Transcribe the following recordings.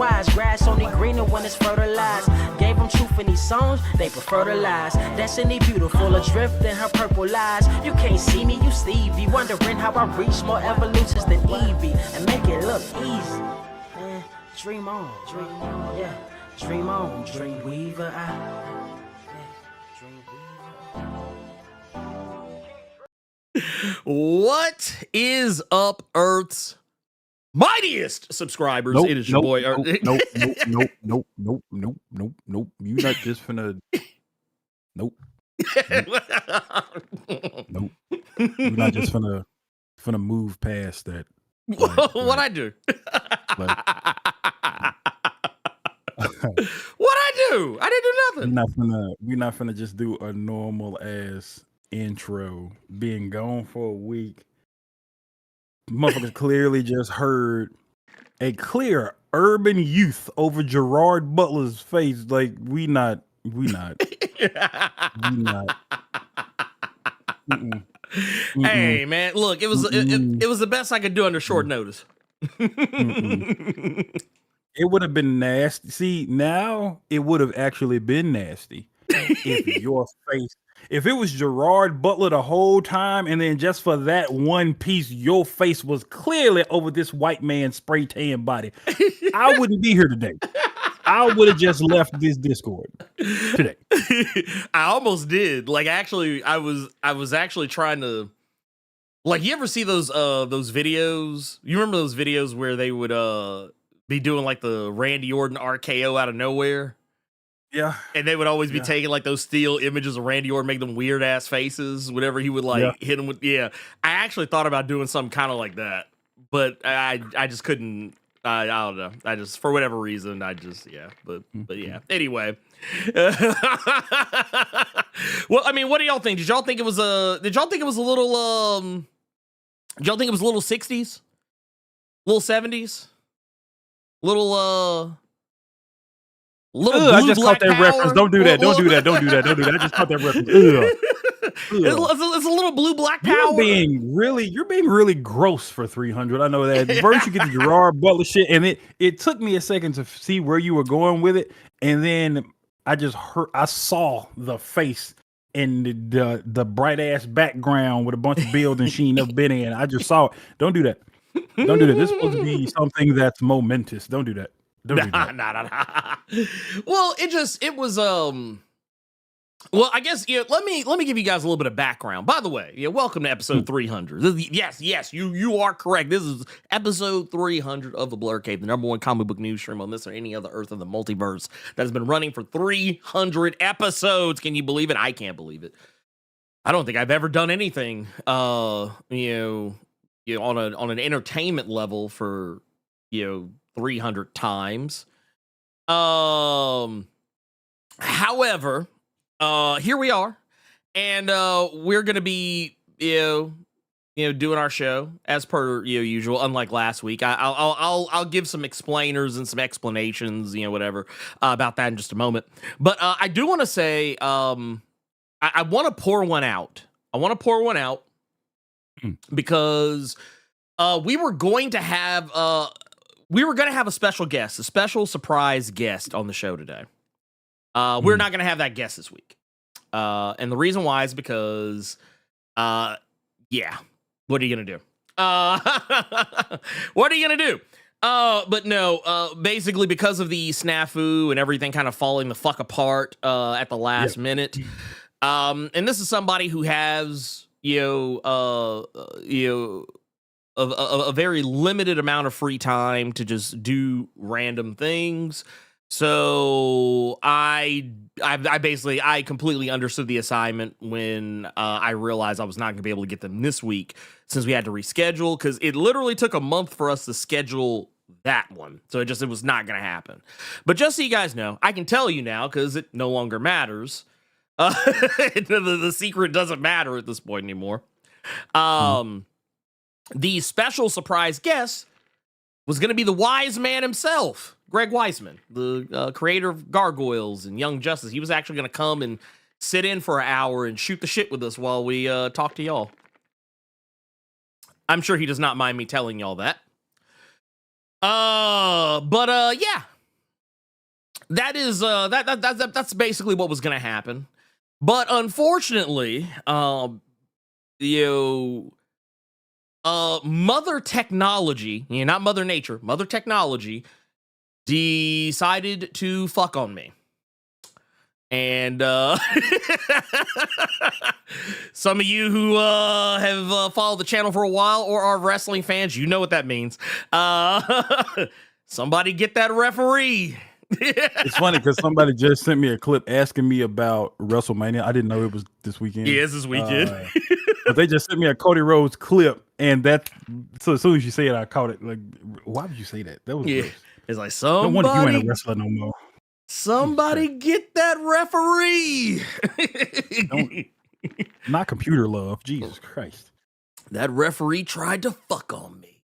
wise. Grass only greener when it's fertilized. Gave them truth in these songs, they prefer to lies. Destiny beautiful, adrift in her purple lies. You can't see me, you Stevie. Wondering how I reach more evolutions than Evie. And make it look easy. Man, dream on, yeah. Dream on, Dreamweaver, What is up, Earth's mightiest subscribers? It is your boy. Nope. You not just finna. Nope. Nope. You're not just finna move past that. What I do? What I do? I didn't do nothing. We're not finna just do a normal ass intro. Being gone for a week, motherfuckers clearly just heard a clear urban youth over Gerard Butler's face. Like we not. Hey man, look, it was the best I could do under short notice. It would have been nasty. See, now it would have actually been nasty if it was Gerard Butler the whole time, and then just for that one piece, your face was clearly over this white man's spray tan body. I wouldn't be here today. I would have just left this Discord today. I almost did. Like, actually, I was actually trying to. Like, you ever see those videos? You remember those videos where they would be doing like the Randy Orton RKO out of nowhere? Yeah. And they would always be taking like those still images of Randy Orton, make them weird ass faces whenever he would hit him with. Yeah. I actually thought about doing something kind of like that, but I just couldn't. I don't know. I just, for whatever reason, but yeah. Anyway. Well, I mean, what do y'all think? Did y'all think it was a little 60s? Little 70s? Little I just caught that reference. Don't do that. Don't do that. I just caught that reference. It's a little blue black power. You're being really gross for 300. I know that. First you get the Gerard Butler shit, and it took me a second to see where you were going with it, and then I saw the face in the bright ass background with a bunch of buildings she ain't never been in. I just saw it. Don't do that. Don't do that. This is supposed to be something that's momentous. Don't do that. Nah. Well, it was well, I guess let me give you guys a little bit of background. By the way, welcome to episode 300. Yes, you are correct. This is episode 300 of the Blerd Cave, the #1 comic book news stream on this or any other Earth of the multiverse that has been running for 300 episodes. Can you believe it? I can't believe it. I don't think I've ever done anything on an entertainment level for 300 times. However, here we are, and we're gonna be doing our show as per usual. Unlike last week, I'll give some explainers and some explanations, whatever about that in just a moment. But I do want to say, I want to pour one out. Because we were going to have a special surprise guest on the show today. We're not going to have that guest this week. And the reason why is because, what are you going to do? What are you going to do? But no, basically because of the snafu and everything kind of falling the fuck apart at the last minute. And this is somebody who has, a very limited amount of free time to just do random things. So I completely understood the assignment when I realized I was not going to be able to get them this week since we had to reschedule, because it literally took a month for us to schedule that one. So it was not going to happen. But just so you guys know, I can tell you now because it no longer matters. The secret doesn't matter at this point anymore. The special surprise guest was going to be the wise man himself, Greg Weisman, the creator of Gargoyles and Young Justice. He was actually going to come and sit in for an hour and shoot the shit with us while we talk to y'all. I'm sure he does not mind me telling y'all that. Yeah. that is that's basically what was going to happen. But unfortunately, Mother Technology, not Mother Nature, Mother Technology decided to fuck on me. And some of you who have followed the channel for a while or are wrestling fans, you know what that means. Somebody get that referee. It's funny because somebody just sent me a clip asking me about WrestleMania. I didn't know it was this weekend. Yeah, it's this weekend. But they just sent me a Cody Rhodes clip, and so as soon as you say it, I caught it. Like, why would you say that? That was gross. It's like No wonder you ain't a wrestler no more. Somebody get that referee. Not computer love. Jesus Christ. That referee tried to fuck on me.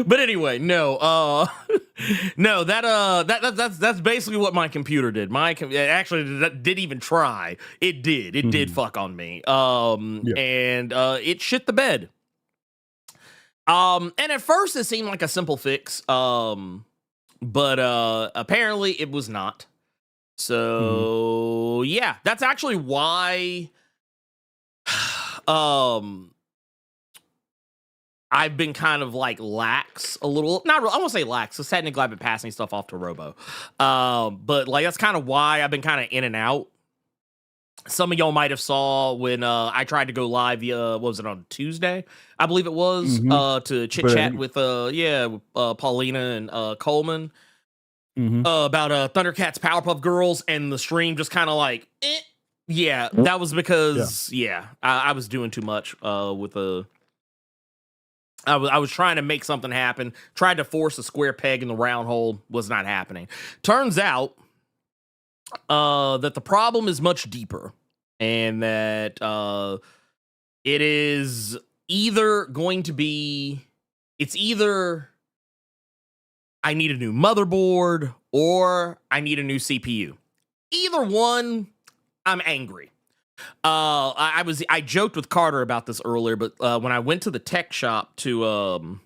But anyway, no, that's basically what my computer did. Actually didn't even try. It did fuck on me. And it shit the bed. And at first it seemed like a simple fix. But apparently it was not. So yeah, that's actually why I've been kind of like lax a little. I won't say lax, because technically I've been passing stuff off to Robo. But like that's kind of why I've been kind of in and out. Some of y'all might have saw when I tried to go live what was it, on Tuesday? I believe it was, to chit chat with Paulina and Coleman about Thundercats Powerpuff Girls, and the stream just kind of like yeah, that was because I was doing too much with the. I was trying to make something happen, tried to force a square peg in the round hole, was not happening. Turns out that the problem is much deeper, and that it is either going to be, it's either I need a new motherboard or I need a new CPU. Either one, I'm angry. I joked with Carter about this earlier, but when I went to the tech shop to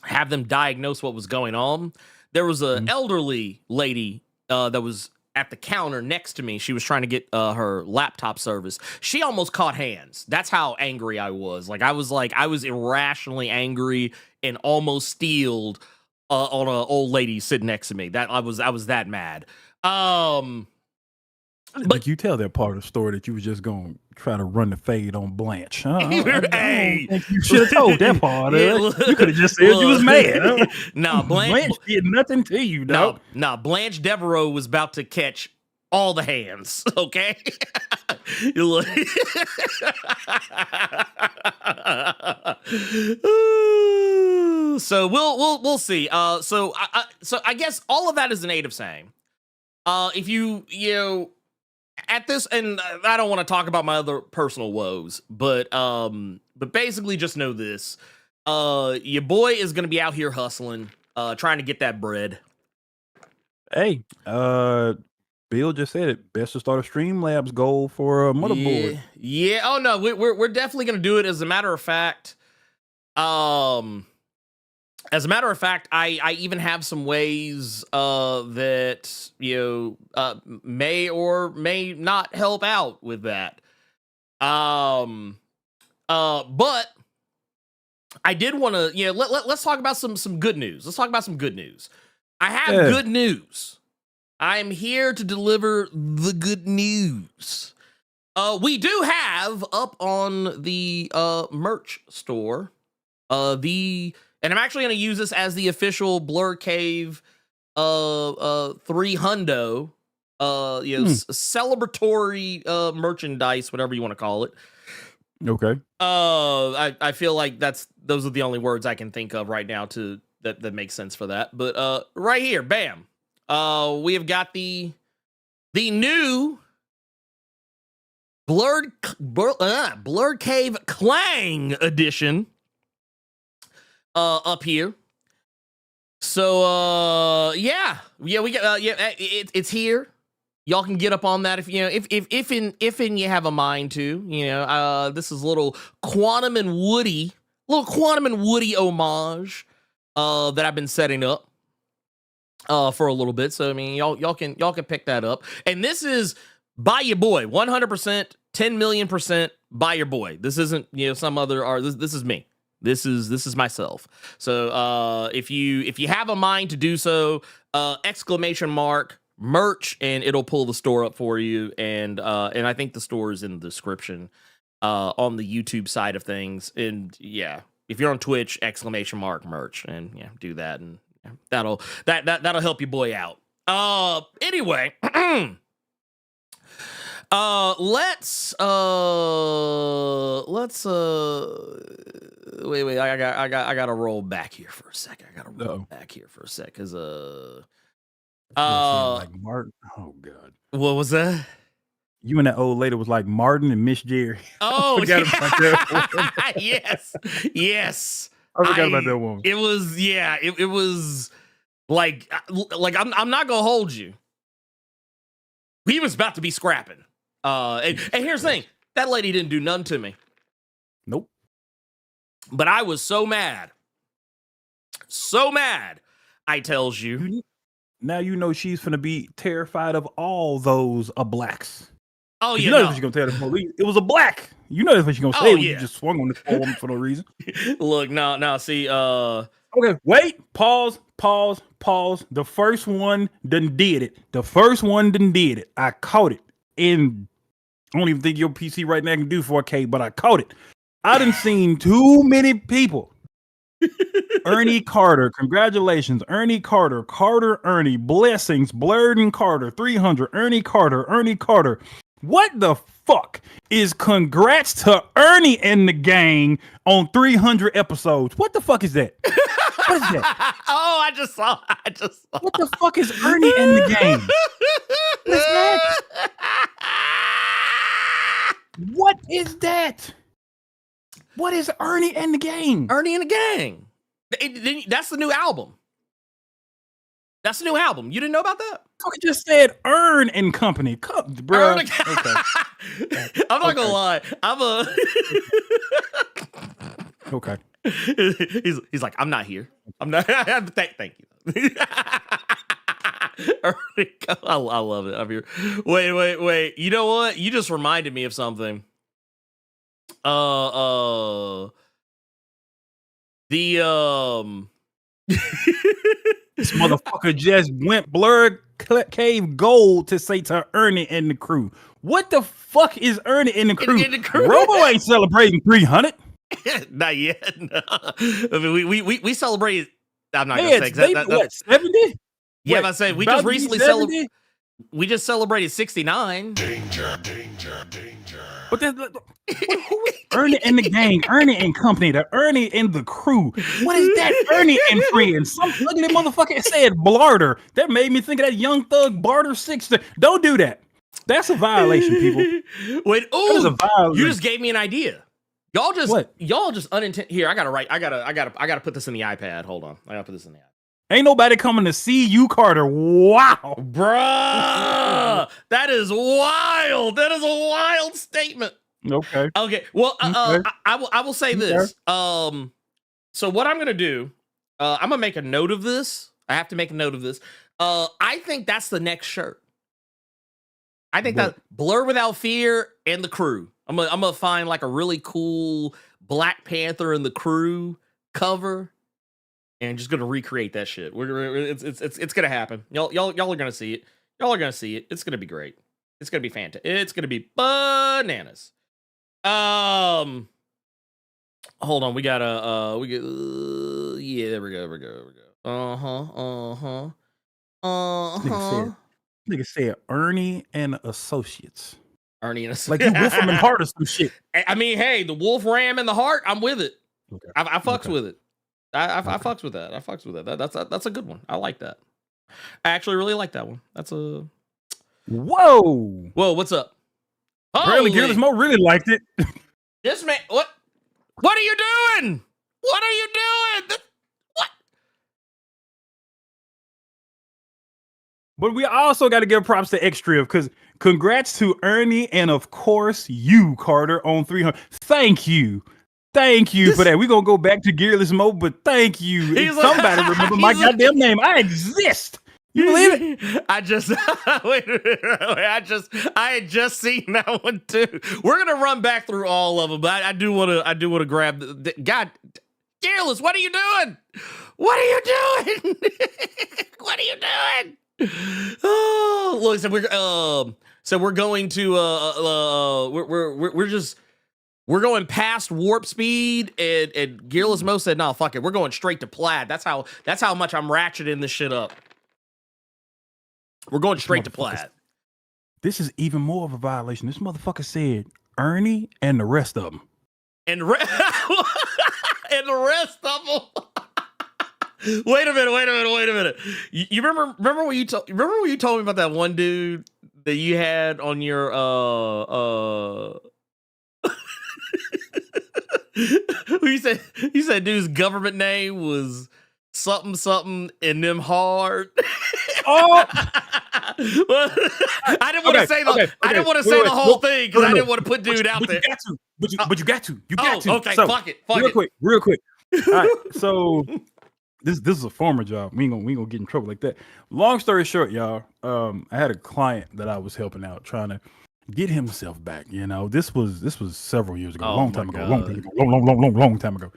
have them diagnose what was going on, there was an elderly lady that was at the counter next to me. She was trying to get her laptop service. She almost caught hands. That's how angry I was. I was irrationally angry and almost steeled on an old lady sitting next to me. I was that mad. But you tell that part of the story that you was just going to try to run the fade on Blanche. Huh? Hey, you should have told that part. You could have just said you was mad. Nah, Blanche did nothing to you, dog. Nah, Blanche Devereaux was about to catch all the hands. Okay. So we'll see. So I guess all of that is a native saying. If you at this, and I don't want to talk about my other personal woes, but basically just know this. Your boy is going to be out here hustling, trying to get that bread. Hey, Bill just said it. Best to start a Streamlabs goal for a motherboard. Yeah. Oh no, we're definitely going to do it. As a matter of fact, I even have some ways that may or may not help out with that. But I did want to let's talk about some good news. Let's talk about some good news. I have good news. I'm here to deliver the good news. We do have up on the merch store and I'm actually going to use this as the official Blerd Cave 300 celebratory merchandise, whatever you want to call it. Okay. I feel like those are the only words I can think of right now that make sense for that. But right here, bam. We have got the new Blerd Cave Clang edition up here. So we got it's here. Y'all can get up on that if you have a mind to. This is little Quantum and Woody homage that I've been setting up for a little bit. So I mean, y'all can pick that up. And this is by your boy, 100%, 10 million% by your boy. This isn't, you know, some other art. This is me. This is myself. So if you have a mind to do so, exclamation mark merch, and it'll pull the store up for you. And I think the store is in the description on the YouTube side of things. And yeah, if you're on Twitch, exclamation mark merch, and yeah, do that, and that'll help your boy out. Anyway, let's wait, I gotta roll back here for a second. Because like Martin. Oh God, what was that? You and that old lady was like Martin and Miss Jerry. Oh, forgot about that. yes. I forgot about that woman. It was, yeah, it was like I'm not gonna hold you. He was about to be scrapping. And here's the thing, that lady didn't do nothing to me. Nope. But I was so mad. I tells you. Now you know she's finna be terrified of all those blacks. Oh yeah, you know what she's gonna tell the police. It was a black. You know that's what she's gonna say when you just swung on this poor woman for no reason. Look, no, see, okay, wait, pause. The first one done did it. I caught it. And I don't even think your PC right now can do 4K, but I caught it. I done seen too many people. Ernie Carter, congratulations. Ernie Carter, Ernie, blessings, Blerd and Carter, 300, Ernie Carter. What the fuck is congrats to Ernie and the gang on 300 episodes? What the fuck is that? What is that? Oh, I just saw. What the fuck is Ernie and the gang? What is that? What is that? What is Ernie and the gang? Ernie and the gang. That's the new album. You didn't know about that? I just said Earn and Company. Come, bro. Okay. I'm not gonna lie. Okay. He's like, I'm not here. I'm not. Thank you. I love it. I'm here. Wait. You know what? You just reminded me of something. This motherfucker just went Blerd Cave gold to say to Ernie and the crew. What the fuck is Ernie and the crew? Robo ain't celebrating 300. Not yet. No. I mean, we celebrated. I'm not gonna say what 70. Yeah, I say we just recently celebrated. We just celebrated 69. Danger. But then, who is Ernie and the gang? Ernie and Company, the Ernie and the crew. What is that? Ernie and friends. Some ugly motherfucker said Blarder. That made me think of that Young Thug Barter 6. Don't do that. That's a violation, people. Wait, oh, you just gave me an idea. Y'all just unintended. Here, I gotta put this in the iPad. Hold on, I gotta put this in the iPad. Ain't nobody coming to see you, Carter. Wow, bruh, that is wild. That is a wild statement. Okay. Well, I will say this. So what I'm gonna do, I'm gonna make a note of this. I have to make a note of this. I think that's the next shirt. I think that Blur Without Fear and the crew. I'm gonna find like a really cool Black Panther and the crew cover, and just gonna recreate that shit. It's gonna happen. Y'all are gonna see it. It's gonna be great. It's gonna be fantastic. It's gonna be bananas. Hold on. We gotta yeah. There we go. Nigga said Ernie and Associates. Like you Wolfram and Hart or some shit. I mean, hey, the Wolf Ram and the Heart, I'm with it. Okay. I fucks with it. I fucks with that. That's a good one. I like that. I actually really like that one. That's a Whoa, what's up? Apparently Gearless Mo really liked it. This man, what are you doing? What? But we also got to give props to Extra because congrats to Ernie and of course you, Carter, on 300. Thank you. Thank you for that. We're gonna go back to Gearless Mode, but thank you. He's Somebody like, remember my goddamn name. I exist. You believe it? I just wait a minute. I had just seen that one too. We're gonna run back through all of them, but I do want to grab God, Gearless. What are you doing? What are you doing? What are you doing? Oh, look. So we're going to we're going past warp speed, and Gearless Mo said, "No, fuck it, we're going straight to plaid." That's how much I'm ratcheting this shit up. We're going straight to plaid. This is even more of a violation. This motherfucker said Ernie and the rest of them. And, and the rest of them. Wait a minute. You remember when you told me about that one dude that you had on your you said dude's government name was something and them hard. Oh, well, I didn't want to say the whole thing because I didn't want to put dude out there. But you got to. Okay, so, fuck it. Real quick. All right, so this is a former job. We ain't gonna get in trouble like that. Long story short, y'all. I had a client that I was helping out, trying to get himself back. You know, this was several years ago, long time ago.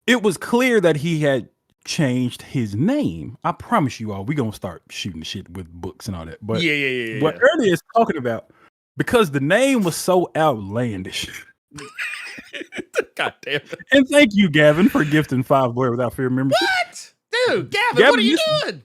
It was clear that he had changed his name. I promise you all, we gonna start shooting shit with books and all that. But yeah. what Ernie is talking about, because the name was so outlandish. God damn it. And thank you, Gavin, for gifting 5 Blerd Without Fear members. What? Dude, Gavin, what are you doing?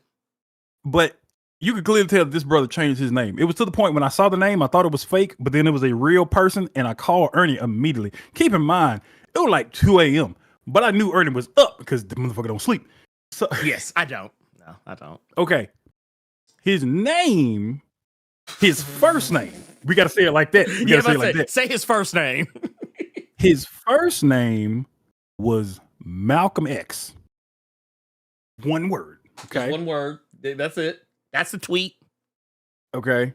But you could clearly tell that this brother changed his name. It was to the point when I saw the name, I thought it was fake, but then it was a real person, and I called Ernie immediately. Keep in mind, it was like 2 a.m., but I knew Ernie was up because the motherfucker don't sleep. So yes, I don't. No, I don't. Okay. His name, his first name. We got to say it like that. We got to say it like that. Say his first name. His first name was Malcolm X. One word. Okay. One word. That's it. That's the tweet. Okay.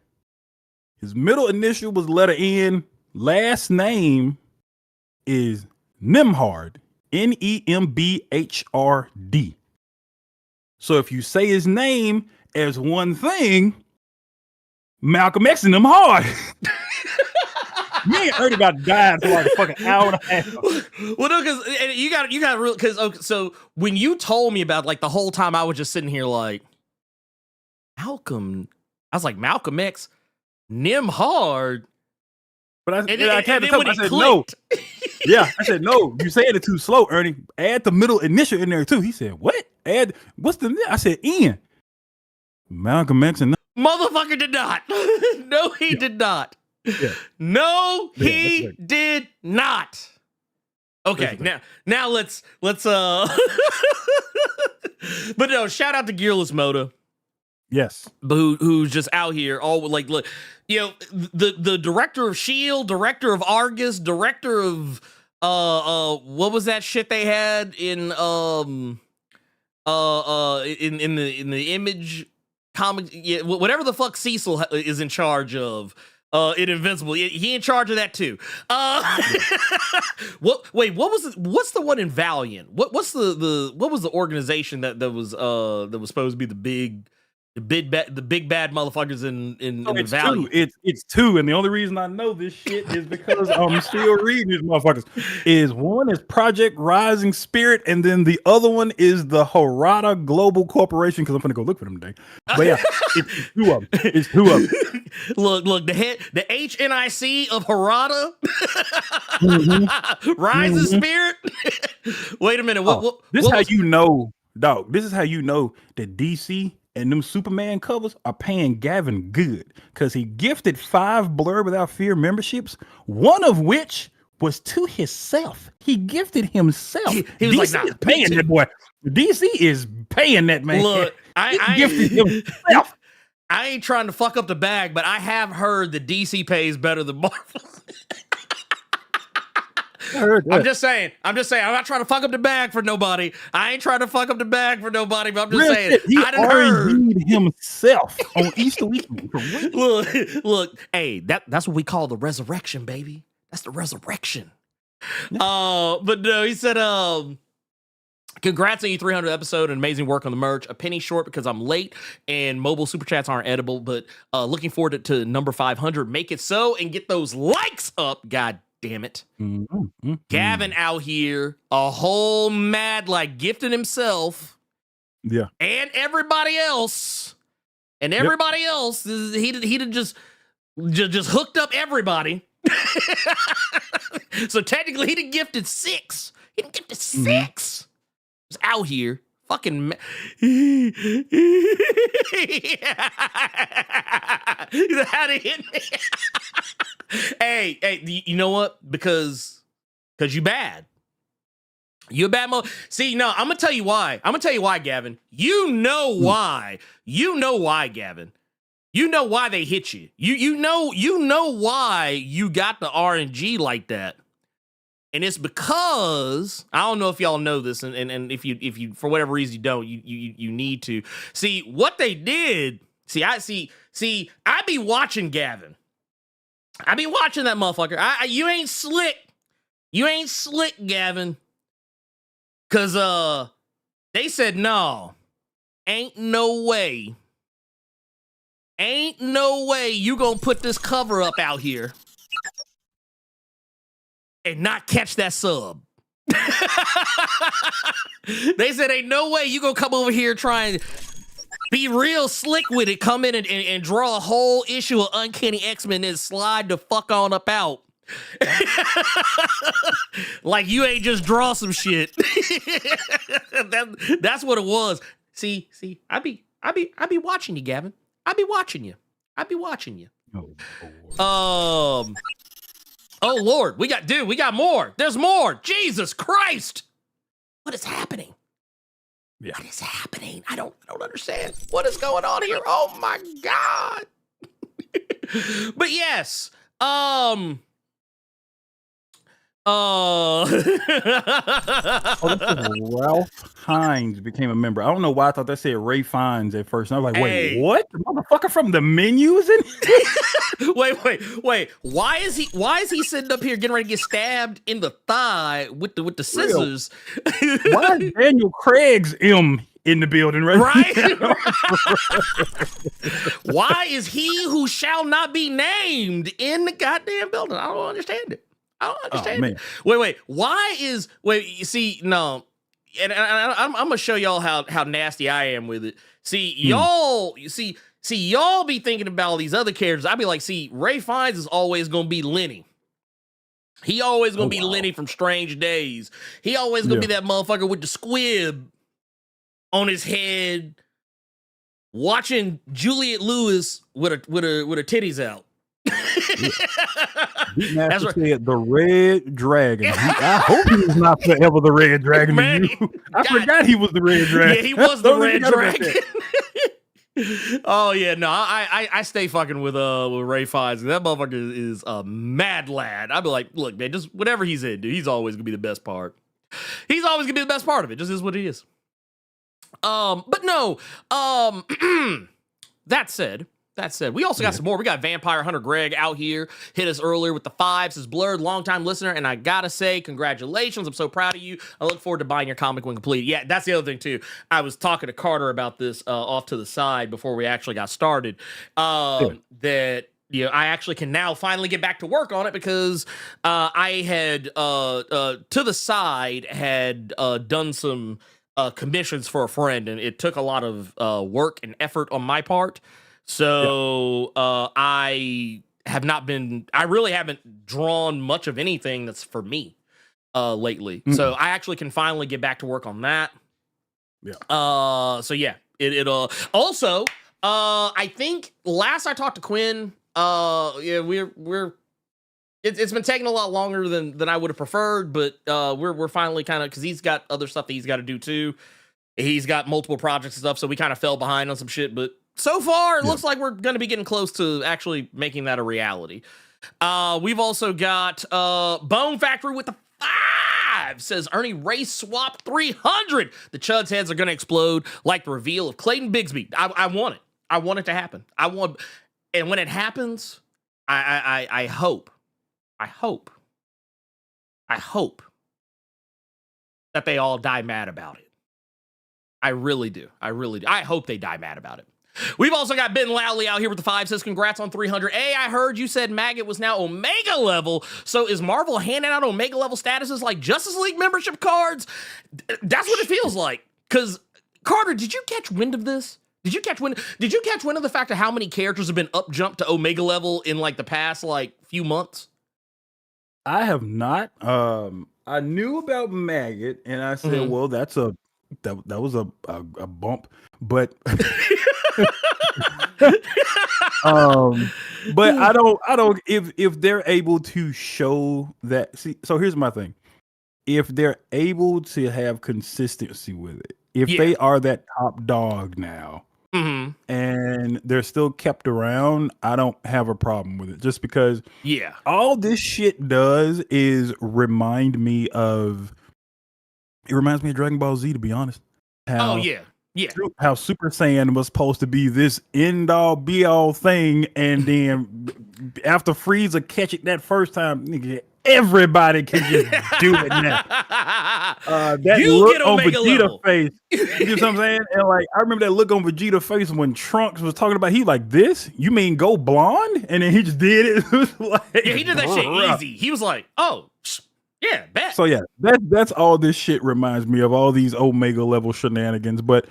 His middle initial was letter N. Last name is Nemhard. Nembhrd. So if you say his name as one thing, Malcolm X and them hard. Me and Ernie about died for like a fucking hour and a half. Well, no, because you got real because okay, so when you told me about like the whole time, I was just sitting here like Malcolm. I was like Malcolm X, Nemhard. But I said clicked. no. Yeah, I said no. You saying it too slow, Ernie. Add the middle initial in there too. He said, "What? Add what's the?" I said, "Ian." Malcolm X and motherfucker did not. No, he did not. Yeah. No, he did not. Okay, now let's but no, shout out to Gearless Moda. Yes. Who's just out here all like look, you know, the director of S.H.I.E.L.D., director of Argus, director of what was that shit they had in the Image comic, yeah, whatever the fuck Cecil is in charge of. In Invincible, he in charge of that too. What's the one in Valiant? What was the organization that was supposed to be the big bad motherfuckers in the Valiant? It's 2, and the only reason I know this shit is because I'm still reading these motherfuckers. One is Project Rising Spirit, and then the other one is the Harada Global Corporation. Because I'm gonna go look for them today. But yeah, it's 2 of them. It's 2 of them. Look, the HNIC of Harada, Mm-hmm. Rising Spirit. Wait a minute. This is how you know, dog. This is how you know that DC and them Superman covers are paying Gavin good, because he gifted 5 Blerd Without Fear memberships, one of which was to himself. He gifted himself. He was DC is paying that boy. DC is paying that man. Look, I gifted himself. I ain't trying to fuck up the bag, but I have heard that DC pays better than Marvel. I'm just saying. I'm not trying to fuck up the bag for nobody. I ain't trying to fuck up the bag for nobody, but I'm just saying. Shit, he I done heard himself on Easter weekend. Look, hey, that's what we call the resurrection, baby. That's the resurrection. But no, he said, congrats on your 300 episode and amazing work on the merch. A penny short because I'm late and mobile super chats aren't edible, but looking forward to number 500. Make it so and get those likes up. God damn it. Gavin out here, a whole mad like gifting himself. Yeah. And everybody else. And everybody else. He did just hooked up everybody. So technically he did gifted 6. He didn't gift 6. He's out here fucking how to hit me. Hey, you know what? Because you bad. You a bad See, no, I'm gonna tell you why. I'm gonna tell you why, Gavin. You know why. You know why, Gavin. You know why they hit you. You know why you got the RNG like that. And it's because I don't know if y'all know this, and if you for whatever reason you don't, you need to see what they did. I be watching Gavin. I be watching that motherfucker. You ain't slick. You ain't slick, Gavin. Cause they said no. Ain't no way. Ain't no way you gonna put this cover up out here and not catch that sub. They said ain't no way you gonna come over here trying to be real slick with it, come in and draw a whole issue of Uncanny X-Men and slide the fuck on up out. Like you ain't just draw some shit. That's what it was. See, I be watching you, Gavin. I be watching you. Oh Lord, we got more. There's more. Jesus Christ. What is happening? Yeah. What is happening? I don't understand. What is going on here? Oh my God. But yes, Ralph Hines became a member. I don't know why I thought that said Ray Fiennes at first. And I was like, wait, what? The motherfucker from the menus in Wait. Why is he sitting up here getting ready to get stabbed in the thigh with the scissors? Why is Daniel Craig's M in the building right? Why is he who shall not be named in the goddamn building? I don't understand it. It. Wait. You see, no, and I'm gonna show y'all how nasty I am with it. See, y'all be thinking about all these other characters. I'd be like, see, Ray Fiennes is always gonna be Lenny. He always gonna be Lenny from Strange Days. He always gonna be that motherfucker with the squib on his head, watching Juliette Lewis with her titties out. That's right. Said the Red Dragon. I hope he was not forever the Red Dragon. Man, I forgot he was the Red Dragon. Yeah, he was the Red Dragon. Oh yeah, no, I stay fucking with Ray Fiennes. That motherfucker is a mad lad. I'd be like, look, man, just whatever he's in, dude, he's always gonna be the best part. He's always gonna be the best part of it. Just is what he is. But no, that said, we also got some more. We got Vampire Hunter Greg out here. Hit us earlier with the 5. Says Blerd, longtime listener, and I gotta say, congratulations. I'm so proud of you. I look forward to buying your comic when complete. Yeah, that's the other thing too. I was talking to Carter about this off to the side before we actually got started. That I actually can now finally get back to work on it because I had to the side had done some commissions for a friend, and it took a lot of work and effort on my part. So I really haven't drawn much of anything that's for me lately. So I actually can finally get back to work on that. So yeah, it also I think last I talked to Quinn, it's been taking a lot longer than I would have preferred, but we're finally kind of, because he's got other stuff that he's got to do too. He's got multiple projects and stuff, so we kind of fell behind on some shit, but so far, it looks like we're going to be getting close to actually making that a reality. We've also got Bone Factory with the 5. Says Ernie Race Swap 300. The Chuds heads are going to explode like the reveal of Clayton Bigsby. I want it. I want it to happen. And when it happens, I hope that they all die mad about it. I really do. I hope they die mad about it. We've also got Ben Loudly out here with the 5, says, congrats on 300. Hey, I heard you said Maggot was now Omega level. So is Marvel handing out Omega level statuses like Justice League membership cards? That's what it feels like. Because, Carter, did you catch wind of this? Did you catch wind of the fact of how many characters have been up jumped to Omega level in like the past like few months? I have not. I knew about Maggot, and I said, well, that was a bump, but but I don't if they're able to show that. See, so here's my thing: if they're able to have consistency with it, if they are that top dog now, and they're still kept around, I don't have a problem with it. Just because, all this shit does is remind me of. It reminds me of Dragon Ball Z, to be honest. How Super Saiyan was supposed to be this end-all, be-all thing, and then after Frieza catch it that first time, nigga, everybody can just do it now. That you look get on Omega Vegeta level. face, you know what I'm saying? And like, I remember that look on Vegeta face when Trunks was talking about, he like, this? You mean go blonde? And then he just did it. It was like, he did that shit easy. He was like, oh, yeah, bet. So yeah, that's all this shit reminds me of, all these Omega level shenanigans. But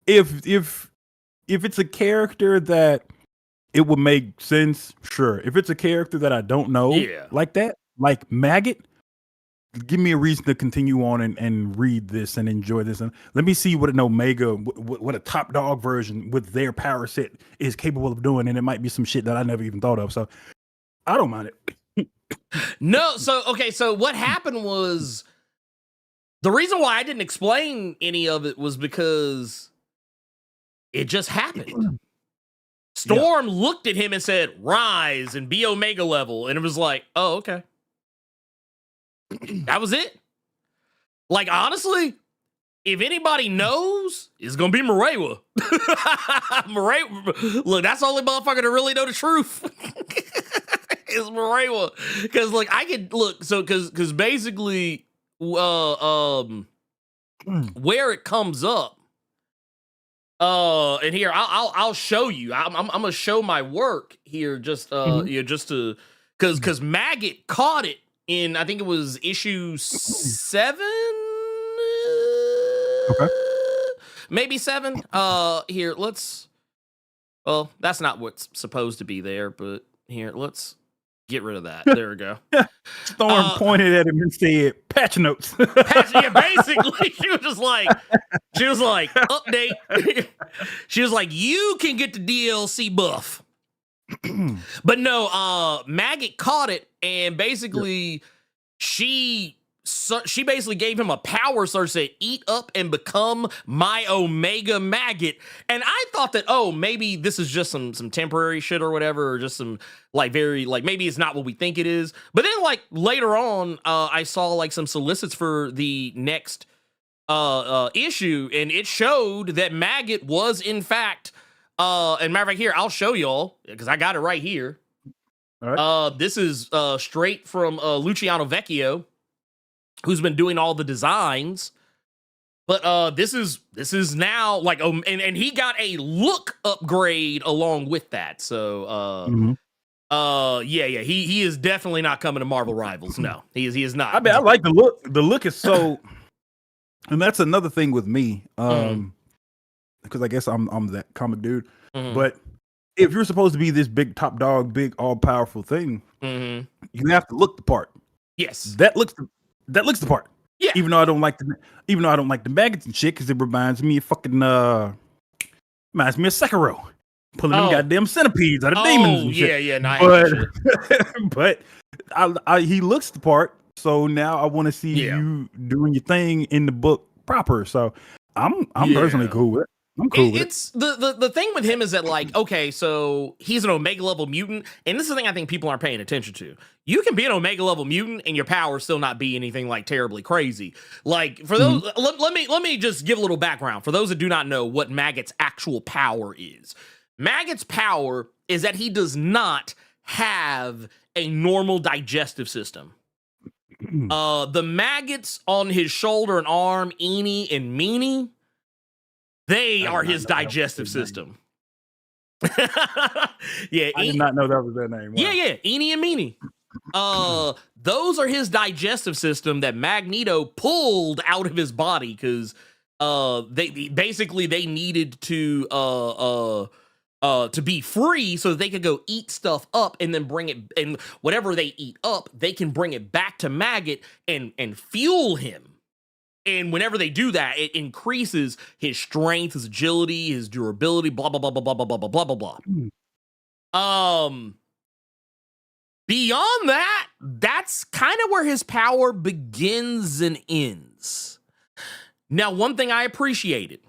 if it's a character that it would make sense, sure. If it's a character that I don't know like that, like Maggot, give me a reason to continue on and read this and enjoy this. And let me see what an Omega, what a top dog version with their power set is capable of doing. And it might be some shit that I never even thought of. So I don't mind it. No, so what happened was, the reason why I didn't explain any of it was because it just happened. Storm looked at him and said, rise and be Omega level. And it was like, oh, okay. That was it. Like, honestly, if anybody knows, it's going to be Reimei. Look, that's the only motherfucker to really know the truth. Is Reimei. Because, like, I could look, so, because basically, where it comes up, and here I'll show you. I'm gonna show my work here, just just to, because Maggot caught it in, I think it was issue 7, maybe 7. Here, let's. Well, that's not what's supposed to be there, but here, let's get rid of that. There we go. Storm pointed at him and said, patch notes. Basically, she was like, update. She was like, you can get the DLC buff. But no, Maggot caught it, and basically she basically gave him a power surge, said, eat up and become my Omega Maggot. And I thought that, oh, maybe this is just some temporary shit or whatever, or just some like very, like, maybe it's not what we think it is. But then like later on, I saw like some solicits for the next issue, and it showed that Maggot was in fact, and matter of fact, here, I'll show y'all, because I got it right here. All right. This is straight from Luciano Vecchio, who's been doing all the designs. But this is now like, and he got a look upgrade along with that. So he is definitely not coming to Marvel Rivals. No, he is not. I mean, I like the look. The look is so, and that's another thing with me. Because I guess I'm that comic dude. But if you're supposed to be this big top dog, big all powerful thing, you have to look the part. Yes, that looks the part. Yeah. Even though I don't like the maggots and shit, because it reminds me of Sekiro. Pulling them goddamn centipedes out of demons and shit. Yeah, no, but he looks the part, so now I want to see you doing your thing in the book proper. So I'm personally cool with it. I'm cool with it. It's the thing with him is that, like, okay, so he's an Omega level mutant, and this is the thing I think people aren't paying attention to. You can be an Omega level mutant and your power still not be anything like terribly crazy. Like, for those, let me just give a little background for those that do not know what Maggot's actual power is. Maggot's power is that he does not have a normal digestive system. The maggots on his shoulder and arm, Eenie and Meanie, they are his digestive system. Yeah, I did not know that was their name. Wow. Yeah, Eenie and Meanie. Those are his digestive system that Magneto pulled out of his body because they basically they needed to be free so that they could go eat stuff up and then bring it, and whatever they eat up, they can bring it back to Maggot and fuel him. And whenever they do that, it increases his strength, his agility, his durability, blah, blah, blah, blah, blah, blah, blah, blah, blah, blah. Beyond that, that's kind of where his power begins and ends. Now, one thing I appreciated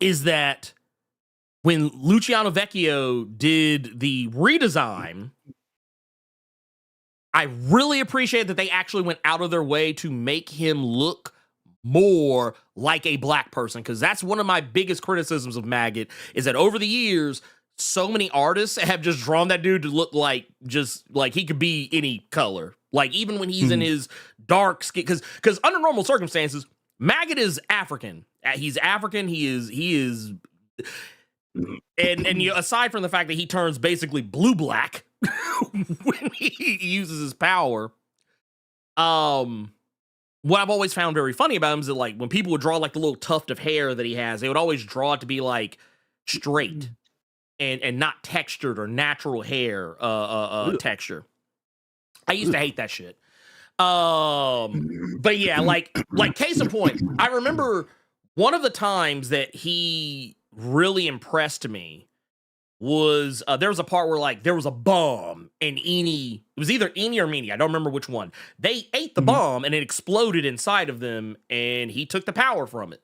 is that when Luciano Vecchio did the redesign, I really appreciate that they actually went out of their way to make him look more like a black person, because that's one of my biggest criticisms of Maggot, is that over the years, so many artists have just drawn that dude to look like just like he could be any color. Like even when he's in his dark skin, because under normal circumstances, Maggot is African. He's African. He is, and you know, aside from the fact that he turns basically blue-black when he uses his power, what I've always found very funny about him is that, like, when people would draw like the little tuft of hair that he has, they would always draw it to be like straight and not textured or natural hair texture. I used to hate that shit. But yeah, like case in point, I remember one of the times that he really impressed me was there was a part where like there was a bomb and it was either Eenie or Meanie, I don't remember which one. They ate the bomb and it exploded inside of them and he took the power from it.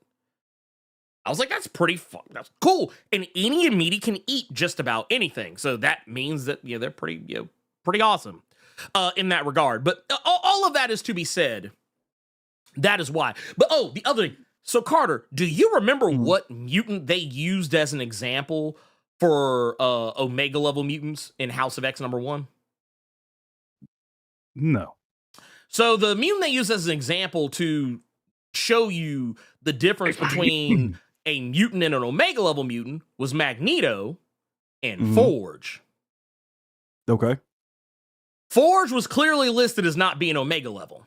I was like, that's pretty fun. That's cool. And Eenie and Meanie can eat just about anything. So that means that, you know, they're pretty, you know, pretty awesome in that regard. But all of that is to be said. That is why. But the other thing. So Carter, do you remember what mutant they used as an example for Omega level mutants in House of X #1? No. So the mutant they used as an example to show you the difference between a mutant and an Omega level mutant was Magneto and Forge. Okay. Forge was clearly listed as not being Omega level.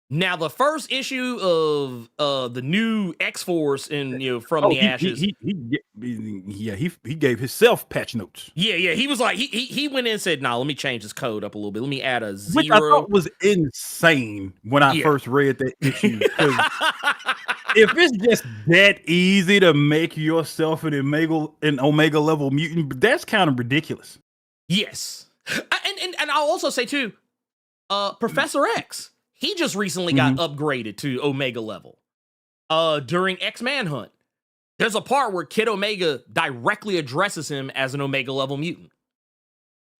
Now, the first issue of the new X-Force in from the Ashes, he gave himself patch notes. Yeah, he was like he went in and said, "Nah, let me change this code up a little bit. Let me add a 0." Which I thought was insane when I first read that issue. If it's just that easy to make yourself an Omega level mutant, that's kind of ridiculous. Yes, and I'll also say too, Professor X. He just recently got upgraded to Omega level during X-Manhunt. There's a part where Kid Omega directly addresses him as an Omega level mutant.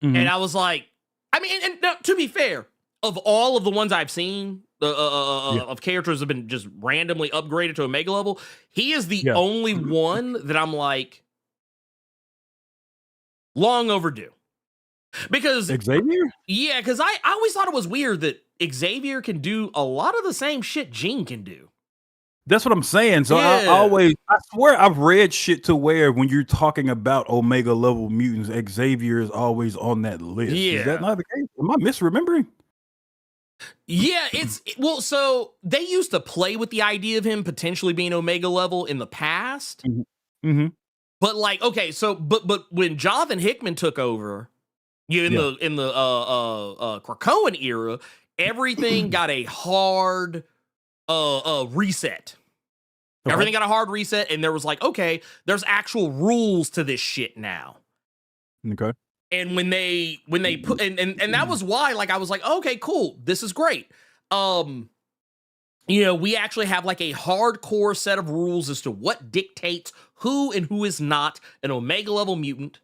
And I was like, I mean, and now, to be fair, of all of the ones I've seen of characters that have been just randomly upgraded to Omega level, he is the only one that I'm like, long overdue. Because Xavier? Yeah, because I always thought it was weird that Xavier can do a lot of the same shit Jean can do. That's what I'm saying. So I swear I've read shit to where when you're talking about Omega level mutants, Xavier is always on that list. Yeah. Is that not the case? Am I misremembering? Yeah, well, so they used to play with the idea of him potentially being Omega level in the past. But like, okay, so but when Jonathan Hickman took over, in the Krakoan era, everything got a hard reset. Okay. Everything got a hard reset, and there was like, okay, there's actual rules to this shit now. Okay. And when they put and that was why, like, I was like, okay, cool, this is great. We actually have like a hardcore set of rules as to what dictates who and who is not an Omega level mutant.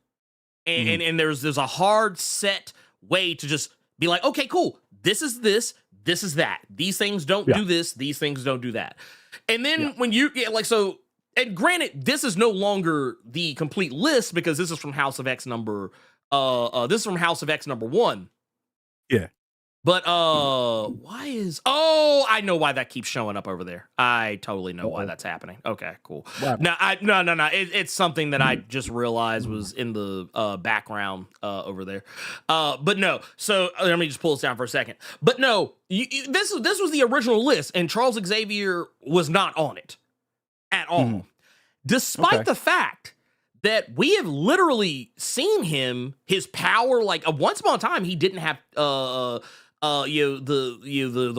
And there's a hard set way to just be like, okay, cool, this is this is that. These things don't do this, these things don't do that. And then when you so, and granted, this is no longer the complete list because this is from House of X #1. Yeah. But why is I know why that keeps showing up over there. I totally know why that's happening. Okay, cool. Wow. No, it's something that I just realized was in the background over there. But no. So let me just pull this down for a second. But no, this was the original list, and Charles Xavier was not on it at all, despite the fact that we have literally seen his power. Like once upon a time, he didn't have the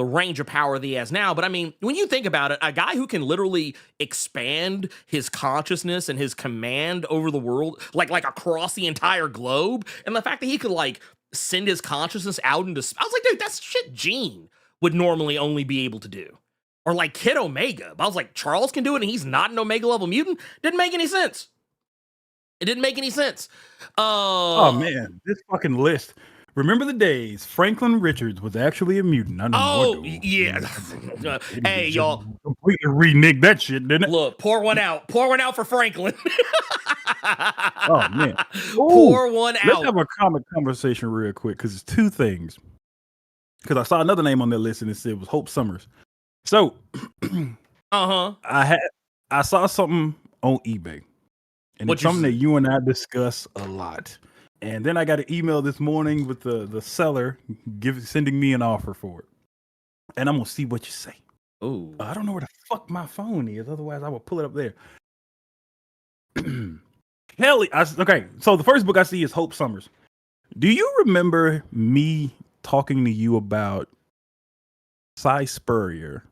range of power that he has now. But I mean, when you think about it, a guy who can literally expand his consciousness and his command over the world, like across the entire globe, and the fact that he could like send his consciousness out into space, I was like, dude, that's shit Gene would normally only be able to do. Or like Kid Omega. But I was like, Charles can do it and he's not an Omega level mutant? Didn't make any sense. It didn't make any sense. Oh man, this fucking list. Remember the days Franklin Richards was actually a mutant? I know. Yeah. Hey, y'all. Completely reneged that shit, didn't it? Look, pour one out. Pour one out for Franklin. Oh man. Pour one out. Let's have a comic conversation real quick because it's two things. Because I saw another name on that list and it said it was Hope Summers. So I saw something on eBay. And it's something that you and I discuss a lot. And then I got an email this morning with the seller sending me an offer for it. And I'm going to see what you say. Oh, I don't know where the fuck my phone is. Otherwise, I would pull it up there. Kelly, okay, so the first book I see is Hope Summers. Do you remember me talking to you about Cy Spurrier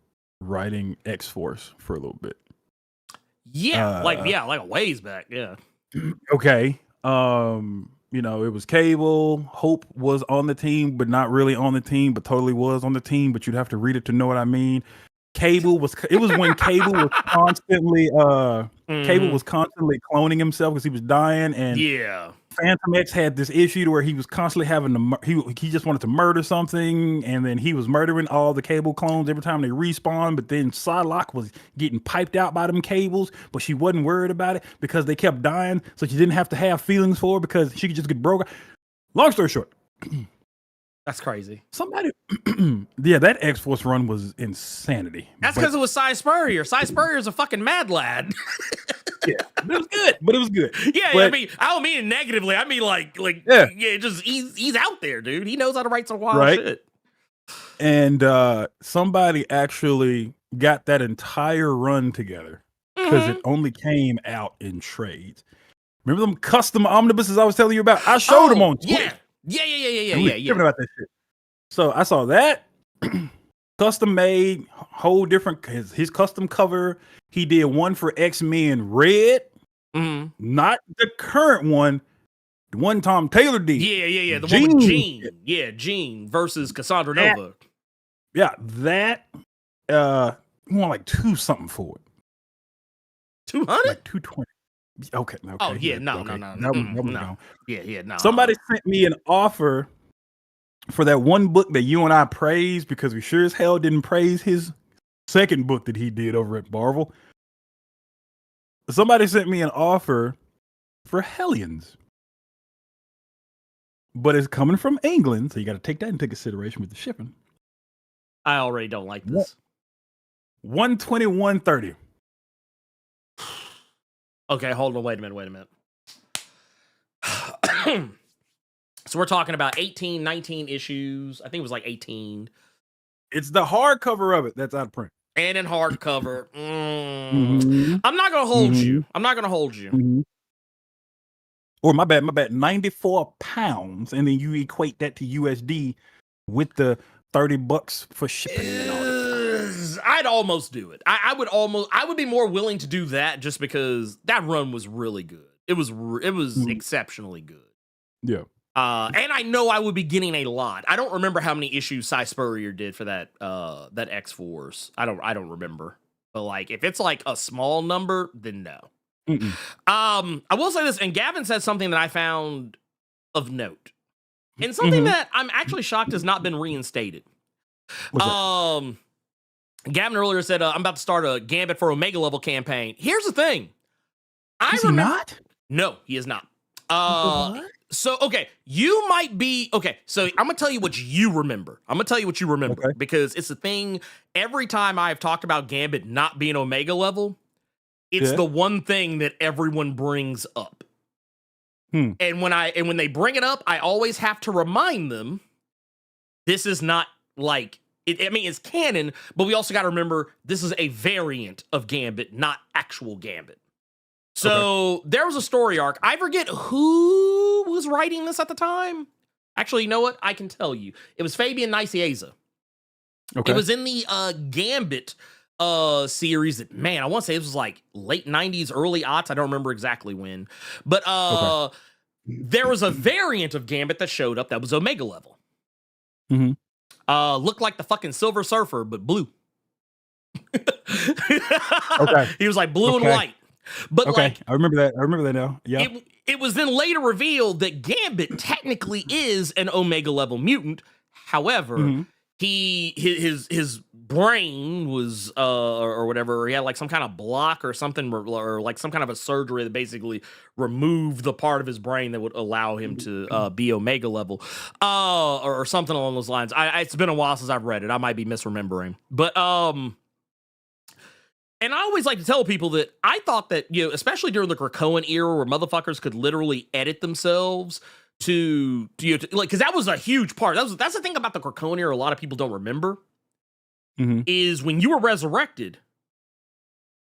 writing X-Force for a little bit? Yeah, like a ways back. Yeah. Okay. It was Cable. Hope was on the team, but not really on the team, but totally was on the team. But you'd have to read it to know what I mean. Cable was when Cable was constantly Cable was constantly cloning himself because he was dying, and Phantom X had this issue to where he was constantly having to he just wanted to murder something, and then he was murdering all the Cable clones every time they respawn. But then Psylocke was getting piped out by them Cables, but she wasn't worried about it because they kept dying, so she didn't have to have feelings for it because she could just get broke. Long story short. That's crazy. Somebody, that X-Force run was insanity. That's because it was Cy Spurrier. Cy Spurrier's a fucking mad lad. Yeah, but it was good. Yeah, but, I mean, I don't mean it negatively. I mean just he's out there, dude. He knows how to write some wild shit. And somebody actually got that entire run together because it only came out in trades. Remember them custom omnibuses I was telling you about? I showed them on Twitter. Yeah. About that shit. So I saw that custom made, whole different his custom cover. He did one for X-Men Red, not the current one, the one Tom Taylor did. Yeah. The one with Jean. Yeah, Jean versus Cassandra Nova. Yeah, that you want like 2 something for it. 200? Like 220. Okay. Oh yeah, no. No. Yeah, no. Somebody sent me an offer for that one book that you and I praised because we sure as hell didn't praise his second book that he did over at Marvel. Somebody sent me an offer for Hellions, but it's coming from England, so you got to take that into consideration with the shipping. I already don't like this. 121.30. Okay, hold on. Wait a minute. So we're talking about 18, 19 issues. I think it was like 18. It's the hardcover of it that's out of print. And in hardcover. I'm not going to hold you. I'm not going to hold you. Or my bad. 94 pounds. And then you equate that to USD with the $30 for shipping and all that. I'd almost do it. I would be more willing to do that just because that run was really good. It was exceptionally good. Yeah. And I know I would be getting a lot. I don't remember how many issues Cy Spurrier did for that X-Force. I don't remember. But like if it's like a small number, then no. I will say this, and Gavin said something that I found of note. And something that I'm actually shocked has not been reinstated. Gavin earlier said, I'm about to start a Gambit for Omega level campaign. Here's the thing. Is he not? No, he is not. So, okay, you might be okay. So, I'm gonna tell you what you remember. Okay. Because it's a thing. Every time I've talked about Gambit not being Omega level, it's Yeah. the one thing that everyone brings up. And when they bring it up, I always have to remind them this is not like I mean, it's canon, but we also got to remember this is a variant of Gambit, not actual Gambit. So there was a story arc. I forget who was writing this at the time. Actually, you know what? I can tell you. It was Fabian Nicieza. Okay. It was in the Gambit series that, man, I want to say it was like late 90s, early aughts. I don't remember exactly when. But there was a variant of Gambit that showed up that was Omega level. Looked like the fucking Silver Surfer, but blue. He was like blue and white. But like, I remember that now. Yeah. It was then later revealed that Gambit technically is an Omega level mutant. However, his brain was or whatever, he had like some kind of block or something, or like some kind of a surgery that basically removed the part of his brain that would allow him to be Omega level, or something along those lines. It's been a while since I've read it. I might be misremembering, but and I always like to tell people that I thought that, you know, especially during the Krakoan era where motherfuckers could literally edit themselves to like, because that was a huge part. That's the thing about the Krakoan era a lot of people don't remember, is when you were resurrected,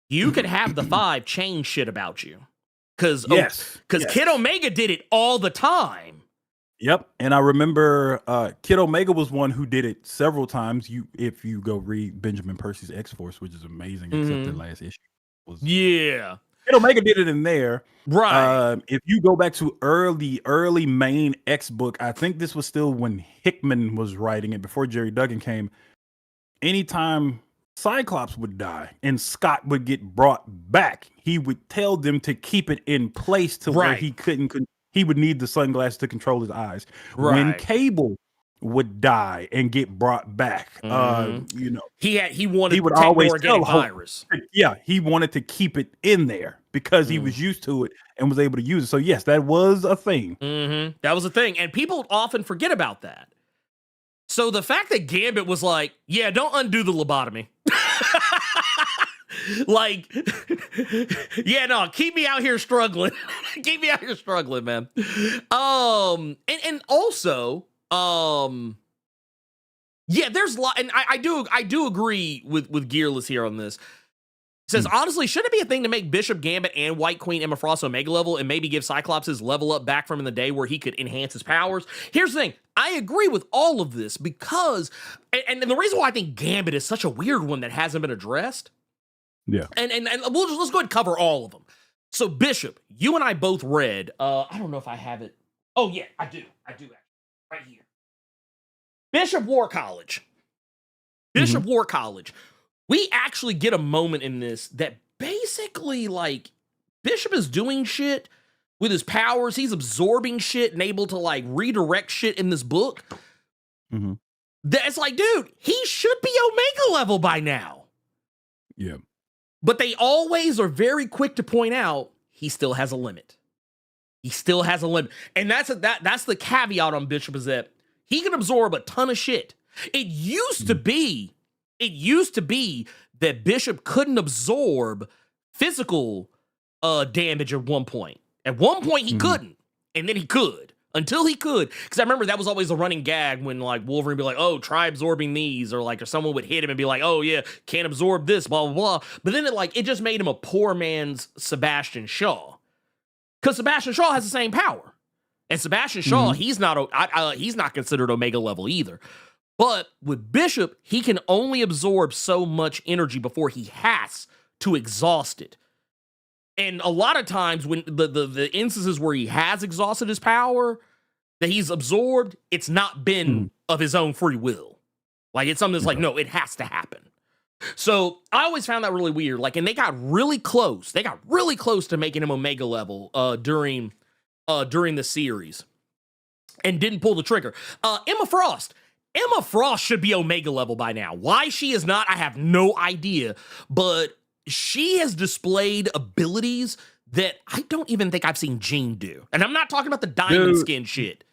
you could have the Five change shit about you. Because Kid Omega did it all the time. Yep, and I remember Kid Omega was one who did it several times. If you go read Benjamin Percy's X-Force, which is amazing, except the last issue was Kid Omega did it in there. Right. If you go back to early main X book, I think this was still when Hickman was writing it before Jerry Duggan came. Anytime Cyclops would die and Scott would get brought back, he would tell them to keep it in place to where he couldn't. He would need the sunglasses to control his eyes. When Cable would die and get brought back, you know, he wanted he would to always organic tell virus. He wanted to keep it in there because he was used to it and was able to use it. So yes, that was a thing. That was a thing, and people often forget about that. So the fact that Gambit was like, yeah, don't undo the lobotomy. Like, yeah, no, keep me out here struggling. Keep me out here struggling, man. And also, yeah, there's a lot, and I do agree with Gearless here on this. It says, honestly, should it be a thing to make Bishop, Gambit, and White Queen Emma Frost Omega level and maybe give Cyclops his level up back from in the day where he could enhance his powers? Here's the thing. I agree with all of this because, and the reason why I think Gambit is such a weird one that hasn't been addressed. Yeah. And let's go ahead and cover all of them. So Bishop, you and I both read, I don't know if I have it. Oh yeah, I do actually, right here. Bishop War College. We actually get a moment in this that basically, like, Bishop is doing shit with his powers. He's absorbing shit and able to, like, redirect shit in this book. That's like, dude, he should be Omega level by now. Yeah. But they always are very quick to point out he still has a limit. And that's the caveat on Bishop, is that he can absorb a ton of shit. It used to be that Bishop couldn't absorb physical damage at one point. At one point he couldn't, and then he could. Until he could. Because I remember that was always a running gag when, like, Wolverine would be like, oh, try absorbing these, or like, or someone would hit him and be like, oh yeah, can't absorb this, blah, blah, blah. But then it just made him a poor man's Sebastian Shaw. Because Sebastian Shaw has the same power. And Sebastian Shaw, he's not considered Omega level either. But with Bishop, he can only absorb so much energy before he has to exhaust it. And a lot of times when the instances where he has exhausted his power that he's absorbed, it's not been of his own free will. Like, it's something that's like, no, it has to happen. So I always found that really weird. Like, and they got really close. They got really close to making him Omega level during the series and didn't pull the trigger. Emma Frost should be Omega level by now. Why she is not, I have no idea. But she has displayed abilities that I don't even think I've seen Jean do. And I'm not talking about the diamond skin shit.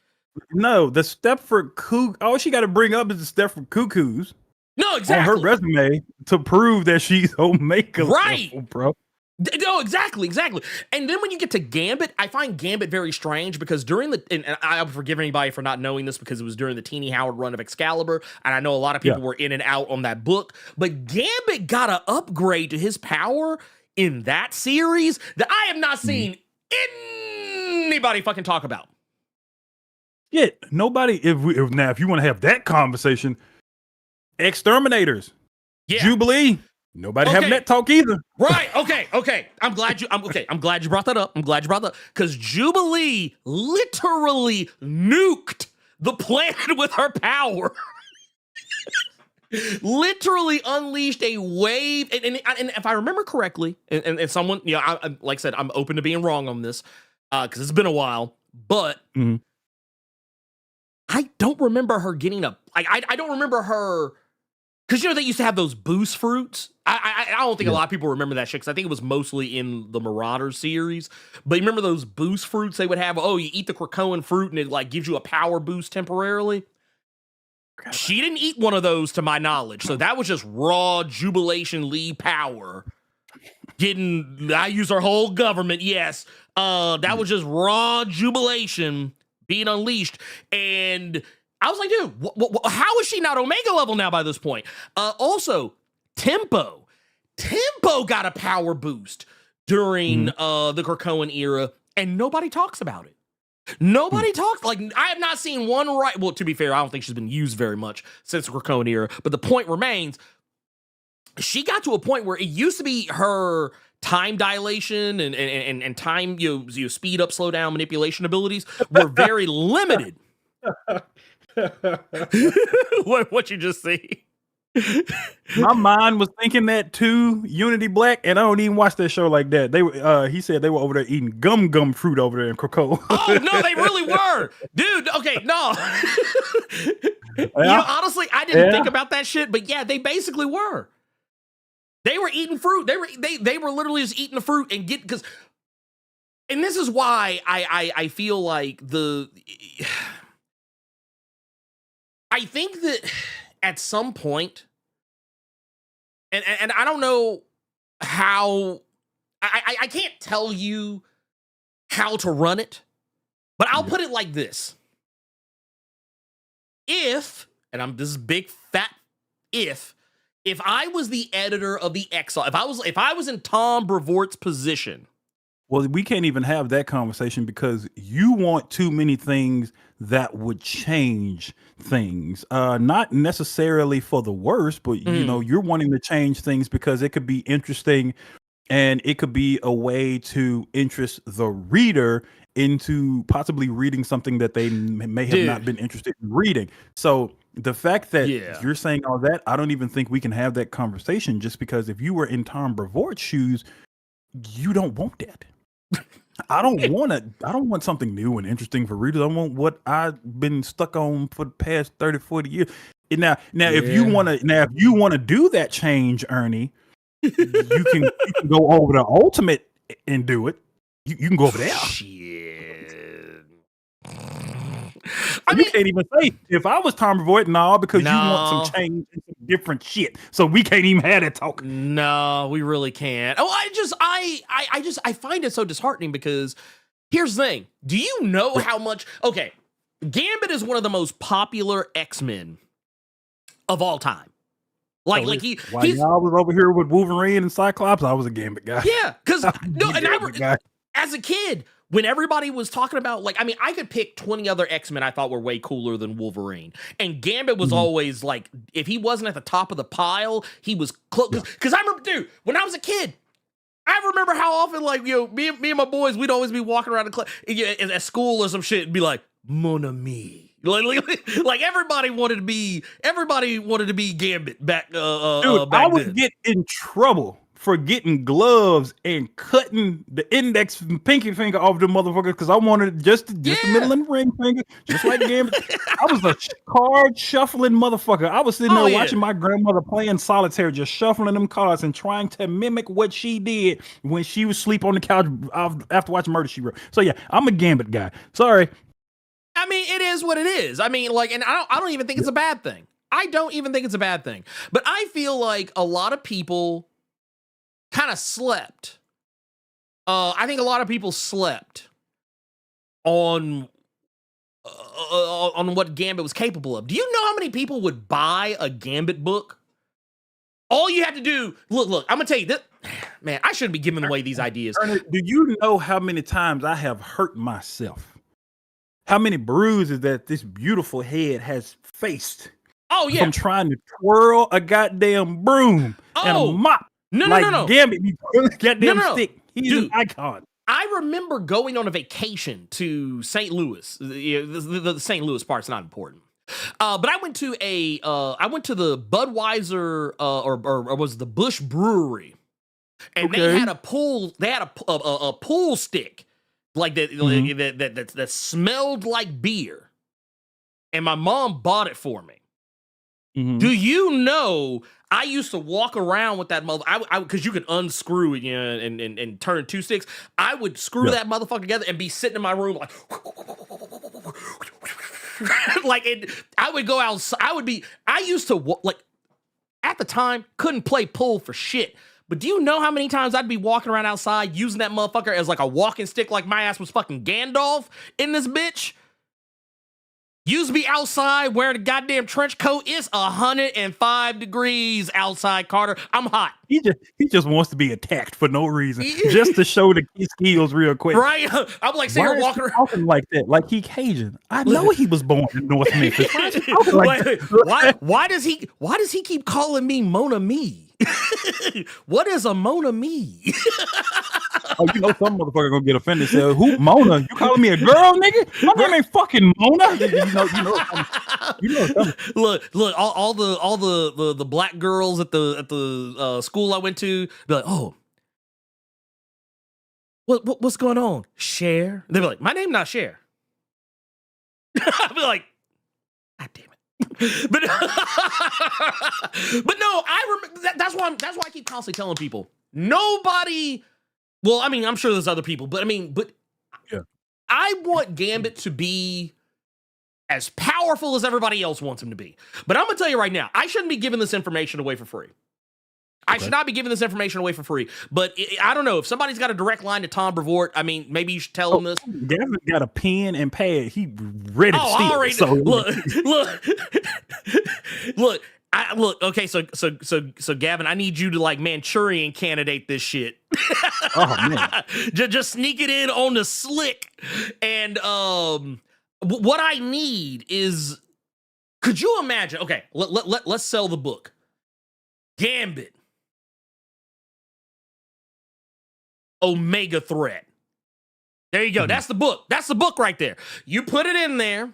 No, the Stepford Cuckoo. All she got to bring up is the Stepford Cuckoos. No, exactly. On her resume to prove that she's Omega right, level, bro. No, exactly. And then when you get to Gambit, I find Gambit very strange because during the, and I'll forgive anybody for not knowing this because it was during the Teenie Howard run of Excalibur, and I know a lot of people were in and out on that book, but Gambit got an upgrade to his power in that series that I have not seen anybody fucking talk about. Yeah, nobody, if you want to have that conversation, Exterminators, Jubilee. Nobody having that talk either. Right. Okay. I'm glad you brought that up. Because Jubilee literally nuked the planet with her power. Literally unleashed a wave. And if I remember correctly, and someone, I, like I said, I'm open to being wrong on this because it's been a while, but I don't remember her getting I don't remember her. Because, they used to have those boost fruits. I don't think a lot of people remember that shit, because I think it was mostly in the Marauders series. But you remember those boost fruits they would have? Oh, you eat the Krakoan fruit, and it, gives you a power boost temporarily. She didn't eat one of those, to my knowledge. So that was just raw Jubilation Lee power. I use our whole government, yes. That was just raw Jubilation being unleashed. And I was like, dude, how is she not Omega level now by this point? Also, Tempo got a power boost during the Krakoan era, and nobody talks about it. Nobody talks. I have not seen one well, to be fair, I don't think she's been used very much since the Krakoan era, but the point remains, she got to a point where it used to be her time dilation and time, speed up, slow down, manipulation abilities were very limited. What you just see? My mind was thinking that too, Unity Black, and I don't even watch that show like that. He said they were over there eating gum fruit over there in Krakow. Oh no, they really were, dude. Okay, no. Honestly, I didn't think about that shit, but yeah, they basically were. They were eating fruit. They were literally just eating the fruit and and this is why I feel like I think that at some point, and I don't know how, I can't tell you how to run it, but I'll put it like this. This is big fat if I was the editor of the Exile, if I was in Tom Brevoort's position. Well, we can't even have that conversation because you want too many things that would change things. Not necessarily for the worse, but you're wanting to change things because it could be interesting and it could be a way to interest the reader into possibly reading something that they may have not been interested in reading. So the fact that you're saying all that, I don't even think we can have that conversation, just because if you were in Tom Brevoort's shoes, you don't want that. I don't want something new and interesting for readers. I want what I've been stuck on for the past 30, 40 years. And now if you want to do that change, Ernie, you can go over to Ultimate and do it. You can go over there. Shit. You can't even say if I was Tom Brevoort, because you want some change and some different shit. So we can't even have that talk. No, we really can't. Oh, I find it so disheartening because here's the thing. Do you know how much? Okay, Gambit is one of the most popular X-Men of all time. While y'all was over here with Wolverine and Cyclops, I was a Gambit guy. Yeah, because as a kid, when everybody was talking about, I could pick 20 other X-Men I thought were way cooler than Wolverine. And Gambit was always if he wasn't at the top of the pile, he was close. Because I remember, dude, when I was a kid, I remember how often, me and my boys, we'd always be walking around at school or some shit and be like, Mon ami. Everybody wanted to be Gambit back. Dude, I would get in trouble for getting gloves and cutting the index and pinky finger off the motherfuckers because I wanted just the middle and ring finger, just like Gambit. I was a card shuffling motherfucker. I was sitting there watching my grandmother playing solitaire, just shuffling them cards and trying to mimic what she did when she was asleep on the couch after watching Murder, She Wrote. So yeah, I'm a Gambit guy. Sorry. I mean, it is what it is. I mean, like, and I don't even think it's a bad thing. I don't even think it's a bad thing. But I feel like a lot of people kind of slept. I think a lot of people slept on what Gambit was capable of. Do you know how many people would buy a Gambit book? All you have to do, look, I'm gonna tell you this. Man, I shouldn't be giving away these ideas. Ernest, do you know how many times I have hurt myself? How many bruises that this beautiful head has faced? Oh yeah, from trying to twirl a goddamn broom and a mop. No. Gambit, goddamn stick. He's an icon. I remember going on a vacation to St. Louis. The St. Louis part's not important. But I went to the Budweiser or was the Busch Brewery, and they had a pool. They had a pool stick like that that smelled like beer, and my mom bought it for me. Mm-hmm. Do you know I used to walk around with that mother because you could unscrew it, and turn two sticks. I would screw that motherfucker together and be sitting in my room like I would go outside. I used to like at the time couldn't play pool for shit. But do you know how many times I'd be walking around outside using that motherfucker as like a walking stick, like my ass was fucking Gandalf in this bitch? Used to be outside wearing a goddamn trench coat. It's 105 degrees outside, Carter. I'm hot. He just wants to be attacked for no reason, just to show the skills real quick. Right? I'm like sitting here walking around talking like that, like he Cajun. I know he was born in North Memphis. Why does he keep calling me Mona Me? What is a Mona Me? Oh, you know some motherfucker gonna get offended. Say, "Who Mona? You calling me a girl, nigga? My name ain't fucking Mona." You know. Look, all the black girls at the school I went to be like, "Oh, what's going on, Cher?" They'd be like, "My name not Cher." I'd be like, "God damn it." But no, I remember that's why I keep constantly telling people nobody. Well, I mean, I'm sure there's other people, but I want Gambit to be as powerful as everybody else wants him to be. But I'm gonna tell you right now, I shouldn't be giving this information away for free. I should not be giving this information away for free. But I don't know if somebody's got a direct line to Tom Brevoort. I mean, maybe you should tell him this. Gavin got a pen and pad. He ready to steal. Already, so look. Okay, so Gavin, I need you to like Manchurian candidate this shit. Oh man, just sneak it in on the slick. And what I need is, could you imagine? Okay, let's sell the book. Gambit, Omega Threat. There you go. Mm-hmm. That's the book. That's the book right there. You put it in there.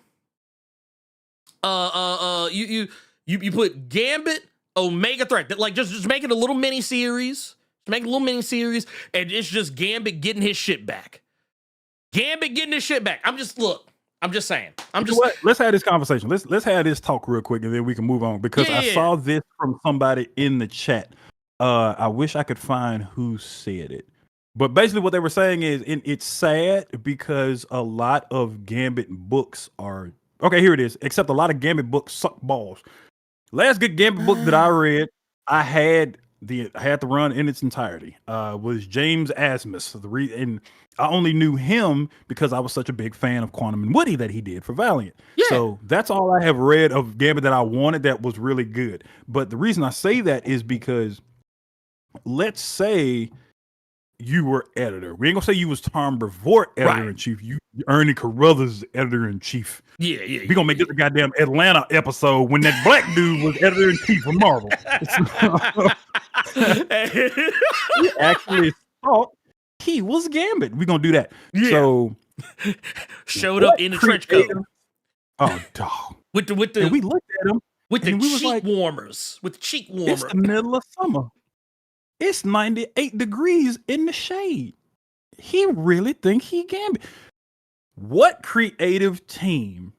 You put Gambit, Omega Threat. Like just make it a little mini series. Make a little mini series, and it's just Gambit getting his shit back. Gambit getting his shit back. I'm just saying. Let's have this conversation. Let's have this talk real quick, and then we can move on. Because I saw this from somebody in the chat. I wish I could find who said it. But basically what they were saying is it's sad because a lot of Gambit books are okay, here it is. Except a lot of Gambit books suck balls. Last good Gambit book that I read, I had the run in its entirety. Was James Asmus. And I only knew him because I was such a big fan of Quantum and Woody that he did for Valiant. Yeah. So that's all I have read of Gambit that I wanted that was really good. But the reason I say that is because let's say you were editor. We ain't gonna say you was Tom Brevoort editor-in-chief. You Ernie Carruthers editor-in-chief. Yeah. We gonna make this a goddamn Atlanta episode when that black dude was editor-in-chief of Marvel. He actually thought he was Gambit. We gonna do that. Yeah. So showed up in the trench coat. Oh, dog. With the and we looked at him with the cheek warmers. With the cheek warmers. It's the middle of summer. It's 98 degrees in the shade. He really think he can be. What creative team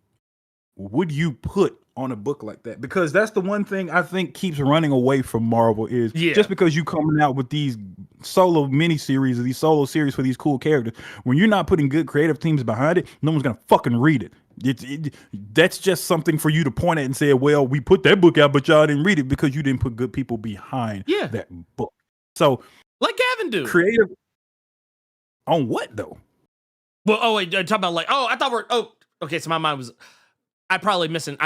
would you put on a book like that? Because that's the one thing I think keeps running away from Marvel is just because you coming out with these solo miniseries or these solo series for these cool characters, when you're not putting good creative teams behind it, no one's gonna fucking read it. That's just something for you to point at and say, well, we put that book out, but y'all didn't read it because you didn't put good people behind that book. So like Gavin do. Creative on what though? Well, oh wait, talking about like, oh, I thought okay, so my mind was, I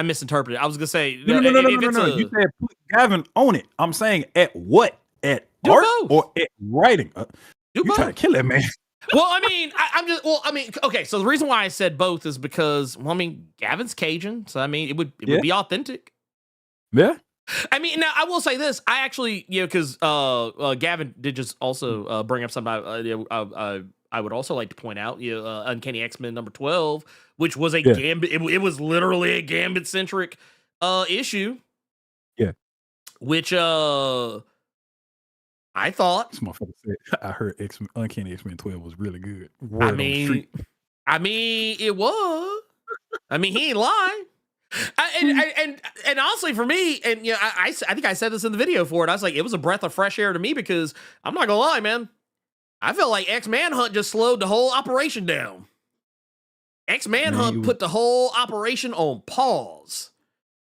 misinterpreted. I was gonna say, no. You said put Gavin on it. I'm saying at what? At art both. Or at writing? You trying to kill that man? Well, I mean, okay. So the reason why I said both is because, well, I mean, Gavin's Cajun, so I mean, it would be authentic. Yeah. I mean, now I will say this. I actually, because Gavin did just also bring up something I would also like to point out. Uncanny X-Men number 12, which was a Gambit. It was literally a Gambit-centric issue. Yeah. Which I thought. This motherfucker said, I heard Uncanny X-Men 12 was really good. I mean, it was. I mean, he ain't lying. And honestly, for me, and I think I said this in the video for it. I was like, it was a breath of fresh air to me because I'm not gonna lie, man. I felt like X-Manhunt just slowed the whole operation down. X-Manhunt put the whole operation on pause.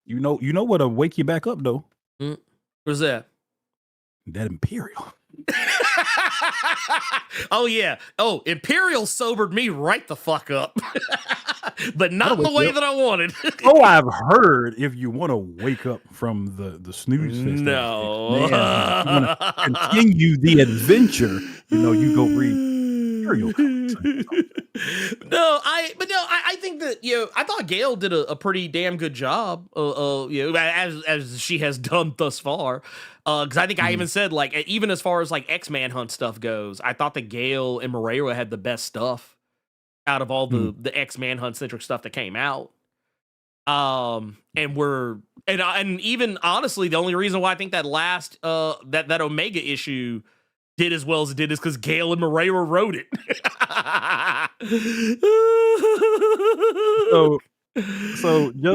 You know what'll wake you back up though? What's that? That Imperial. Oh yeah. Oh, Imperial sobered me right the fuck up. But not in the way that I wanted. Oh, I've heard if you want to wake up from the snooze fest, no, continue the adventure. You go read Imperial. I think that I thought Gail did a pretty damn good job. As she has done thus far. Because I think I even said, like, even as far as like X-Manhunt stuff goes, I thought that Gail and Moreira had the best stuff out of all the X-Manhunt centric stuff that came out. And even honestly, the only reason why I think that last that Omega issue did as well as it did is because Gail and Moreira wrote it. so just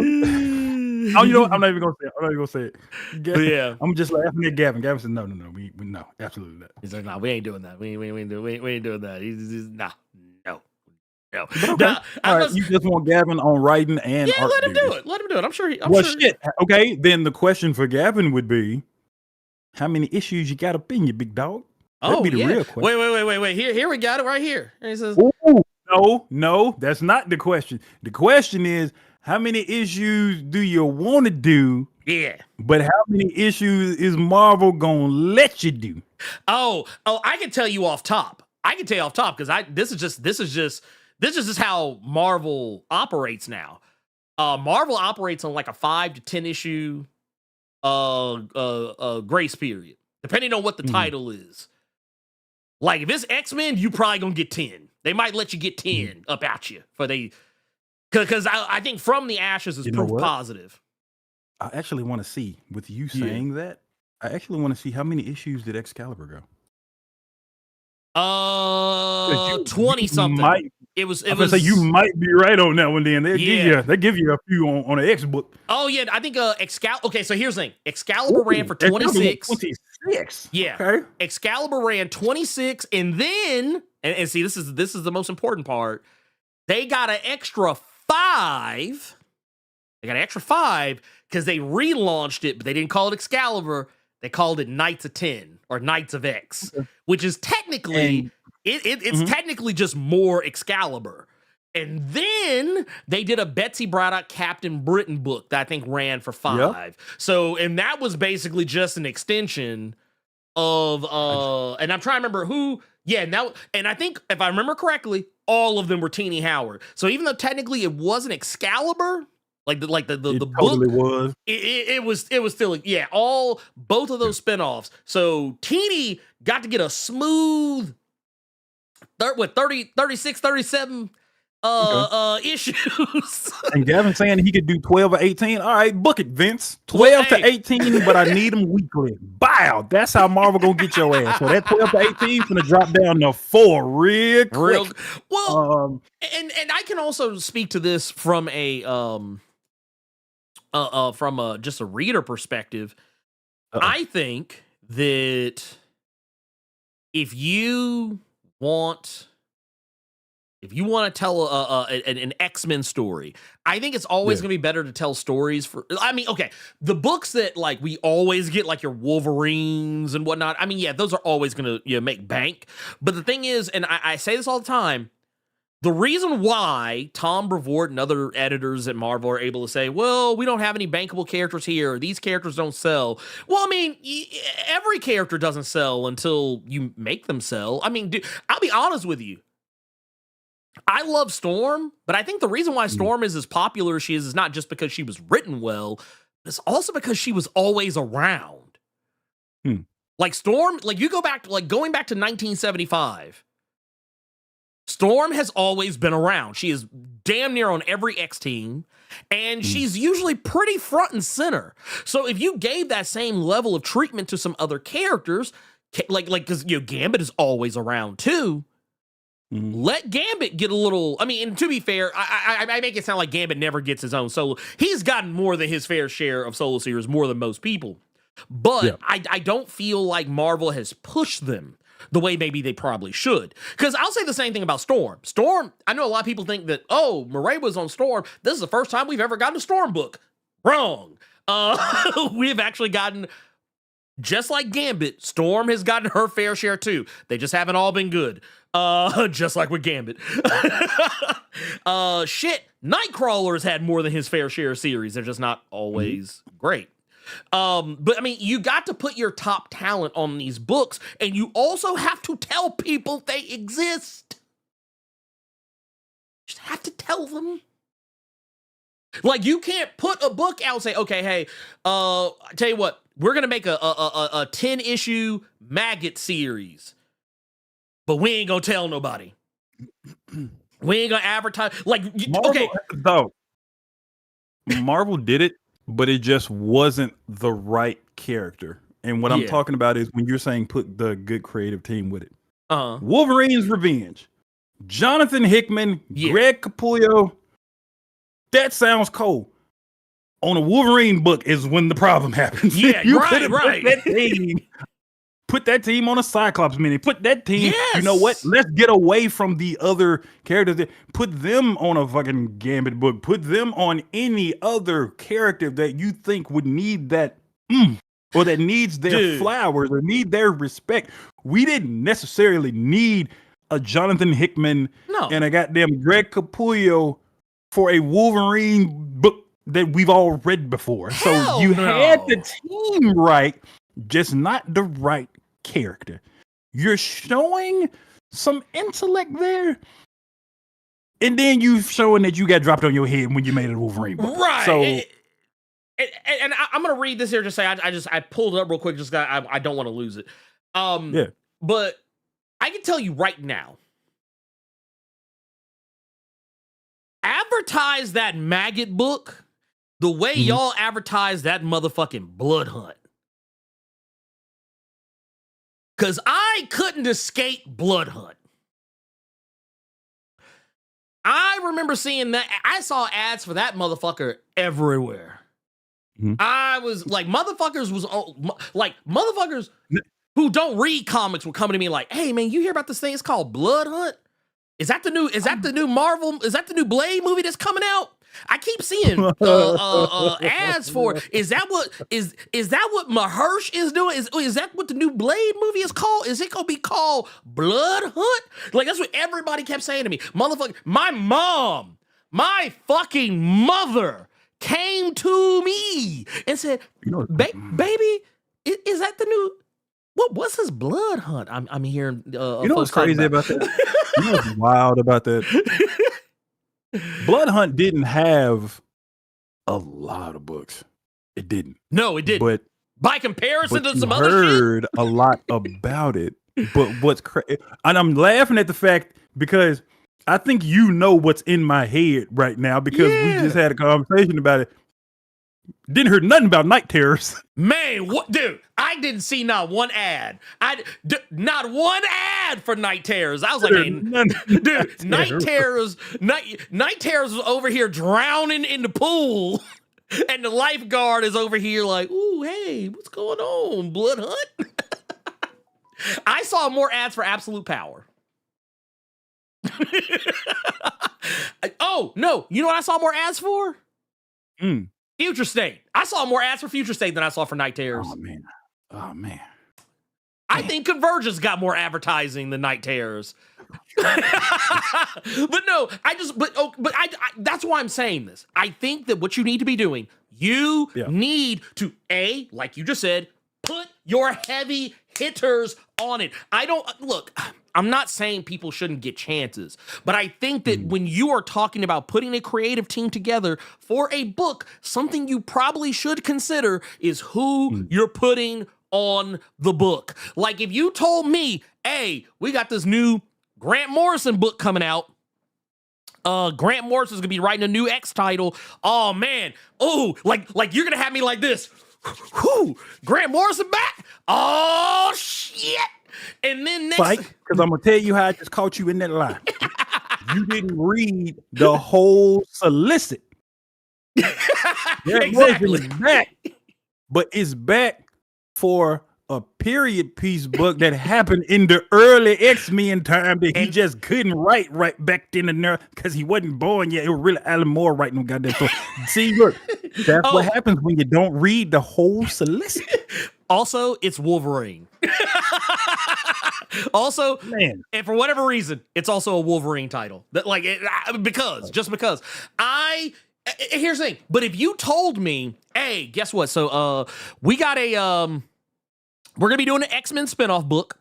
I'm not even gonna say it. Gavin, yeah, I'm just laughing at Gavin. Gavin said, "No, we no, absolutely not." He's like, "No, we ain't doing that. We ain't doing that." He's no. Okay. All right, you just want Gavin on writing and art. Let him do it. Let him do it. I'm sure. Shit. Okay, then the question for Gavin would be, how many issues you got up in you, big dog? That'd be the real question. Wait. Here we got it right here. And he says, no, that's not the question. The question is, how many issues do you want to do? Yeah. But how many issues is Marvel gonna let you do? Oh, I can tell you off top. Because this is just how Marvel operates now. Marvel operates on like a 5 to 10 issue grace period, depending on what the title is. Like if it's X-Men, you probably gonna get 10. They might let you get 10 up at you because I think From the Ashes is proof positive. I actually want to see, with you saying that, I actually want to see how many issues did Excalibur go? 20 something. It was. So you might be right on that one. Then they give you a few on the X book. Oh yeah, I think Excalibur. Okay, so here's the thing. Excalibur ran for 26. 26. Yeah. Okay. Excalibur ran 26, and then and see this is the most important part. They got an extra 5. They got an extra 5 because they relaunched it, but they didn't call it Excalibur. They called it Knights of 10 or Knights of X, which is technically it's technically just more Excalibur. And then they did a Betsy Braddock Captain Britain book that I think ran for 5. Yep. So, and that was basically just an extension of and I'm trying to remember who. Yeah, and I think if I remember correctly, all of them were Teenie Howard. So even though technically it wasn't Excalibur, the totally book was. It was still both of those spinoffs. So Teenie got to get a smooth 36, 37 issues. And Gavin saying he could do 12 or 18. All right, book it, Vince. 12 to 18, but I need them weekly. Bow. That's how Marvel gonna get your ass. So that 12 to 18 is gonna drop down to 4 real quick. Well, and I can also speak to this from a just a reader perspective. I think that if you want to tell an X-Men story, I think it's always going to be better to tell stories for, I mean, okay, the books that like we always get, like your Wolverines and whatnot, I mean, yeah, those are always going to make bank. But the thing is, and I say this all the time, the reason why Tom Brevoort and other editors at Marvel are able to say, well, we don't have any bankable characters here, these characters don't sell. Well, I mean, every character doesn't sell until you make them sell. I mean, dude, I'll be honest with you. I love Storm, but I think the reason why Storm is as popular as she is not just because she was written well, it's also because she was always around. Like Storm, like you go back, like going back to 1975, Storm has always been around. She is damn near on every X team, and she's usually pretty front and center. So if you gave that same level of treatment to some other characters, like because Gambit is always around too. Let Gambit get a little. I mean, and to be fair, I make it sound like Gambit never gets his own solo. He's gotten more than his fair share of solo series, more than most people. But I don't feel like Marvel has pushed them the way maybe they probably should. Because I'll say the same thing about Storm. Storm, I know a lot of people think that, oh, Murray was on Storm. This is the first time we've ever gotten a Storm book. Wrong. We've actually gotten, just like Gambit, Storm has gotten her fair share too. They just haven't all been good. Just like with Gambit. Nightcrawler's had more than his fair share of series. They're just not always great. But I mean, you got to put your top talent on these books, and you also have to tell people they exist. You just have to tell them. Like, you can't put a book out and say, okay, hey, I tell you what, we're gonna make a 10-issue Maggot series, but we ain't gonna tell nobody. We ain't gonna advertise. Like, Marvel did it, but it just wasn't the right character. And what I'm talking about is when you're saying put the good creative team with it. Wolverine's Revenge, Jonathan Hickman, Greg Capullo. That sounds cold. On a Wolverine book is when the problem happens. Yeah, you right. Put that team on a Cyclops mini. Put that team. Yes. You know what? Let's get away from the other characters. Put them on a fucking Gambit book. Put them on any other character that you think would need that, or that needs their flowers or need their respect. We didn't necessarily need a Jonathan Hickman and a goddamn Greg Capullo for a Wolverine book that we've all read before. So you had the team right, just not the right character. You're showing some intellect there, and then you showing that you got dropped on your head when you made a Wolverine book. Right. So, and I'm gonna read this here. Just say I pulled it up real quick. I don't want to lose it. But I can tell you right now, advertise that Maggot book the way y'all advertise that motherfucking Blood Hunt. Because I couldn't escape Blood Hunt. I remember seeing that. I saw ads for that motherfucker everywhere. I was like, motherfuckers who don't read comics were coming to me like, hey man, you hear about this thing? It's called Blood Hunt. Is that the new Marvel? Is that the new Blade movie that's coming out? I keep seeing ads for. Is that what Mahersh is doing? Is that what the new Blade movie is called? Is it gonna be called Blood Hunt? Like, that's what everybody kept saying to me. Motherfucker, my fucking mother came to me and said, "Baby, is that the new? What's his Blood Hunt?" I'm hearing. You know what's crazy about that? You know what's wild about that? Blood Hunt didn't have a lot of books. It didn't. No, it didn't. But by comparison to some other shit, heard a lot about it. But what's crazy, and I'm laughing at the fact because I think you know what's in my head right now because we just had a conversation about it. Didn't hear nothing about night terrors. Man, what, dude? I didn't see not one ad. Not one ad for Night Terrors. I was like, hey, dude, Night Terrors was over here drowning in the pool, and the lifeguard is over here like, ooh, hey, what's going on, Blood Hunt? I saw more ads for Absolute Power. Oh no, you know what I saw more ads for? Future State. I saw more ads for Future State than I saw for Night Terrors. Oh man. I think Convergence got more advertising than Night Terrors. But no, that's why I'm saying this. I think that what you need to be doing, you need to, like you just said, put your heavy hitters on it. I'm not saying people shouldn't get chances, but I think that when you are talking about putting a creative team together for a book, something you probably should consider is who you're putting on the book. Like if you told me, hey, we got this new Grant Morrison book coming out. Grant Morrison's gonna be writing a new X title. Oh man. Oh, like you're gonna have me like this. Whew, Grant Morrison back? Oh shit. And then next, because I'm gonna tell you how I just caught you in that lie. You didn't read the whole solicit. Exactly. Back, but it's back for a period piece book that happened in the early X-Men time that he just couldn't write right back then and there because he wasn't born yet. It was really Alan Moore writing them goddamn story. See, look, that's what happens when you don't read the whole solicit. Also, it's Wolverine. Also, man, and for whatever reason, it's also a Wolverine title. That because. Here's the thing. But if you told me, hey, guess what? So we got we're gonna be doing an X-Men spinoff book.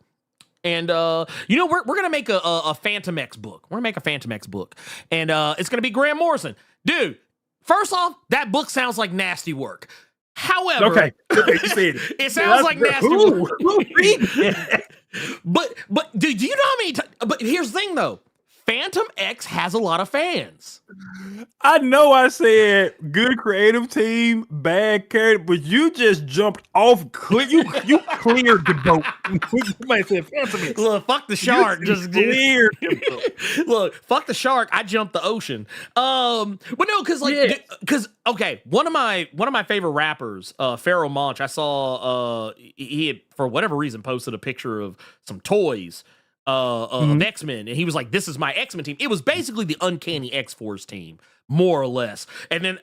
And we're gonna make a Phantom X book. We're gonna make a Phantom X book. And it's gonna be Grant Morrison. Dude, first off, that book sounds like nasty work. However, it sounds like nasty work. But do you know how many but here's the thing though. Phantom X has a lot of fans. I know I said good creative team, bad character, but you just jumped off. You cleared the boat. Somebody said Phantom X. Look, fuck the shark. Just cleared. Look, fuck the shark. I jumped the ocean. But no, because one of my favorite rappers, Pharoah Monch. I saw he had, for whatever reason, posted a picture of some toys. Of X-Men, and he was like, this is my X-Men team. It was basically the Uncanny X-Force team, more or less. And then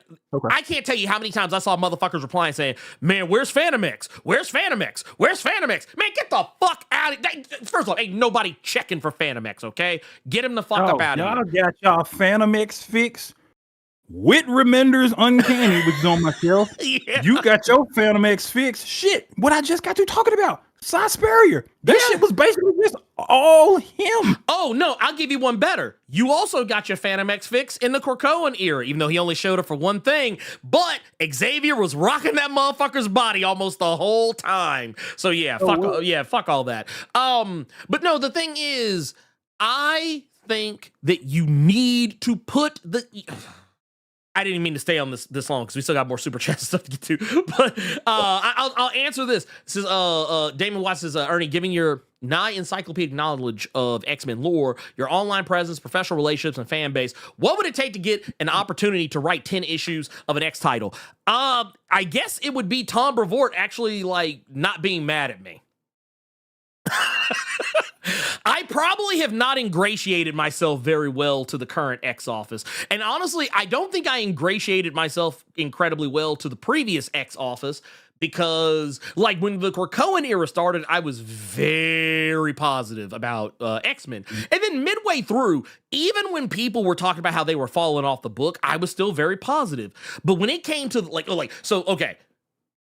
I can't tell you how many times I saw motherfuckers replying saying, man, where's Phantom X? Where's Phantom X? Where's Phantom X? Man, get the fuck out of here. First of all, ain't nobody checking for Phantom X, okay? Get him the fuck up out of here. Y'all got y'all Phantom X fix with Remender's Uncanny, which is on my shelf. Yeah. You got your Phantom X fix. Shit, what I just got you talking about. Cy Spurrier. That shit was basically just all him. Oh, no, I'll give you one better. You also got your Phantom X fix in the Krakoan era, even though he only showed up for one thing. But Xavier was rocking that motherfucker's body almost the whole time. So yeah, fuck all that. But no, the thing is, I think that you need to put the... I didn't mean to stay on this long because we still got more super chat stuff to get to. But I'll answer this. This is Damon Watts says, Ernie, given your nigh encyclopedic knowledge of X-Men lore, your online presence, professional relationships, and fan base, what would it take to get an opportunity to write 10 issues of an X title? I guess it would be Tom Brevoort actually not being mad at me. I probably have not ingratiated myself very well to the current X office. And honestly, I don't think I ingratiated myself incredibly well to the previous X office because, when the Krakoan era started, I was very positive about X-Men. And then midway through, even when people were talking about how they were falling off the book, I was still very positive. But when it came to,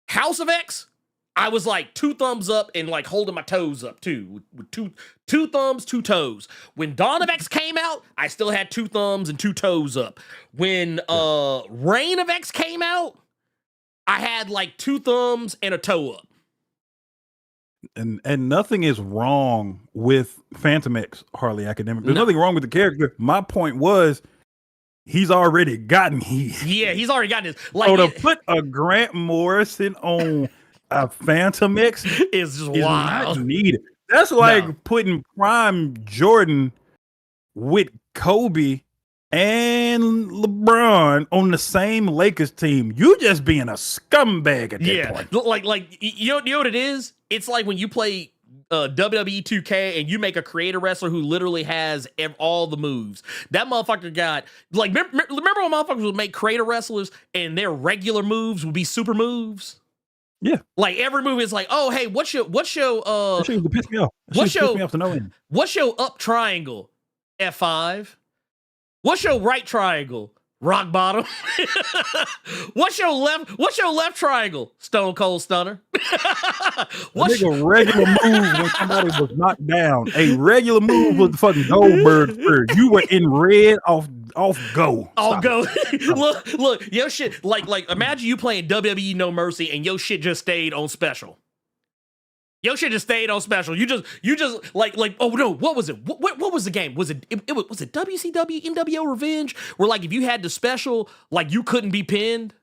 House of X, I was 2 thumbs up and holding my toes up too, with two thumbs, 2 toes. When Dawn of X came out, I still had 2 thumbs and 2 toes up. When Reign of X came out, I had 2 thumbs and a toe up. and nothing is wrong with Phantom X Harley Academic. There's No. nothing wrong with the character. My point was he's already gotten heat. Yeah, he's already gotten his. So to put a Grant Morrison on a Phantom X is just is wild. not needed. That's like putting Prime Jordan with Kobe and LeBron on the same Lakers team. You just being a scumbag at that point. Like you know what it is? It's like when you play WWE 2K and you make a creator wrestler who literally has all the moves. That motherfucker got like remember when motherfuckers would make creator wrestlers and their regular moves would be super moves? Yeah. Like every move is like, oh hey, what's your That shit used to piss me off. what's your piss me off to no end. What's your up triangle? F5. What's your right triangle? Rock bottom. What's your left triangle? Stone Cold Stunner. What's a regular move when somebody was knocked down? A regular move was the fucking Goldberg Spear. You were in red off go. I'll go. look, your shit like imagine you playing WWE No Mercy and your shit just stayed on special. Your shit just stayed on special. You just like oh no, what was it? What was the game? Was it WCW NWO Revenge? Where like if you had the special, like you couldn't be pinned.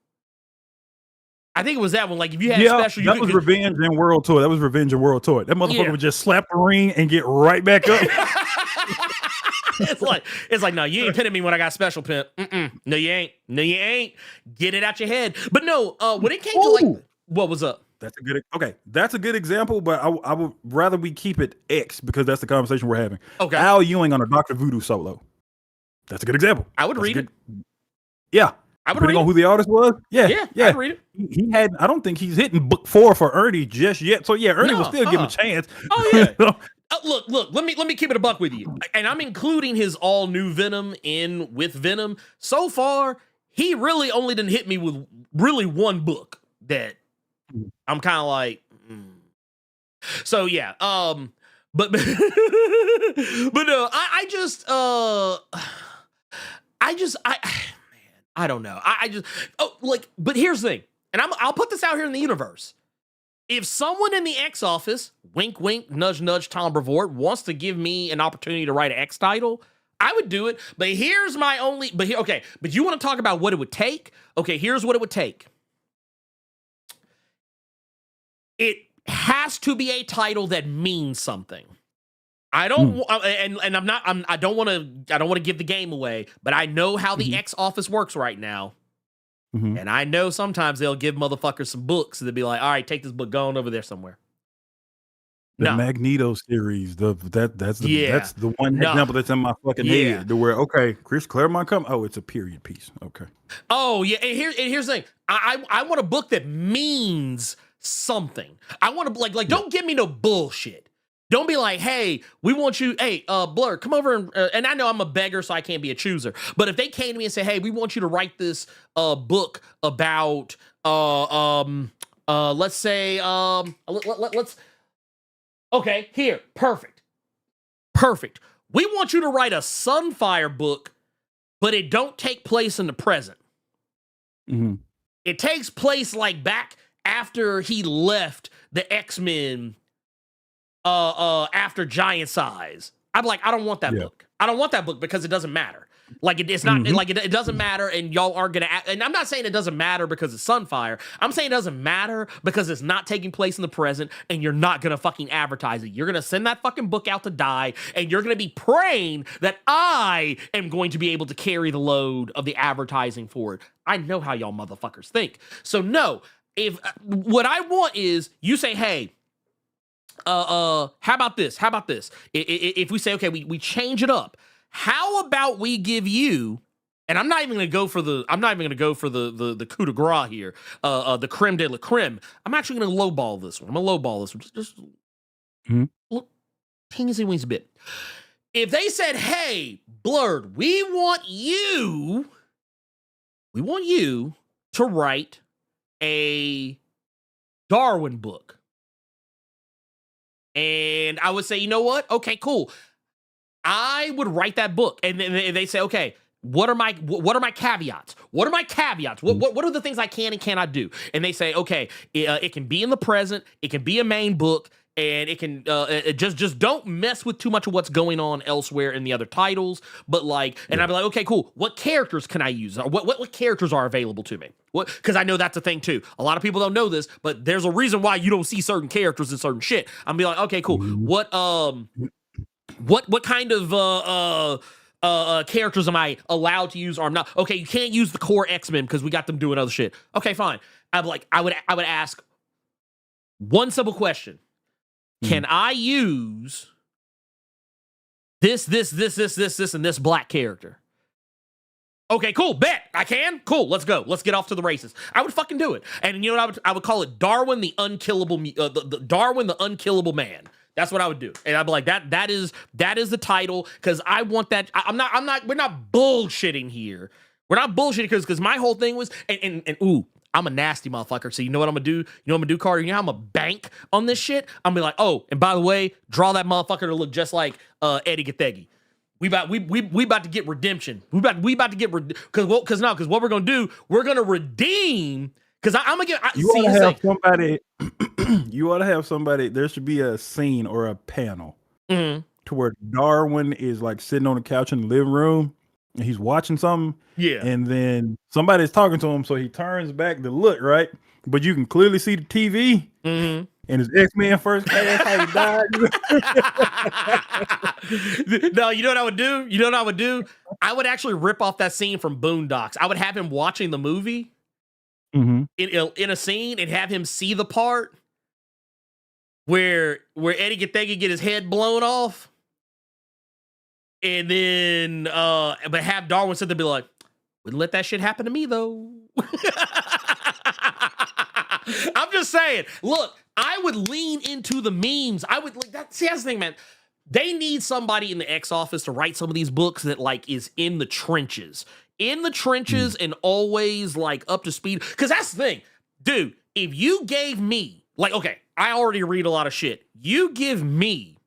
I think it was that one. Like if you had special, that was Revenge and World Tour. That was Revenge and World Tour. That motherfucker would just slap the ring and get right back up. It's like no, you ain't pinning me when I got special pin. No, you ain't. Get it out your head. But no, when it came to like what was up. That's a good example, but I would rather we keep it X because that's the conversation we're having. Okay. Al Ewing on a Dr. Voodoo solo. That's a good example. I would read it. Yeah. I would Depending read on who the artist was. Yeah. I'd read it. He had, I don't think he's hitting book 4 for Ernie just yet. So yeah, Ernie will still give him a chance. Oh yeah. Look, let me keep it a buck with you. And I'm including his all new Venom in with Venom. So far, he really only didn't hit me with really one book that I'm kind of like, So yeah, but no, I don't know. But here's the thing, and I'll put this out here in the universe. If someone in the X office, wink, wink, nudge, nudge, Tom Brevoort, wants to give me an opportunity to write an X title, I would do it. But here's my only, but you want to talk about what it would take? Okay, here's what it would take. It has to be a title that means something. I don't, I don't want to give the game away, but I know how the X office works right now. And I know sometimes they'll give motherfuckers some books and they'll be like, all right, take this book, go on over there somewhere. The Magneto series, that's the one example that's in my fucking head. To where Chris Claremont come. Oh, it's a period piece. Okay. Oh yeah, and here's the thing. I want a book that means something. I want to like don't give me no bullshit. Don't be like, hey, we want you, hey, Blerd, come over and I know I'm a beggar, so I can't be a chooser. But if they came to me and say, hey, we want you to write this book about, let's say, let's, okay, here, perfect. We want you to write a Sunfire book, but it don't take place in the present. It takes place like back after he left the X-Men after Giant Size. I'm like, I don't want that book. I don't want that book because it doesn't matter. Like it's not like it doesn't matter, and y'all are gonna. And I'm not saying it doesn't matter because it's Sunfire. I'm saying it doesn't matter because it's not taking place in the present, and you're not gonna fucking advertise it. You're gonna send that fucking book out to die, and you're gonna be praying that I am going to be able to carry the load of the advertising for it. I know how y'all motherfuckers think. So no, if what I want is you say, hey. How about this? If we say, okay, we change it up. How about we give you, and I'm not even gonna go for the coup de grace here, the creme de la creme. I'm actually gonna lowball this one. I'm gonna lowball this one. Just look, teensy weensy bit. If they said, hey, Blerd, we want you to write a Darwin book. And I would say, you know what? Okay, cool. I would write that book. And then they say, okay, what are my caveats? What are the things I can and cannot do? And they say, okay, it can be in the present. It can be a main book. and it can just don't mess with too much of what's going on elsewhere in the other titles. But like, and I'd be like, okay, cool. What characters can I use? Or what characters are available to me? Because I know that's a thing too. A lot of people don't know this, but there's a reason why you don't see certain characters in certain shit. I'm be like, okay, cool. What kind of characters am I allowed to use or I'm not? Okay, you can't use the core X-Men because we got them doing other shit. Okay, fine. I would ask one simple question. Can I use this, and this black character? Okay, cool. Bet I can. Cool. Let's go. Let's get off to the races. I would fucking do it. And you know what? I would call it Darwin the Unkillable. Darwin the Unkillable Man. That's what I would do. And I'd be like, that is the title because I want that. We're not bullshitting here. We're not bullshitting because my whole thing was and ooh. I'm a nasty motherfucker. So you know what I'm gonna do? You know what I'm gonna do, Carter? You know how I'm gonna bank on this shit? I'm gonna be like, oh, and by the way, draw that motherfucker to look just like Eddie Gathegi. We about to get redemption. We about to get because what we're gonna do, we're gonna redeem. Because I'm gonna get. You ought to have somebody. You ought to have somebody. There should be a scene or a panel to where Darwin is like sitting on the couch in the living room. And he's watching something, and then somebody's talking to him, so he turns back to look, right? But you can clearly see the TV, and his X-Men first class, how he died. No, you know what I would do? You know what I would do? I would actually rip off that scene from Boondocks. I would have him watching the movie in a scene and have him see the part where Eddie Gathegi get his head blown off. And then, but have Darwin sit there and be like, wouldn't let that shit happen to me, though. I'm just saying, look, I would lean into the memes. I would, like, that's the thing, man. They need somebody in the X office to write some of these books that, like, is in the trenches. And always, like, up to speed. Because that's the thing. Dude, if you gave me, like, okay, I already read a lot of shit. You give me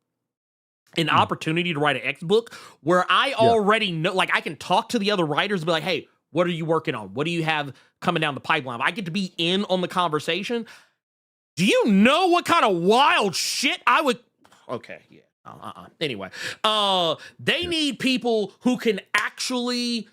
an opportunity to write an X book where I already know, like I can talk to the other writers and be like, hey, what are you working on? What do you have coming down the pipeline? I get to be in on the conversation. Do you know what kind of wild shit I would? Okay, yeah. Anyway, they need people who can actually.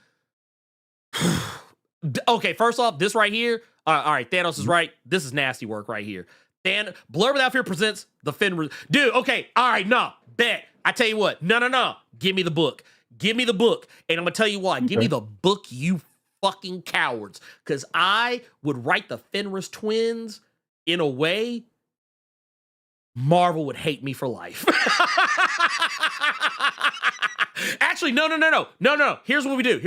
Okay, first off, this right here. All right, Thanos is right. This is nasty work right here. Blerd Without Fear presents the Fenris. Dude, okay, all right, no, bet. I tell you what, no. Give me the book. Give me the book. And I'm going to tell you why. Give me the book, you fucking cowards. Because I would write the Fenris twins in a way Marvel would hate me for life. Actually, no. Here's what we do.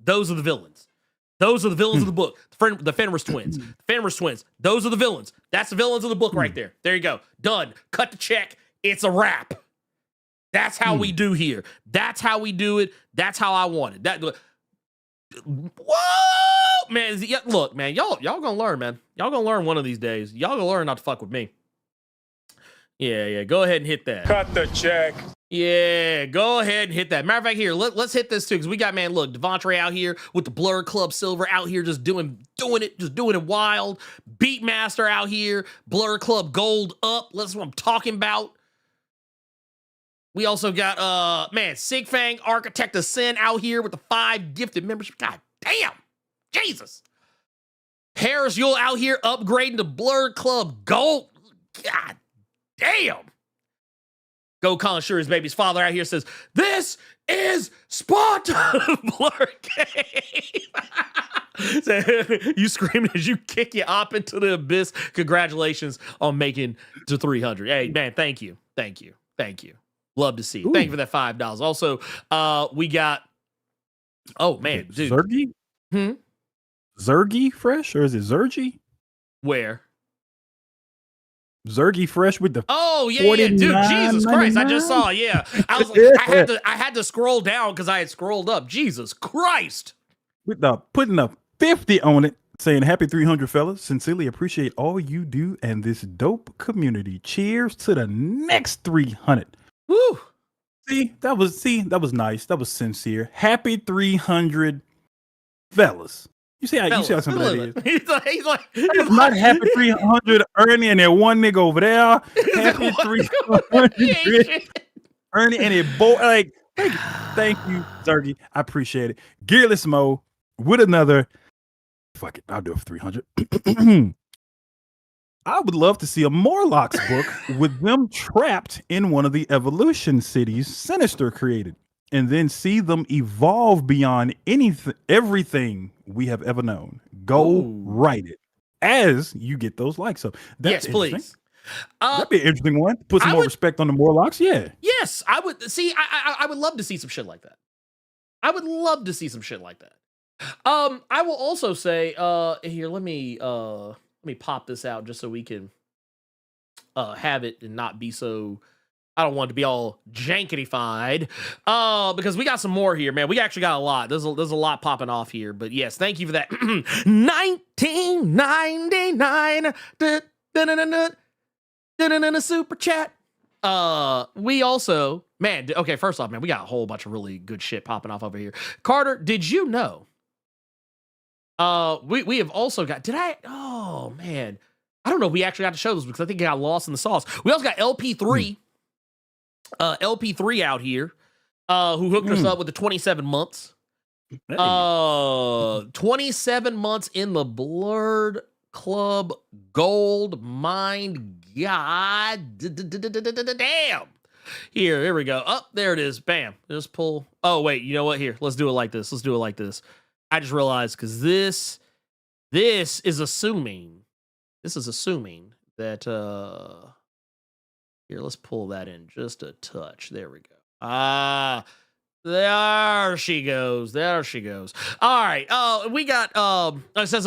Those are the villains. Those are the villains of the book. The Fenris twins. Fenris twins. Those are the villains. That's the villains of the book right there. There you go. Done. Cut the check. It's a wrap. That's how we do here. That's how we do it. That's how I want it. Whoa, man. Look, man, y'all gonna learn, man. Y'all gonna learn one of these days. Y'all gonna learn not to fuck with me. Yeah. Go ahead and hit that. Cut the check. Yeah, go ahead and hit that. Matter of fact, here, let's hit this too, because we got, man, look, Devontre out here with the Blerd Club Silver out here just doing it wild. Beatmaster out here, Blerd Club Gold up. That's what I'm talking about. We also got, man, Sigfang, Architect of Sin out here with the 5 gifted membership. God damn. Jesus. Harris Yule out here upgrading to Blerd Club Gold. God damn. Go Conjure, his baby's father out here says, this is Sparta. Blerd Cave. So, you screaming as you kick your op into the abyss. Congratulations on making to 300. Hey, man, thank you. Love to see. Thank you for that $5. Also, we got. Oh man, dude. Zergy? Zergy Fresh, or is it Zergy? Where? Zergy Fresh with the. Oh yeah, dude. Jesus Christ! I just saw. Yeah, I was like, I had to scroll down because I had scrolled up. Jesus Christ! With the putting a 50 on it, saying happy 300, fellas. Sincerely appreciate all you do and this dope community. Cheers to the next 300. Woo! See, that was nice. That was sincere. Happy 300, fellas. You see how simple that is. He's like not happy 300 Ernie and that one nigga over there. Happy 300 Ernie and it boy. Like, thank you, Zergy. I appreciate it. Gearless Mo with another. Fuck it, I'll do it for 300. I would love to see a Morlocks book with them trapped in one of the evolution cities Sinister created, and then see them evolve beyond everything we have ever known. Go write it as you get those likes up. Yes, please. That'd be an interesting one. Put some more respect on the Morlocks. Yeah. Yes, I would see. I would love to see some shit like that. I would love to see some shit like that. I will also say, here, let me pop this out just so we can have it and not be so. I don't want it to be all jankety-fied, because we got some more here, man. We actually got a lot. There's a lot popping off here, but yes, thank you for that. 1999 super chat. We also, man. Okay, first off, man, we got a whole bunch of really good shit popping off over here. Carter, did you know? We have also got. Oh man, I don't know if we actually got to show this because I think it got lost in the sauce. We also got LP3. LP3 out here, who hooked us up with the 27 months. 27 months in the Blerd Club Gold Mine. God damn. Here we go. Up there it is. Bam. Just pull. Oh, wait. You know what? Here, let's do it like this. I just realized because this is assuming that here, let's pull that in just a touch. There we go. There she goes. All right. We got it says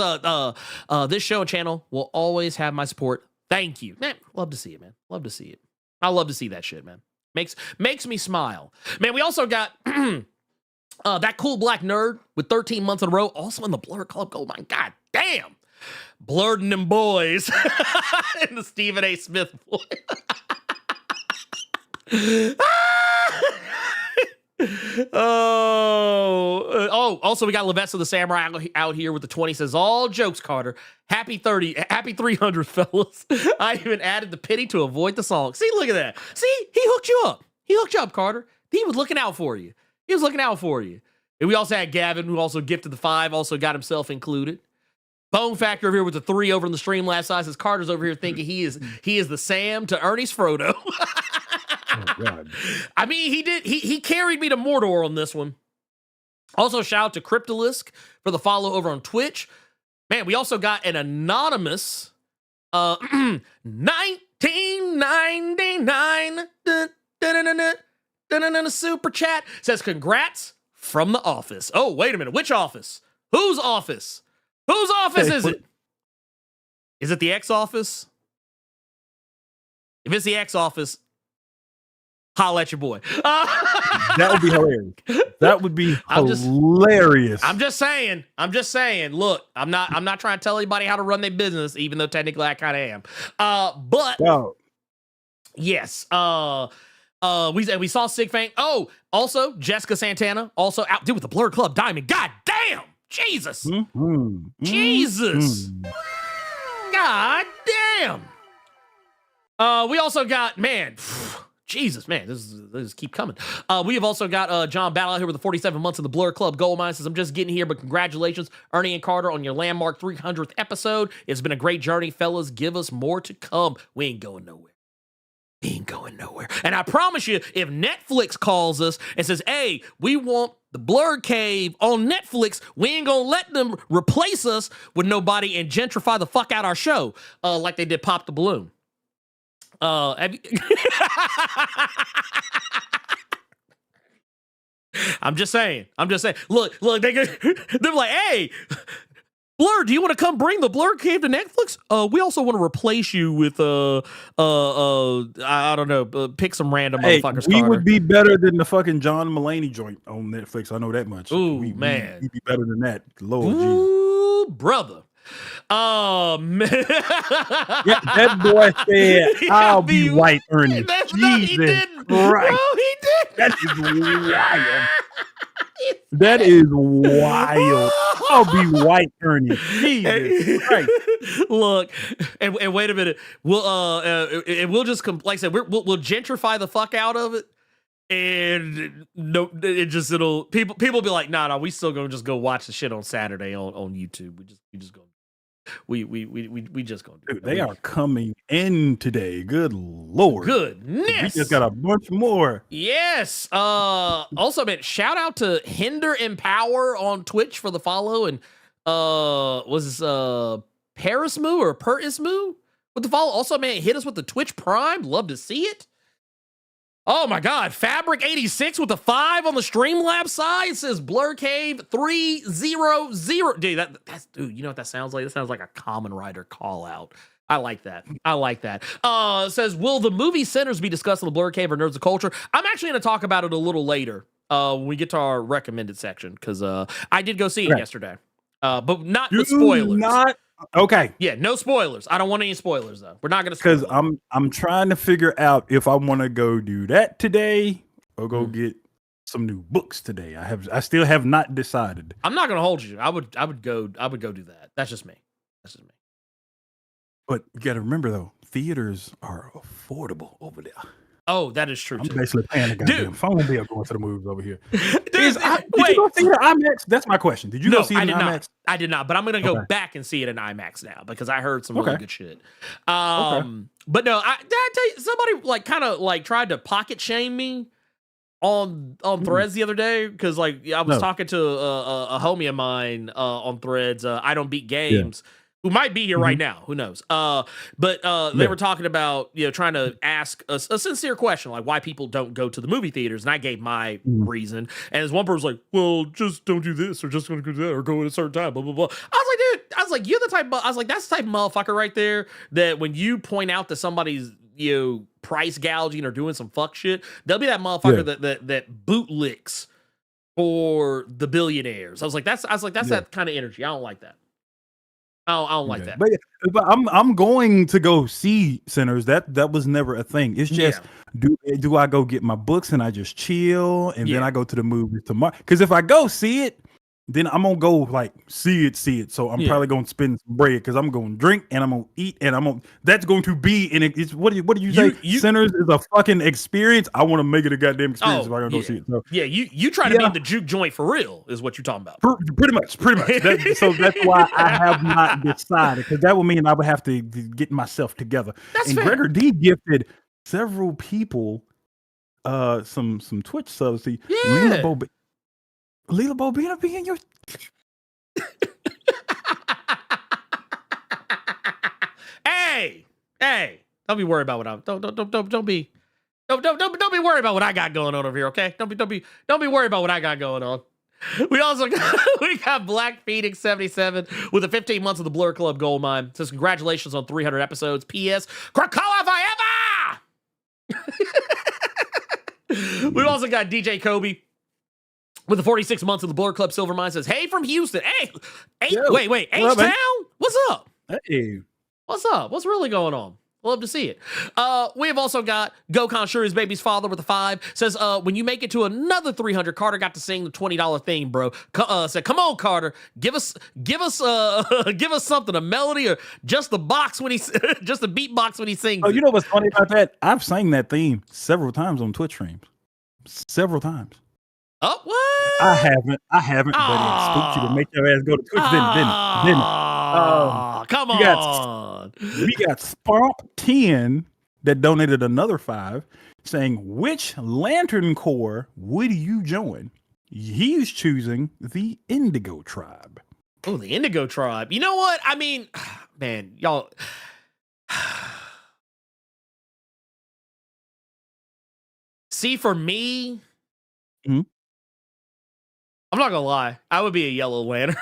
this show and channel will always have my support. Thank you. Man, love to see it, man. Love to see it. I love to see that shit, man. Makes me smile. Man, we also got that cool black nerd with 13 months in a row, also in the Blerd Club Gold Mine. God damn. Blerding them boys. And the Stephen A. Smith boy. Also we got Levessa the Samurai out here with the 20. Says, all jokes, Carter. Happy 300, fellas. I even added the pity to avoid the song. See, look at that. See, he hooked you up. Carter. He was looking out for you. And we also had Gavin, who also gifted the 5, also got himself included. Bone Factor over here with the 3 over in the stream last night. Says Carter's over here thinking he is the Sam to Ernie's Frodo. Oh, God. I mean, he carried me to Mordor on this one. Also, shout out to Cryptolisk for the follow over on Twitch. Man, we also got an anonymous 1999 super chat. Says congrats from the office. Oh, wait a minute. Which office? Whose office? Whose office is it? Is it the X office? If it's the X office, holla at your boy. That would be hilarious. Hilarious. I'm just saying. Look, I'm not trying to tell anybody how to run their business, even though technically I kind of am. But yes. We saw Sig Fang. Oh, also Jessica Santana, also out with the Blerd Club Diamond. God damn. Jesus. Jesus. God damn. We also got, man. Jesus, man, this keep coming. We have also got John Battle out here with the 47 months in the Blerd Club Gold Mine. Says, I'm just getting here, but congratulations, Ernie and Carter, on your landmark 300th episode. It's been a great journey, fellas. Give us more to come. We ain't going nowhere. And I promise you, if Netflix calls us and says, hey, we want the Blerd Cave on Netflix, we ain't gonna let them replace us with nobody and gentrify the fuck out our show like they did Pop the Balloon. I'm just saying. Look, they're like, hey, Blerd, do you want to come bring the Blerd Cave to Netflix? We also want to replace you with I don't know, pick some random motherfuckers. We would be better than the fucking John Mulaney joint on Netflix. I know that much. Ooh, man, we'd be better than that. Lord, ooh, brother. Man. Yeah, that boy said, "I'll be white, Ernie." Jesus he didn't. Christ. No, he did. That is wild. That is wild. I'll be white, Ernie. Jesus Christ. Look, and wait a minute. We'll just like I said, we'll gentrify the fuck out of it, and no, it'll people will be like, nah, we still gonna just go watch the shit on Saturday on YouTube. We just go. We just gonna do it. They are coming in today. Good Lord. Goodness. We just got a bunch more. Yes. Also, man, shout out to Hinder Empower on Twitch for the follow, and was this Parismoo or Pertismoo with the follow. Also, man, hit us with the Twitch Prime. Love to see it. Oh my God, Fabric 86 with the 5 on the Streamlabs side. It says Blerd Cave 300. Dude, that's dude, you know what that sounds like? That sounds like a Common Rider call out. I like that. It says, will the movie centers be discussed in the Blerd Cave or Nerds of Culture? I'm actually going to talk about it a little later when we get to our recommended section, because I did go see it yesterday. But not with spoilers. Okay. Yeah, no spoilers. I don't want any spoilers though. We're not gonna because I'm trying to figure out if I want to go do that today or go get some new books today. I still have not decided. I'm not gonna hold you. I would go do that. That's just me. But you got to remember though, theaters are affordable over there. Oh, that is true. I'm too. basically paying a goddamn phone bill going to the movies over here. Dude, did you go see the IMAX? That's my question. Did you go see it in IMAX? I did not, but I'm going to go back and see it in IMAX now because I heard some really good shit. But no, I tell you, somebody kind of tried to pocket shame me on Threads the other day because I was talking to a homie of mine on Threads. I don't beat games. Yeah. Who might be here right now? Who knows? But they were talking about trying to ask a sincere question like why people don't go to the movie theaters, and I gave my reason. And as one person was like, "Well, just don't do this, or just going to go do that, or go at a certain time." Blah blah blah. I was like, you're the type. That's the type of motherfucker right there that when you point out that somebody's price gouging or doing some fuck shit, they'll be that motherfucker that bootlicks for the billionaires. I was like, that's that kind of energy. I don't like that. I don't like that. But I'm going to go see Sinners. That was never a thing. It's just do I go get my books and I just chill and then I go to the movies tomorrow? Because if I go see it, then I'm gonna go see it. So I'm probably gonna spend some bread because I'm gonna drink and I'm gonna eat and that's going to be it's what did you say? Sinners is a fucking experience. I want to make it a goddamn experience if I gotta go see it. So you try to be in the juke joint for real is what you're talking about. Pretty much. So that's why I have not decided, because that would mean I would have to get myself together. That's fair. Gregor D gifted several people some Twitch subs. Leela Bobina be in your Hey, don't be worried about what I'm don't be worried about what I got going on over here, okay? Don't be worried about what I got going on. We also got Black Phoenix 77 with the 15 months of the Blur Club Gold Mine. Says congratulations on 300 episodes. P.S. Krakoa forever. We've also got DJ Kobe with the 46 months of the Blur Club Silver Mine. Says, hey from Houston. Wait, H-Town? What's up? Hey. What's up? What's really going on? Love to see it. We have also got Gokhan Shuri's baby's father with a 5. Says, when you make it to another 300, Carter got to sing the $20 theme, bro. Said, come on, Carter, give us something, a melody or just the box when just the beatbox when he sings. Oh, you know what's funny about that? I've sang that theme several times on Twitch streams. Several times. Oh, what? I haven't, but it spooked you to make your ass go to Twitch, didn't it? Come on. We got Spomp 10 that donated another 5 saying, which Lantern Corps would you join? He's choosing the Indigo Tribe. Oh, the Indigo Tribe. You know what? I mean, man, y'all. See, for me, I'm not gonna lie. I would be a Yellow Lantern.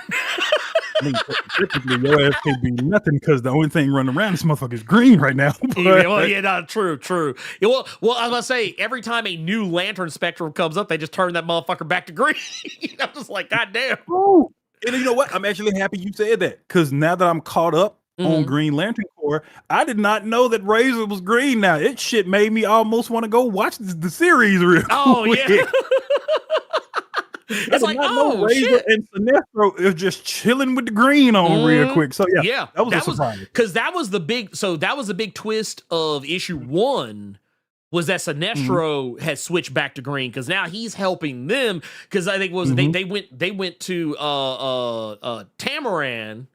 I mean, typically your ass can't be nothing because the only thing running around this motherfucker is green right now. True. Yeah, well, I was gonna say every time a new Lantern Spectrum comes up, they just turn that motherfucker back to green. I'm just like, God damn. Oh, and you know what? I'm actually happy you said that, because now that I'm caught up on Green Lantern Corps, I did not know that Razor was green. Now it shit made me almost want to go watch the series real quick. Yeah. It's like, oh Razor shit. and Sinestro is just chilling with the green on real quick. So yeah, that was a surprise. Because that was the big twist of issue 1 was that Sinestro had switched back to green because now he's helping them because I think it was they went to Tamaran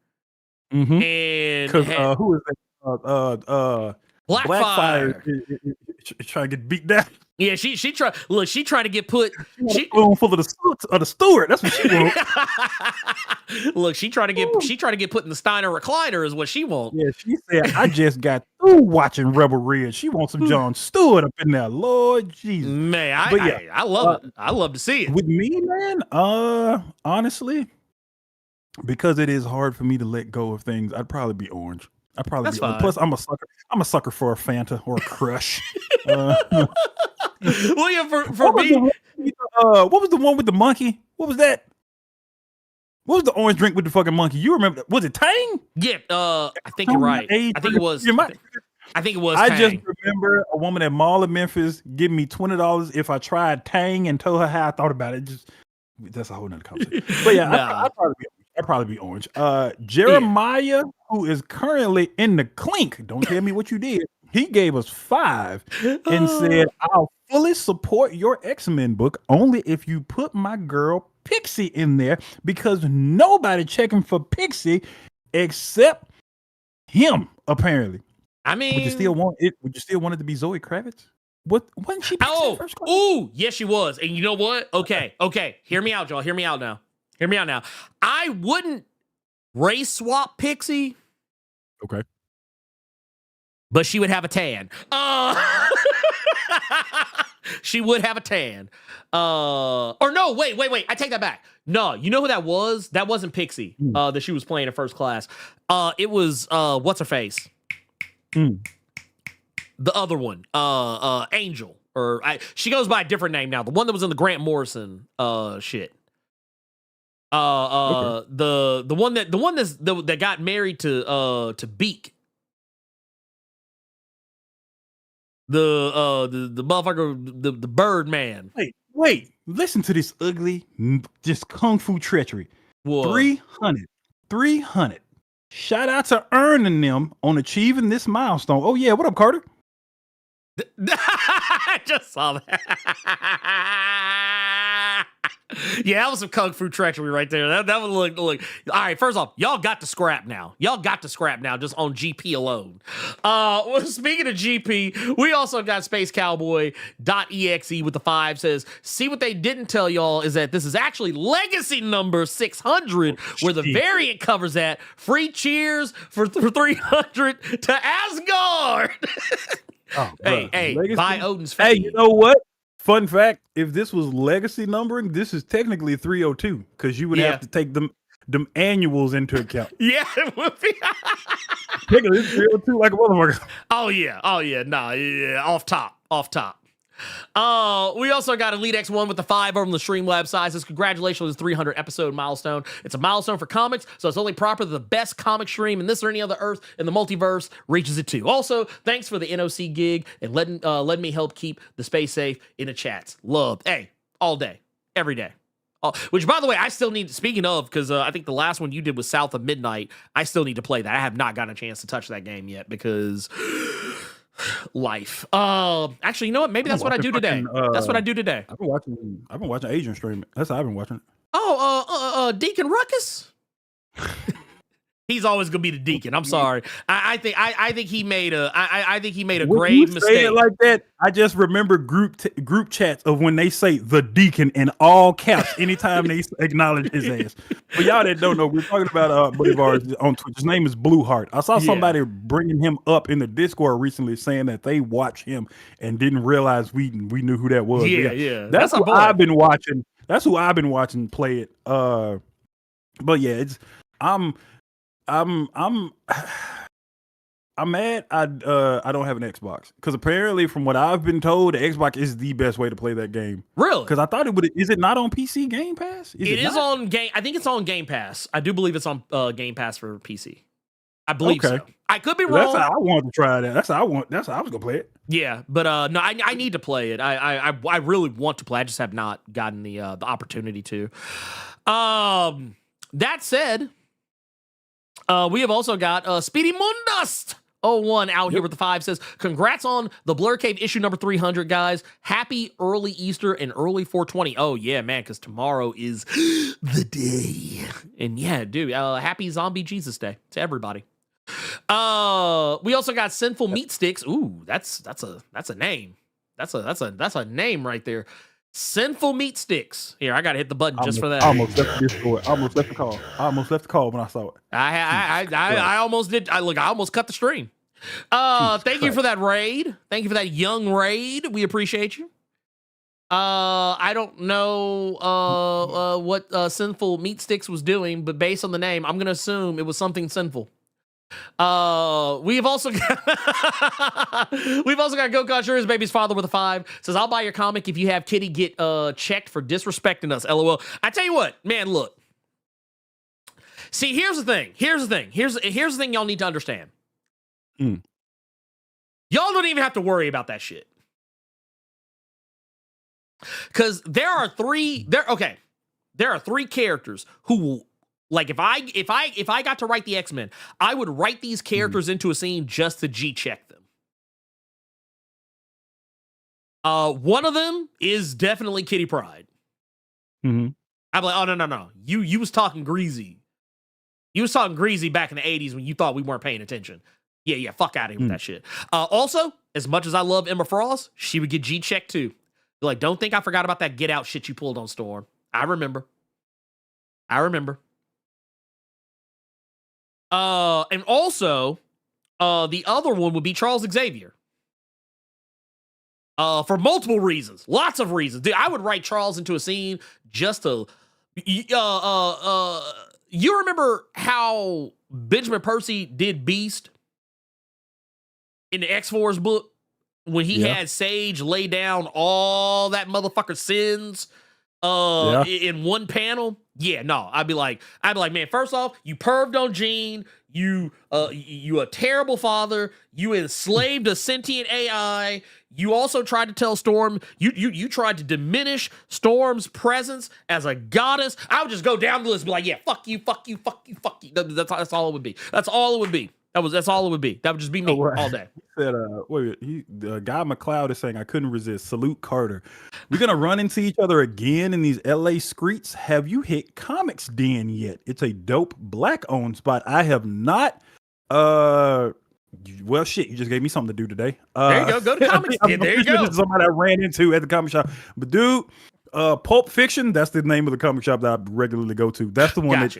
and because who is that? Blackfire is trying to get beat down. Yeah, she tried to get put. She full of the steward. That's what she wants. Look, she tried to get put in the Steiner recliner is what she wants. Yeah, she said I just got through watching Rebel Ridge. She wants some Jon Stewart up in there. Lord Jesus, man, I love it. I love to see it. With me, man. Honestly, because it is hard for me to let go of things, I'd probably be orange. That's fine. Plus, I'm a sucker. I'm a sucker for a Fanta or a Crush. Well, yeah, for me, what was the one with the monkey? What was that? What was the orange drink with the fucking monkey? You remember? Was it Tang? Yeah, I think you're right. I think it was. I think it was. I Tang. just remember a woman at Mall of Memphis giving me $20 if I tried Tang and told her how I thought about it. That's a whole nother conversation. But yeah, Nah. I'd probably be orange. Jeremiah, who is currently in the clink, don't tell me what you did. He gave us 5 and said, I'll fully support your X-Men book only if you put my girl Pixie in there because nobody checking for Pixie except him, apparently. I mean, would you still want it? Would you still want it to be Zoe Kravitz? Wasn't she Pixie in first class? Ooh, yes, she was. And you know what? Okay. Hear me out, y'all. Hear me out now. I wouldn't race swap Pixie. Okay. But she would have a tan. She would have a tan. Or no, wait. I take that back. No, you know who that was? That wasn't Pixie that she was playing in first class. It was, what's her face? The other one, Angel. She goes by a different name now. The one that was in the Grant Morrison shit. Okay. The one that got married to Beak. The motherfucker, the bird man. Wait, listen to this ugly, just kung fu treachery. What? 300. Shout out to earning them on achieving this milestone. Oh yeah, what up, Carter? I just saw that. Yeah, that was some kung fu treachery right there. That would look. All right, first off, y'all got to scrap now. Just on GP alone. Well, speaking of GP, we also got SpaceCowboy.exe with the 5 says, see what they didn't tell y'all is that this is actually legacy number 600, where the variant covers at free cheers for 300 to Asgard. Oh, hey, legacy? by Odin's fate. Hey, you know what? Fun fact, if this was legacy numbering, this is technically 302 because you would have to take them annuals into account. Yeah, it would be. Technically, it's 302 like a motherfucker. Oh yeah. Nah, yeah, off top. We also got Elite X1 with the 5 over on the Streamlabs side. Says congratulations on this 300 episode milestone. It's a milestone for comics, so it's only proper that the best comic stream in this or any other Earth in the multiverse reaches it too. Also, thanks for the NOC gig and letting me help keep the space safe in the chats. Love, hey, all day, every day. Which, by the way, I still need. Speaking of, because I think the last one you did was South of Midnight. I still need to play that. I have not gotten a chance to touch that game yet because. Life. Actually, you know what? Maybe that's what I do today. That's what I do today. I've been watching Asian stream. That's how I've been watching it. Oh, Deacon Ruckus. He's always gonna be the Deacon. I'm sorry. I think he made a grave mistake. Say it like that. I just remember group chats of when they say the Deacon in all caps anytime they acknowledge his ass. For y'all that don't know, we're talking about buddy of ours on Twitch. His name is Blue Heart. I saw somebody bringing him up in the Discord recently, saying that they watch him and didn't realize we knew who that was. Yeah. That's who I've been watching. That's who I've been watching play it. But yeah, I'm mad I don't have an Xbox because apparently from what I've been told the Xbox is the best way to play that game. Really? Because I thought it would. Is it not on PC Game Pass? It is on Game. I think it's on Game Pass. I do believe it's on Game Pass for PC. I believe Okay. so. I could be That's wrong. how I wanted to try that. That's how I was gonna play it. Yeah, but no, I need to play it. I really want to play. I just have not gotten the opportunity to. That said, we have also got Speedy Mundust 01 out here with the 5 says, congrats on the Blerd Cave issue number 300, guys. Happy early Easter and early 420. Oh, yeah, man, because tomorrow is the day. And yeah, dude, happy Zombie Jesus Day to everybody. We also got Sinful Meat Sticks. Ooh, that's a name. That's a name right there. Sinful Meat Sticks. Here, I gotta hit the button just for that. I almost left the Discord. I almost left the call. I almost left the call when I saw it. I almost did. I almost cut the stream. Thank you for that raid. Thank you for that young raid. We appreciate you. I don't know what Sinful Meat Sticks was doing, but based on the name, I'm gonna assume it was something sinful. We've also got Go Conjure his baby's father with a 5 says, I'll buy your comic if you have Kitty get checked for disrespecting us. LOL. I tell you what, man, look. See, here's the thing. Here's the thing y'all need to understand. Y'all don't even have to worry about that shit. Cause there are three characters who will, like, if I got to write the X-Men, I would write these characters into a scene just to G-check them. One of them is definitely Kitty Pryde. I'm like, oh no. You was talking greasy. You was talking greasy back in the 80s when you thought we weren't paying attention. Yeah, fuck out of here with that shit. Also, as much as I love Emma Frost, she would get G-checked too. Like, don't think I forgot about that Get Out shit you pulled on Storm. I remember. And also, the other one would be Charles Xavier. For multiple reasons. Lots of reasons. Dude, I would write Charles into a scene just to... you remember how Benjamin Percy did Beast in the X-Force book? When he had Sage lay down all that motherfucker sins in one panel. Yeah, no, I'd be like, man, first off, you perved on Jean, you a terrible father, you enslaved a sentient AI, you also tried to tell Storm, you tried to diminish Storm's presence as a goddess. I would just go down the list and be like, yeah, fuck you. That's all it would be. That's all it would be. That's all it would be. That would just be me all day. He said, the guy McLeod is saying, I couldn't resist. Salute Carter. We're going to run into each other again in these LA streets. Have you hit Comics Den yet? It's a dope black-owned spot. I have not. Well, shit, you just gave me something to do today. There you go. Go to Comics Den. There you go. Somebody I ran into at the comic shop. But, dude, Pulp Fiction, that's the name of the comic shop that I regularly go to. That's the one that...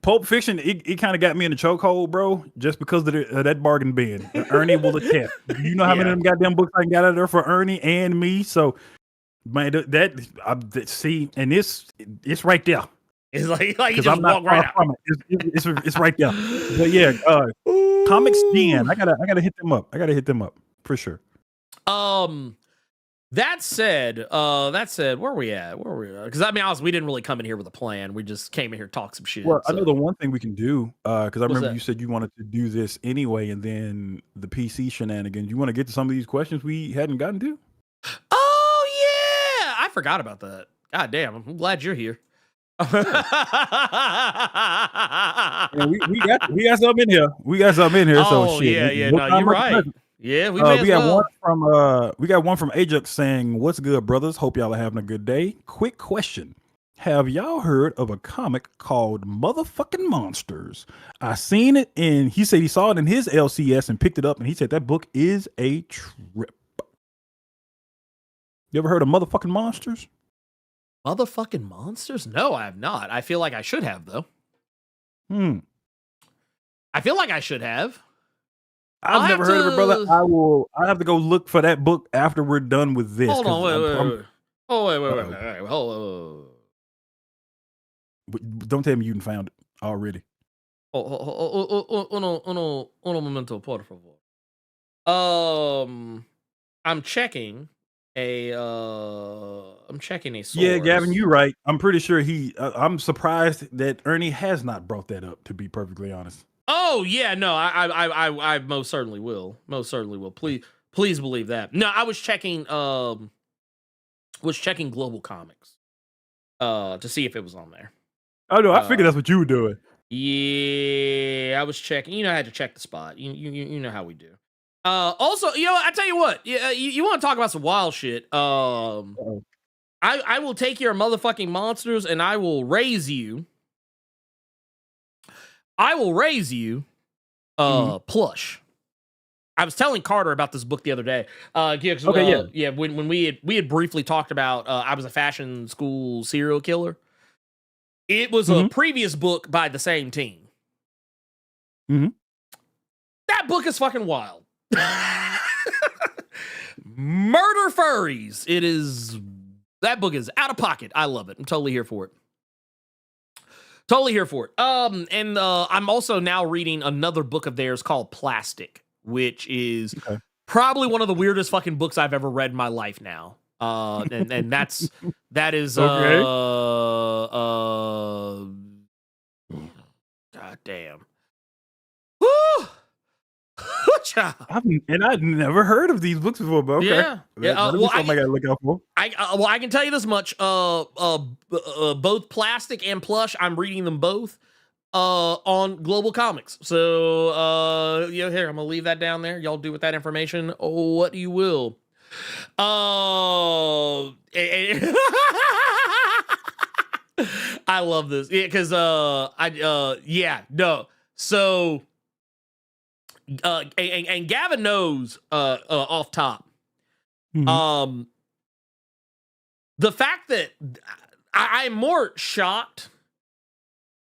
Pulp Fiction, it kind of got me in the chokehold, bro, just because of that bargain bin. Ernie will attest. You know how many of them goddamn books I got out of there for Ernie and me? So, man, see, and it's right there. It's like you just walk right out. It's right there. But yeah, Comics Den, I gotta hit them up. For sure. That said, where are we at? Because I mean, honestly, we didn't really come in here with a plan. We just came in here to talk some shit. Well, I know the one thing we can do, because I remember you said you wanted to do this anyway, and then the PC shenanigans. You want to get to some of these questions we hadn't gotten to? Oh yeah, I forgot about that. God damn, I'm glad you're here. Yeah, we got something in here. Oh so shit. yeah. No, you're right. Yeah, we got one from Ajax saying, "What's good, brothers? Hope y'all are having a good day. Quick question: have y'all heard of a comic called Motherfucking Monsters? I seen it, and he said he saw it in his LCS and picked it up, and he said that book is a trip. You ever heard of Motherfucking Monsters? Motherfucking Monsters? No, I have not. I feel like I should have though. I feel like I should have. I've never heard of it, brother. I have to go look for that book after we're done with this. Hold on, wait. Don't tell me you found it already. Uno momento, por favor. I'm checking a source. Yeah, Gavin, you're right. I'm pretty sure I'm surprised that Ernie has not brought that up, to be perfectly honest. Oh yeah, no, I most certainly will. Most certainly will. Please believe that. No, I was checking Global Comics to see if it was on there. Oh no, I figured that's what you were doing. Yeah, I was checking. You know, I had to check the spot. You know how we do. Also, you know, I tell you what, you want to talk about some wild shit? Uh-oh. I will take your motherfucking monsters and I will raise you. Plush. I was telling Carter about this book the other day. Yeah. When we had briefly talked about I was a fashion school serial killer. It was a previous book by the same team. Mm-hmm. That book is fucking wild. Murder Furries. That book is out of pocket. I love it. I'm totally here for it. I'm also now reading another book of theirs called Plastic, which is probably one of the weirdest fucking books I've ever read in my life now. And that is okay. God damn. Woo! I'd never heard of these books before, but okay. Yeah. That'll be something I gotta look out for. I can tell you this much. Both Plastic and Plush, I'm reading them both on Global Comics. So here, I'm gonna leave that down there. Y'all do with that information what you will. I love this because So and Gavin knows off top. Mm-hmm. The fact that I am more shocked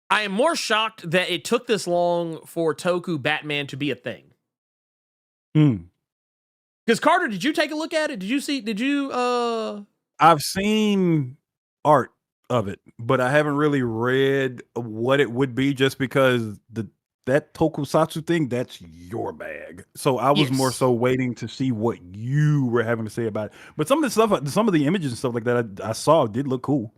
that it took this long for Toku Batman to be a thing. Because Carter, did you take a look at it? I've seen art of it, but I haven't really read what it would be, just because that tokusatsu thing, that's your bag. So I was more so waiting to see what you were having to say about it. But some of the images and stuff like that I saw did look cool.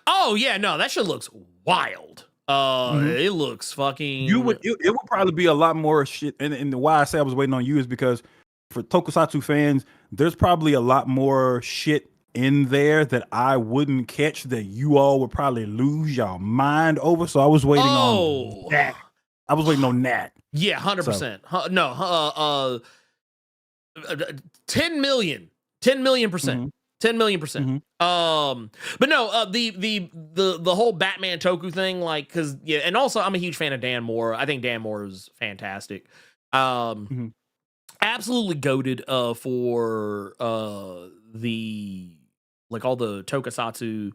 Oh yeah, no, that shit looks wild. It looks fucking. It would probably be a lot more shit. And why I say I was waiting on you is because for tokusatsu fans, there's probably a lot more shit in there that I wouldn't catch that you all would probably lose your mind over. So I was waiting on that. I was waiting on that. Yeah, 100%. So. No, 10 million percent. Mm-hmm. 10 million percent. Mm-hmm. But no, the whole Batman Toku thing, like, because and also I'm a huge fan of Dan Moore. I think Dan Moore is fantastic. Absolutely goated for the like all the tokusatsu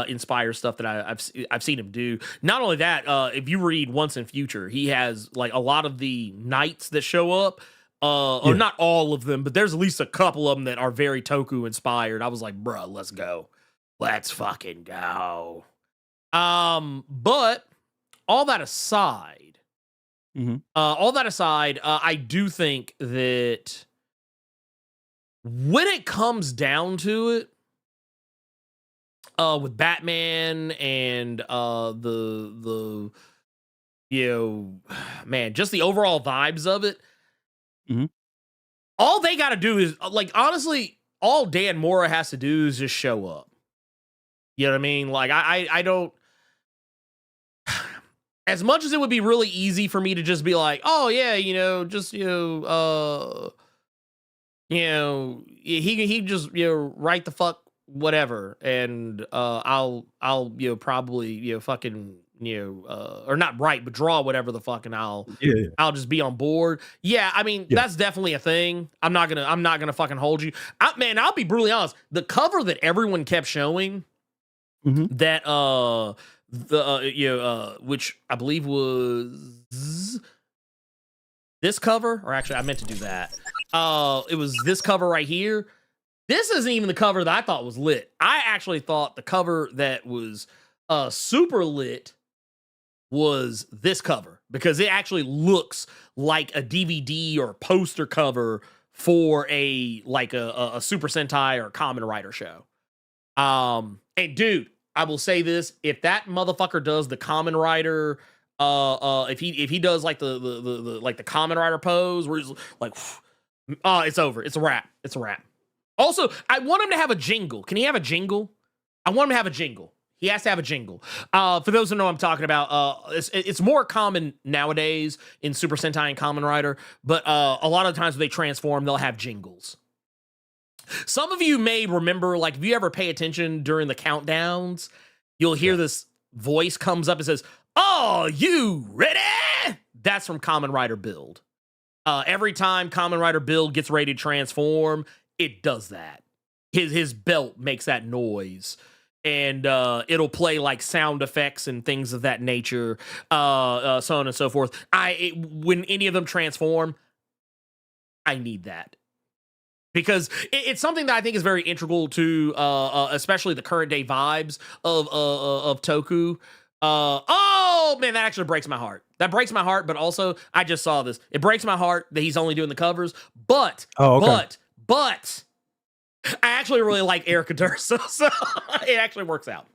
inspire stuff that I've seen him do. Not only that, if you read Once in Future, he has like a lot of the knights that show up. Or not all of them, but there's at least a couple of them that are very Toku inspired. I was like, bruh, let's go. Let's fucking go. But all that aside, I do think that when it comes down to it, with Batman and the just the overall vibes of it, all they got to do is, like, honestly, all Dan Mora has to do is just show up. You know what I mean? Like, I don't. As much as it would be really easy for me to just be like, oh yeah, he just write the fuck whatever, and I'll probably fucking or not write, but draw whatever the fuck, and I'll just be on board. Yeah, I mean, that's definitely a thing. I'm not gonna fucking hold you. I'll be brutally honest. The cover that everyone kept showing, that which I believe was this cover, or actually I meant to do that. It was this cover right here. This isn't even the cover that I thought was lit. I actually thought the cover that was super lit was this cover, because it actually looks like a DVD or poster cover for a Super Sentai or Kamen Rider show. And dude, I will say this: if that motherfucker does the Kamen Rider if he does like the like the Kamen Rider pose where he's like, it's over. It's a wrap. It's a wrap. Also, I want him to have a jingle. Can he have a jingle? I want him to have a jingle. He has to have a jingle. For those who know what I'm talking about, it's more common nowadays in Super Sentai and Kamen Rider, but a lot of times when they transform, they'll have jingles. Some of you may remember, like, if you ever pay attention during the countdowns, you'll hear this voice comes up and says, "Oh, you ready?" That's from Kamen Rider Build. Every time Kamen Rider Build gets ready to transform, it does that. His belt makes that noise. And it'll play like sound effects and things of that nature, so on and so forth. When any of them transform, I need that. Because it's something that I think is very integral to, especially the current day vibes of Toku. Oh man, that actually breaks my heart. That breaks my heart, but also I just saw this. It breaks my heart that he's only doing the covers, but I actually really like Erica Durso, so it actually works out.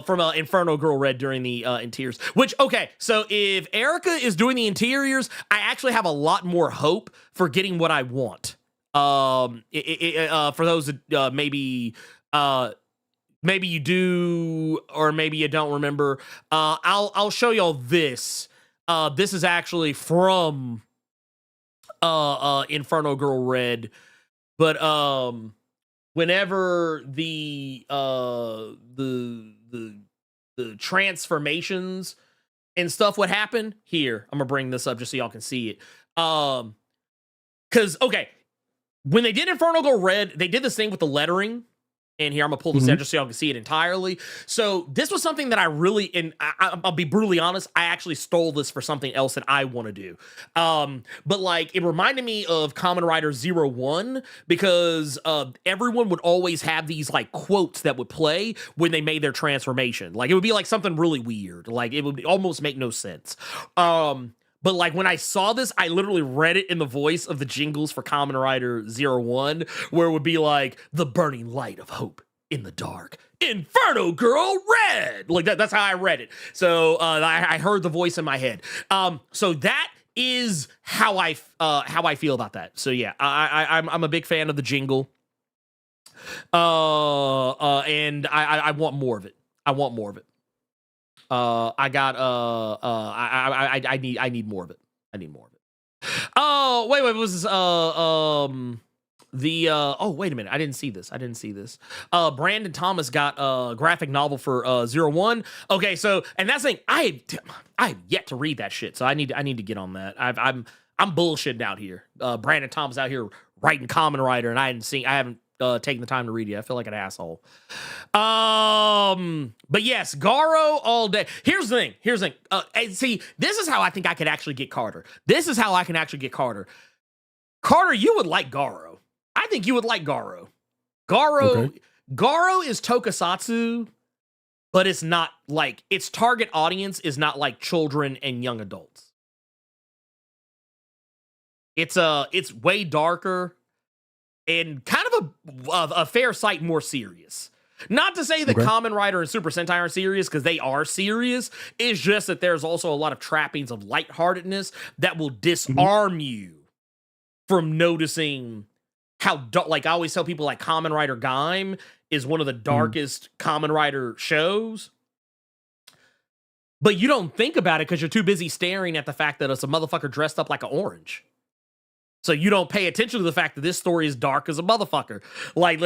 From Inferno Girl Red during the interiors. Which, okay, so if Erica is doing the interiors, I actually have a lot more hope for getting what I want. For those that maybe you do, or maybe you don't remember, I'll show y'all this. This is actually from Inferno Girl Red. But whenever the transformations and stuff would happen, here, I'm gonna bring this up just so y'all can see it. Because okay, when they did Inferno Girl Red, they did this thing with the lettering. And here, I'm gonna pull this out just so y'all can see it entirely. So this was something that I really, and I'll be brutally honest, I actually stole this for something else that I want to do. But like, it reminded me of Kamen Rider 01 because everyone would always have these like quotes that would play when they made their transformation. Like it would be like something really weird. Like it would almost make no sense. But like when I saw this, I literally read it in the voice of the jingles for Kamen Rider 01, where it would be like, "The burning light of hope in the dark, Inferno Girl Red." Like that's how I read it. So I heard the voice in my head. So that is how I feel about that. So yeah, I'm a big fan of the jingle. And I want more of it. I want more of it. I need more of it. I need more of it. Oh, wait, was this, oh, wait a minute. I didn't see this. Brandon Thomas got a graphic novel for 01. Okay, so, and that's the thing, I have yet to read that shit, so I need to get on that. I'm bullshitting out here. Brandon Thomas out here writing Kamen Rider, and I haven't taking the time to read it. I feel like an asshole. But yes, Garo all day. Here's the thing. And see, this is how I think I could actually get Carter. Carter, you would like Garo. I think you would like Garo. Garo is tokusatsu, but it's not like, its target audience is not like children and young adults. It's way darker and kind of a fair sight more serious. Not to say that Kamen Rider and Super Sentai are serious, because they are serious. It's just that there's also a lot of trappings of lightheartedness that will disarm you from noticing how dark. Like I always tell people, like Kamen Rider Gaim is one of the darkest Kamen Rider shows. But you don't think about it because you're too busy staring at the fact that it's a motherfucker dressed up like an orange. So you don't pay attention to the fact that this story is dark as a motherfucker. Like,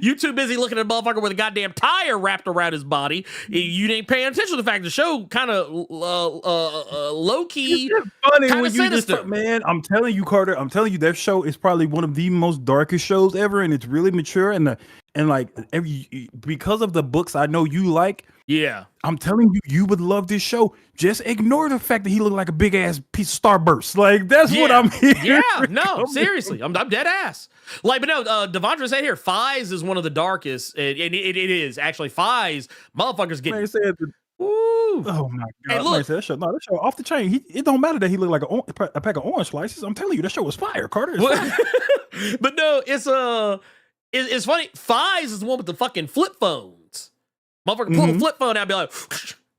you too busy looking at a motherfucker with a goddamn tire wrapped around his body. You ain't paying attention to the fact the show kind of low-key, funny when you sinister. just, man, I'm telling you, Carter, that show is probably one of the most darkest shows ever, and it's really mature, and because of the books I know you like. Yeah, I'm telling you, you would love this show. Just ignore the fact that he looked like a big ass piece of Starburst. Like that's what I'm here. Yeah, no, seriously, I'm dead ass. Like, but no, Devondra said here, Fies is one of the darkest. It is actually Fies. Motherfuckers getting. Man said, ooh. Oh my god! Hey, look, that show off the chain. It don't matter that he looked like a pack of orange slices. I'm telling you, that show was fire, Carter. But no, it's funny. Fies is the one with the fucking flip phones. Motherfucker pull a flip phone out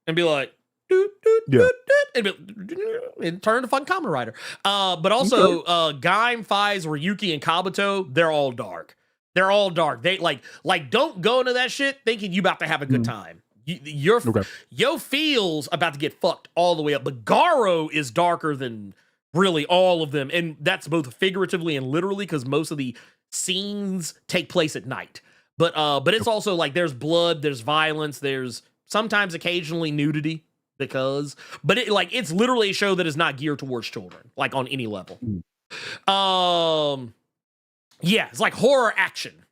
and be like, Yeah. It turned to fucking Kamen Rider. But also Gaim, Faiz, Ryuki, and Kabuto, they're all dark. They're all dark. They like don't go into that shit thinking you about to have a good time. Your feels about to get fucked all the way up. But Garo is darker than really all of them, and that's both figuratively and literally because most of the scenes take place at night. But it's also like there's blood, there's violence, there's sometimes occasionally nudity but it's literally a show that is not geared towards children, like on any level. Yeah, it's like horror action,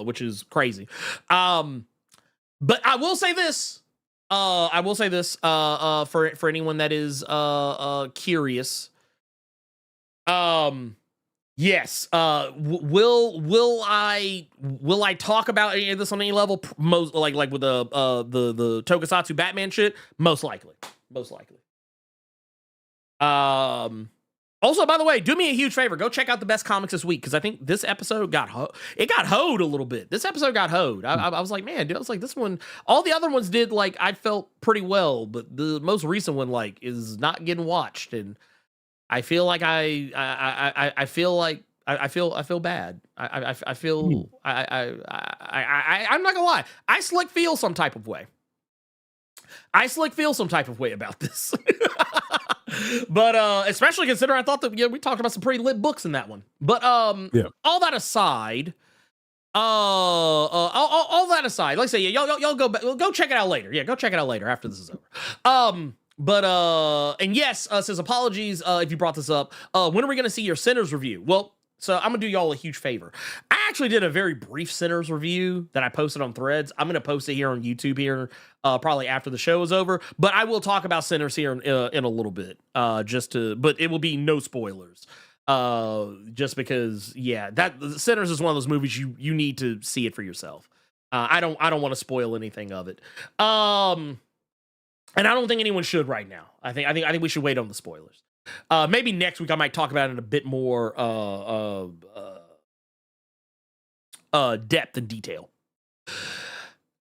which is crazy. But I will say this. For anyone that is curious. Yes. Will I talk about any of this on any level? Most like with the Tokusatsu Batman shit. Most likely. Also, by the way, do me a huge favor. Go check out the best comics this week because I think this episode got hoed a little bit. This episode got hoed. I was like, man, dude, I was like, this one. All the other ones did like I felt pretty well, but the most recent one like is not getting watched, and I feel like I feel bad. I feel I'm not gonna lie. I slick feel some type of way. About this. But especially considering I thought that we talked about some pretty lit books in that one. But all that aside, all that aside, like I say, y'all go check it out later. Yeah, go check it out later after this is over. And yes, says apologies if you brought this up. When are we gonna see your Sinners review? Well, so I'm gonna do y'all a huge favor. I actually did a very brief Sinners review that I posted on Threads. I'm gonna post it here on YouTube here, probably after the show is over. But I will talk about Sinners here in a little bit, but it will be no spoilers. Just because, that Sinners is one of those movies you need to see it for yourself. I don't want to spoil anything of it. And I don't think anyone should right now. I think we should wait on the spoilers. Maybe next week I might talk about it in a bit more depth and detail.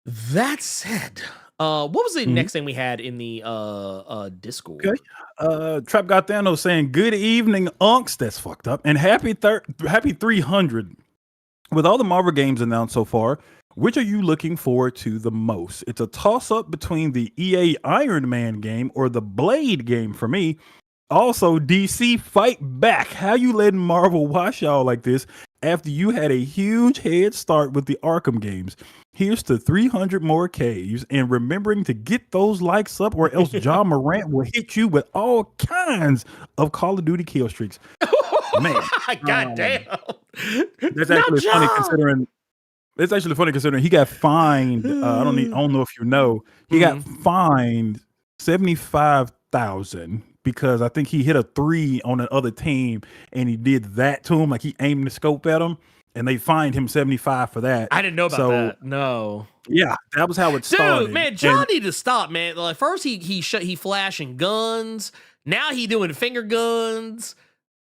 That said, what was the next thing we had in the Discord? Okay. Trap Got Thanos saying, "Good evening, unks." That's fucked up. And happy 300. With all the Marvel games announced so far, which are you looking forward to the most? It's a toss-up between the EA Iron Man game or the Blade game for me. Also, DC, fight back. How you letting Marvel wash y'all like this after you had a huge head start with the Arkham games? Here's to 300 more Ks and remembering to get those likes up or else John Morant will hit you with all kinds of Call of Duty kill streaks. Man. God damn. That's actually funny considering it's actually funny considering he got fined. I don't know if you know. He got fined $75,000 because I think he hit a 3 on the other team and he did that to him, like he aimed the scope at him, and they fined him $75,000 for that. I didn't know about that. No. Yeah, that was how it started. Dude, man, John need to stop, man. Like first he flashing guns. Now he doing finger guns.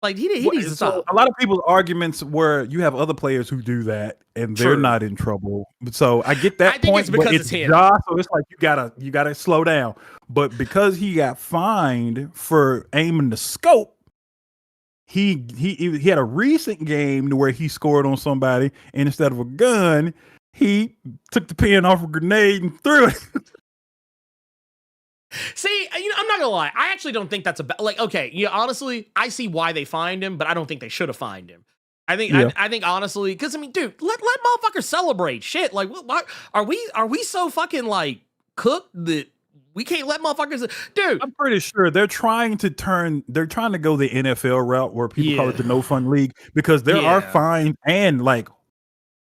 Like he needs to stop. A lot of people's arguments were you have other players who do that and they're not in trouble. So I get that point, it's because it's him. So it's like you gotta slow down. But because he got fined for aiming the scope, he had a recent game where he scored on somebody and instead of a gun, he took the pin off a grenade and threw it. See, I'm not gonna lie. I actually don't think that's honestly, I see why they fined him, but I don't think they should have fined him. I think honestly, because I mean, dude, let motherfuckers celebrate. Shit, like, what are we so fucking like cooked that we can't let motherfuckers? Dude, I'm pretty sure they're trying to go the NFL route where people call it the no fun league because there are fines and like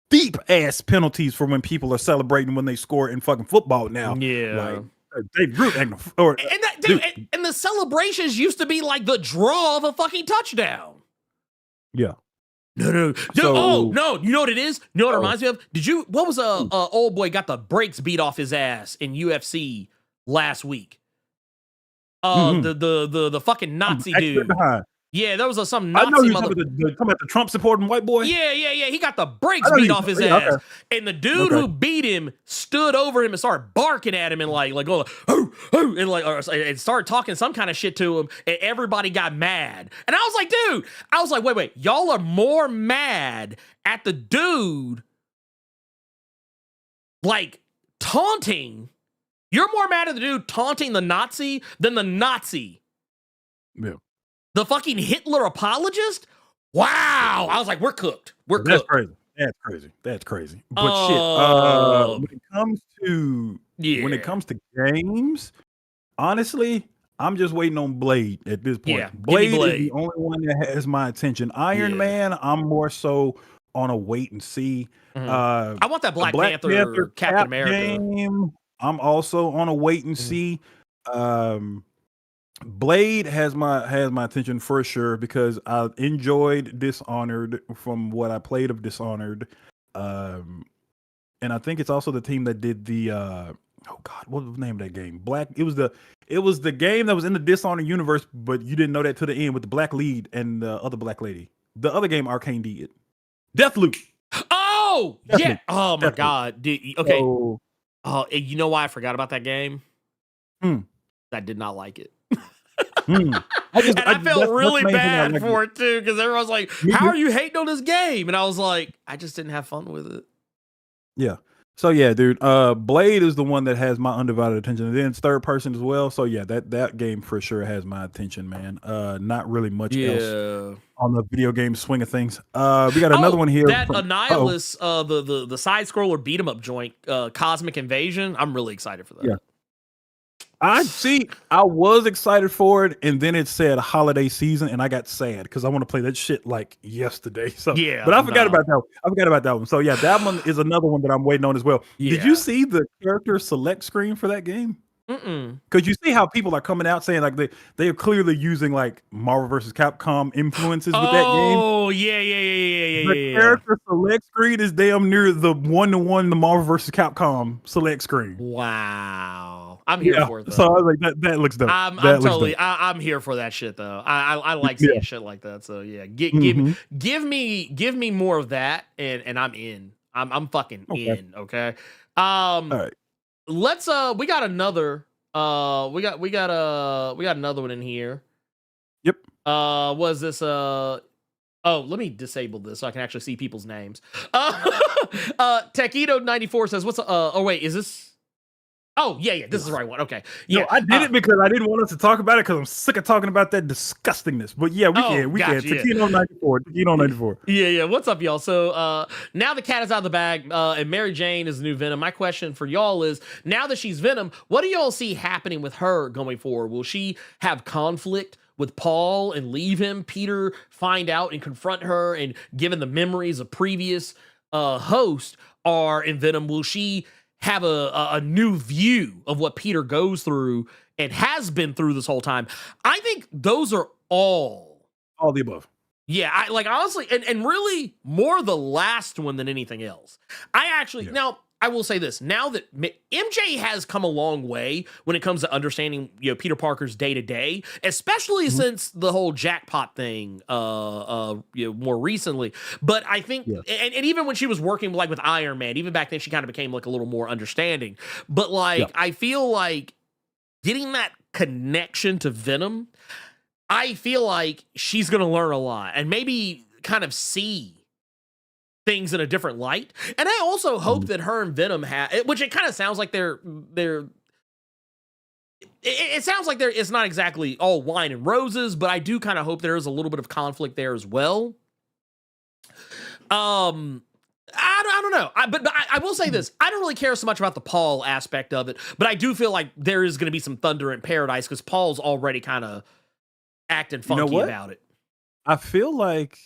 deep ass penalties for when people are celebrating when they score in fucking football now. Yeah. Like, and the celebrations used to be like the draw of a fucking touchdown. Yeah. No. You know what it is? You know what it reminds me of? What was old boy got the brakes beat off his ass in UFC last week? The fucking Nazi dude. Yeah, there was some I know Nazi you're mother. talking about the Trump supporting white boy. Yeah. He got the brakes I know beat you- off his yeah, ass, okay. and the dude who beat him stood over him and started barking at him and like going, "Hoo, hoo," and like and started talking some kind of shit to him, and everybody got mad. And I was like, dude, wait, y'all are more mad at the dude like taunting. You're more mad at the dude taunting the Nazi than the Nazi. Yeah. The fucking Hitler apologist? Wow. I was like, we're cooked. We're That's cooked. crazy. That's crazy. But when it comes to games, honestly, I'm just waiting on Blade at this point. Yeah, Blade is Blade. the only one that has my attention. Iron Man, I'm more so on a wait and see. I want that Black Panther Captain America game. I'm also on a wait and see. Blade has my attention for sure because I enjoyed Dishonored from what I played of Dishonored, and I think it's also the team that did the oh god, what was the name of that game? It was the game that was in the Dishonored universe, but you didn't know that to the end with the black lead and the other black lady. The other game Arcane did, Deathloop. Oh Deathloop. yeah! Oh my Deathloop. god! Okay. So, You know why I forgot about that game? I did not like it. I felt really bad for it too because everyone's like, "How are you hating on this game?" And I was like, "I just didn't have fun with it." Yeah. So yeah, dude. Blade is the one that has my undivided attention, and then it's third person as well. So yeah, that game for sure has my attention, man. Not really much else on the video game swing of things. We got another one here. That Annihilus, the side scroller beat 'em up joint, Cosmic Invasion. I'm really excited for that. Yeah. I was excited for it, and then it said holiday season, and I got sad because I want to play that shit like yesterday. So yeah, but I forgot about that one. I forgot about that one. So yeah, that one is another one that I'm waiting on as well. Yeah. Did you see the character select screen for that game? Because you see how people are coming out saying like they are clearly using like Marvel vs. Capcom influences with that game. Oh yeah. The character select screen is damn near the 1-to-1 the Marvel vs. Capcom select screen. Wow, I'm here for it. Though. So I was like, that looks dope. I'm here for that shit though. I like seeing shit like that. So yeah, give me more of that, and I'm in. I'm fucking in. Okay. All right. Let's we got another we got another one in here. Yep. Was this oh, let me disable this so I can actually see people's names. Techido94 says what's oh wait, is this Oh, yeah, this is the right one. Okay. Yeah, no, I did it because I didn't want us to talk about it because I'm sick of talking about that disgustingness. But yeah, we can. Techido94. Yeah. What's up, y'all? So now the cat is out of the bag, and Mary Jane is the new Venom. My question for y'all is, now that she's Venom, what do y'all see happening with her going forward? Will she have conflict with Paul and leave him? Peter find out and confront her, and given the memories of previous hosts are in Venom, will she have a new view of what Peter goes through and has been through this whole time? I think those are all the above. Yeah, I like honestly, and really more the last one than anything else. Now I will say this: now that MJ has come a long way when it comes to understanding, Peter Parker's day to day, especially since the whole jackpot thing, more recently. But I think, and even when she was working with Iron Man, even back then, she kind of became like a little more understanding. But I feel like getting that connection to Venom, I feel like she's gonna learn a lot and maybe kind of see things in a different light. And I also hope that her and Venom which it kind of sounds like it sounds like it's not exactly all wine and roses, but I do kind of hope there is a little bit of conflict there as well. I don't know. But I will say this. I don't really care so much about the Paul aspect of it, but I do feel like there is going to be some thunder in paradise because Paul's already kind of acting funky about it. I feel like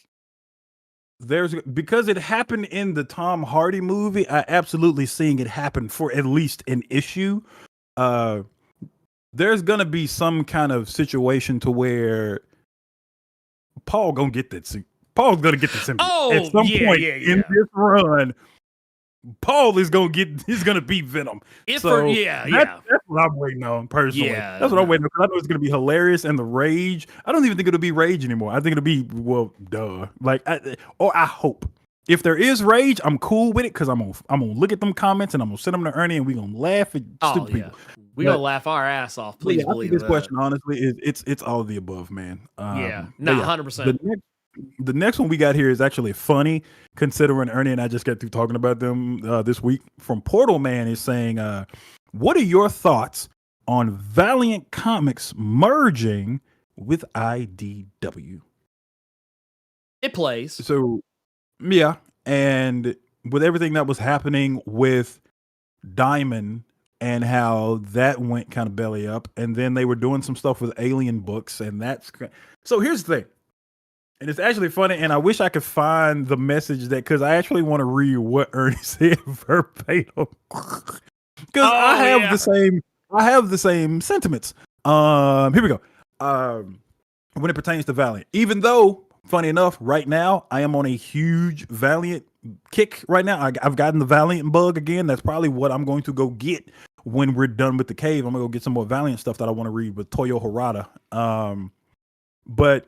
because it happened in the Tom Hardy movie, I absolutely seeing it happen for at least an issue. There's gonna be some kind of situation to where Paul's gonna get that symbiote at some point in this run. Paul is gonna beat Venom. That's what I'm waiting on personally. Yeah, that's what I'm waiting on, because I know it's gonna be hilarious. And the Rage, I don't even think it'll be Rage anymore. I think it'll be, well, duh. Like, I hope. If there is Rage, I'm cool with it, because I'm gonna look at them comments and I'm gonna send them to Ernie and we gonna laugh at stupid people. We gonna laugh our ass off. Please believe this that. question, honestly, it's all of the above, man. 100%. The next one we got here is actually funny, considering Ernie and I just got through talking about them this week. From Portal Man is saying, what are your thoughts on Valiant Comics merging with IDW? It plays. So, yeah. And with everything that was happening with Diamond and how that went kind of belly up, and then they were doing some stuff with Alien books, and so here's the thing. And it's actually funny, and I wish I could find the message because I actually want to read what Ernie said verbatim. Because I have the same sentiments. Here we go. When it pertains to Valiant, even though, funny enough, right now I am on a huge Valiant kick right now. I've gotten the Valiant bug again. That's probably what I'm going to go get when we're done with the cave. I'm gonna go get some more Valiant stuff that I want to read with Toyo Harada. But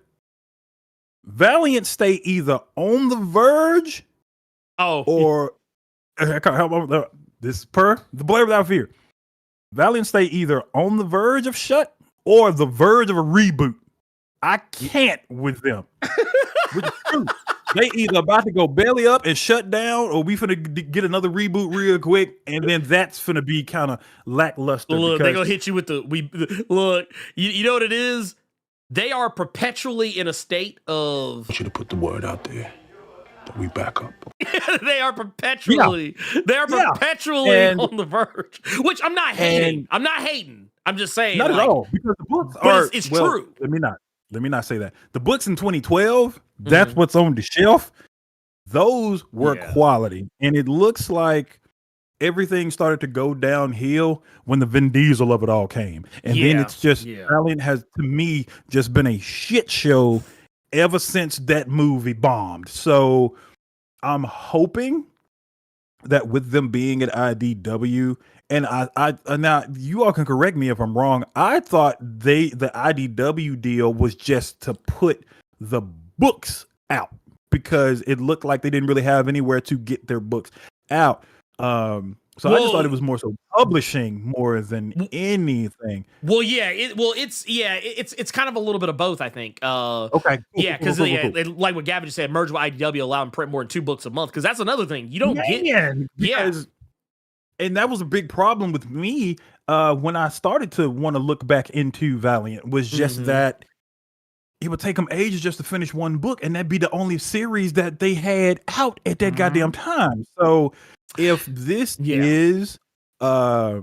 Valiant stay either on the verge or this per the Blerd Without Fear. Valiant stay either on the verge of shut or the verge of a reboot. I can't with them. Which is true. They either about to go belly up and shut down, or we finna get another reboot real quick, and then that's finna be kind of lackluster. Look, they gonna hit you with look. You know what it is? They are perpetually in a state of. I want you to put the word out there that we back up. They are perpetually. Yeah. They are perpetually on the verge. Which I'm not hating. I'm not hating. I'm just saying. Not at all, because the books are. It's true. Let me not say that. The books in 2012. That's what's on the shelf. Those were quality, and it looks like everything started to go downhill when the Vin Diesel of it all came. And then it's just, Valiant has, to me, just been a shit show ever since that movie bombed. So I'm hoping that with them being at IDW, and I now you all can correct me if I'm wrong, I thought the IDW deal was just to put the books out, because it looked like they didn't really have anywhere to get their books out. I just thought it was more so publishing more than anything. Well, it's kind of a little bit of both, I think. Okay. Because like what Gavin just said, merge with IDW, allow them to print more than 2 books a month, because that's another thing you don't get. And that was a big problem with me when I started to want to look back into Valiant, was just that it would take them ages just to finish one book, and that'd be the only series that they had out at that goddamn time. So if this is a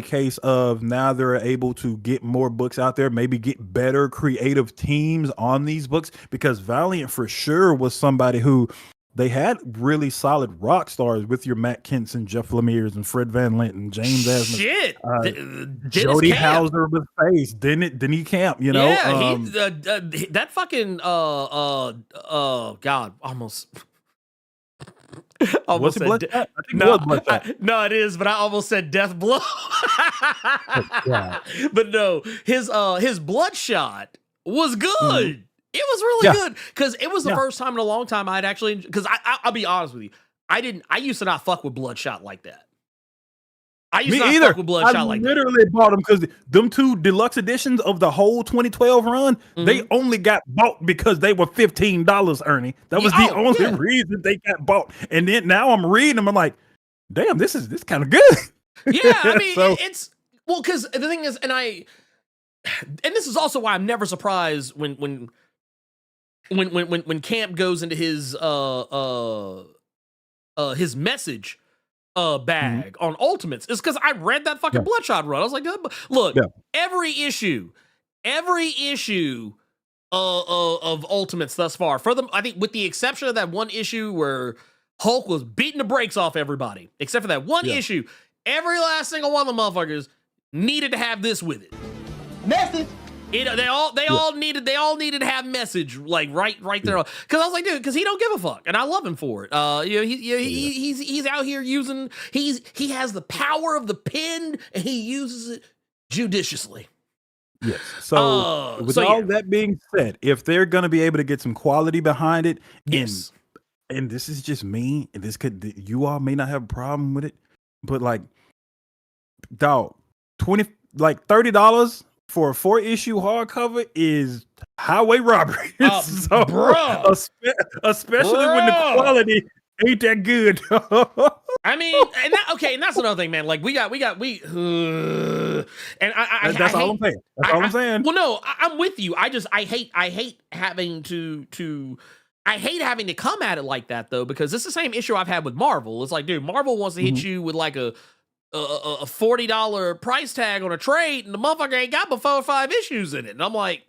case of now they're able to get more books out there, maybe get better creative teams on these books, because Valiant for sure was somebody who they had really solid rock stars with your Matt Kents and Jeff Lemire's and Fred Van Lint and James Asmus. Shit, Jody Hauser with Face, Denny Camp, you know. Yeah, that fucking God, almost. Was it Bloodshot? I think it was Bloodshot. No, it is, but I almost said Death Blow. But no, his Bloodshot was good. It was really good, because it was the first time in a long time I'd actually, because I'll be honest with you, I used to not fuck with Bloodshot like that. I used to not fuck with Bloodshot like that. I literally bought them because them 2 deluxe editions of the whole 2012 run, they only got bought because they were $15, Ernie. That was the only reason they got bought. And then now I'm reading them, I'm like, damn, this kind of good. Yeah, I mean, it's, well, because the thing is, and this is also why I'm never surprised when Camp goes into his message bag on Ultimates, is because I read that fucking Bloodshot run. I was like, look, every issue of Ultimates thus far, for them, I think with the exception of that one issue where Hulk was beating the brakes off everybody, except for that one issue, every last single one of the motherfuckers needed to have this with it. Message. They all needed to have message like right there, because I was like, dude, because he don't give a fuck, and I love him for it. He's out here using he has the power of the pen, and he uses it judiciously. Yes. So with all that being said, if they're gonna be able to get some quality behind it, yes. And this is just me, and you all may not have a problem with it, but like, dog, $30 for a 4-issue hardcover is highway robbery. So, bruh. especially when the quality ain't that good. I mean, and that's another thing, man. Like we and that's all I'm saying. That's all I'm saying. Well, no, I'm with you. I hate having to come at it like that, though, because it's the same issue I've had with Marvel. It's like, dude, Marvel wants to hit you with like a $40 price tag on a trade, and the motherfucker ain't got but 4 or 5 issues in it, and I'm like,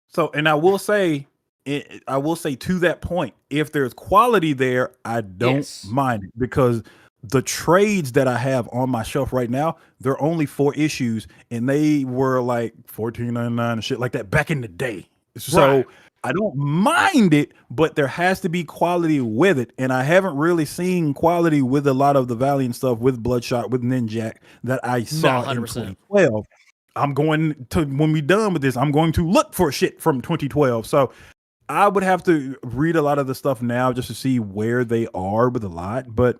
So, and I will say to that point, if there's quality there, I don't mind it, because the trades that I have on my shelf right now, they're only 4 issues, and they were like $14.99 and shit like that back in the day. So I don't mind it, but there has to be quality with it, and I haven't really seen quality with a lot of the Valiant stuff, with Bloodshot, with Ninjak, that I saw in 2012. I'm going to, when we're done with this, I'm going to look for shit from 2012. So I would have to read a lot of the stuff now just to see where they are with a lot, but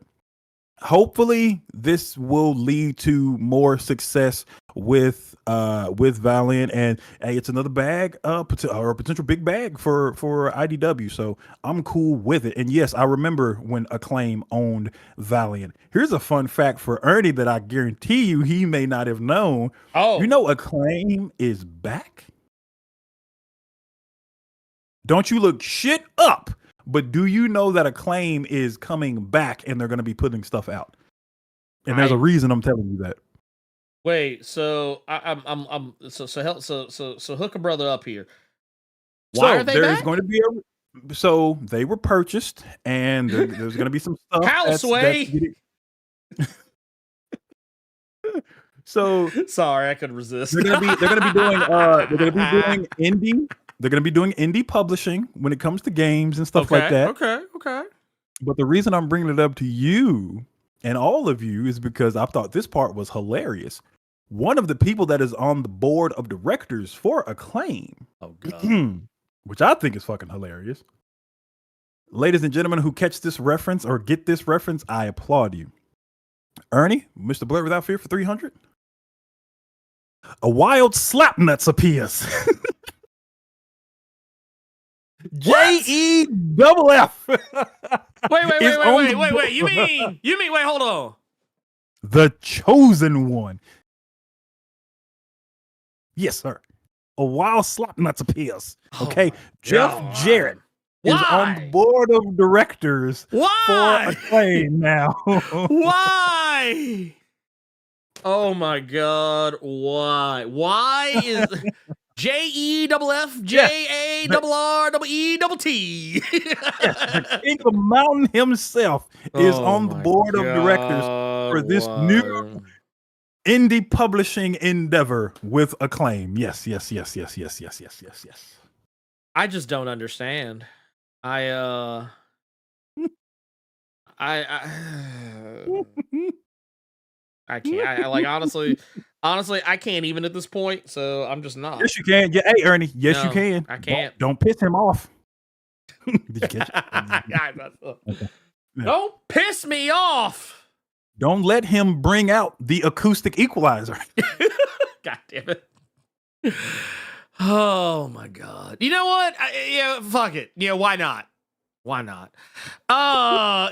hopefully this will lead to more success with Valiant, and hey, it's another bag, or a potential big bag for IDW. So I'm cool with it. And yes, I remember when Acclaim owned Valiant. Here's a fun fact for Ernie that I guarantee you he may not have known. Oh, you know, Acclaim is back. Don't you look shit up? But do you know that Acclaim is coming back, and they're going to be putting stuff out? And there's a reason I'm telling you that. Wait, so so hook a brother up here. Why are they back? Going to be so they were purchased, and there's going to be some stuff. Houseway. So sorry, I couldn't resist. They're going to be doing indie. They're going to be doing indie publishing when it comes to games and stuff like that. Okay. But the reason I'm bringing it up to you and all of you is because I thought this part was hilarious. One of the people that is on the board of directors for Acclaim, which I think is fucking hilarious. Ladies and gentlemen who catch this reference or get this reference, I applaud you. Ernie, Mr. Blerd Without Fear for 300. A wild slapnuts appears. JEFF. Wait. You mean, wait, hold on. The Chosen One. Yes, sir. A wild slapnuts appears. Okay. Jeff Jarrett is on the board of directors for Acclaim now. Why? Oh my God. Why? Why is JEFF JARREET? The King of Mountain himself is on the board of directors for this new indie publishing endeavor with Acclaim. Yes. I just don't understand. I can't. I like honestly, I can't even at this point. So I'm just not. Yes, you can. Yeah, hey, Ernie. Yes, you can. I can't. Don't piss him off. Did you catch it? Okay. Don't piss me off. Don't let him bring out the acoustic equalizer. God damn it. Oh my God. You know what? Fuck it. Yeah, why not? Why not? Cause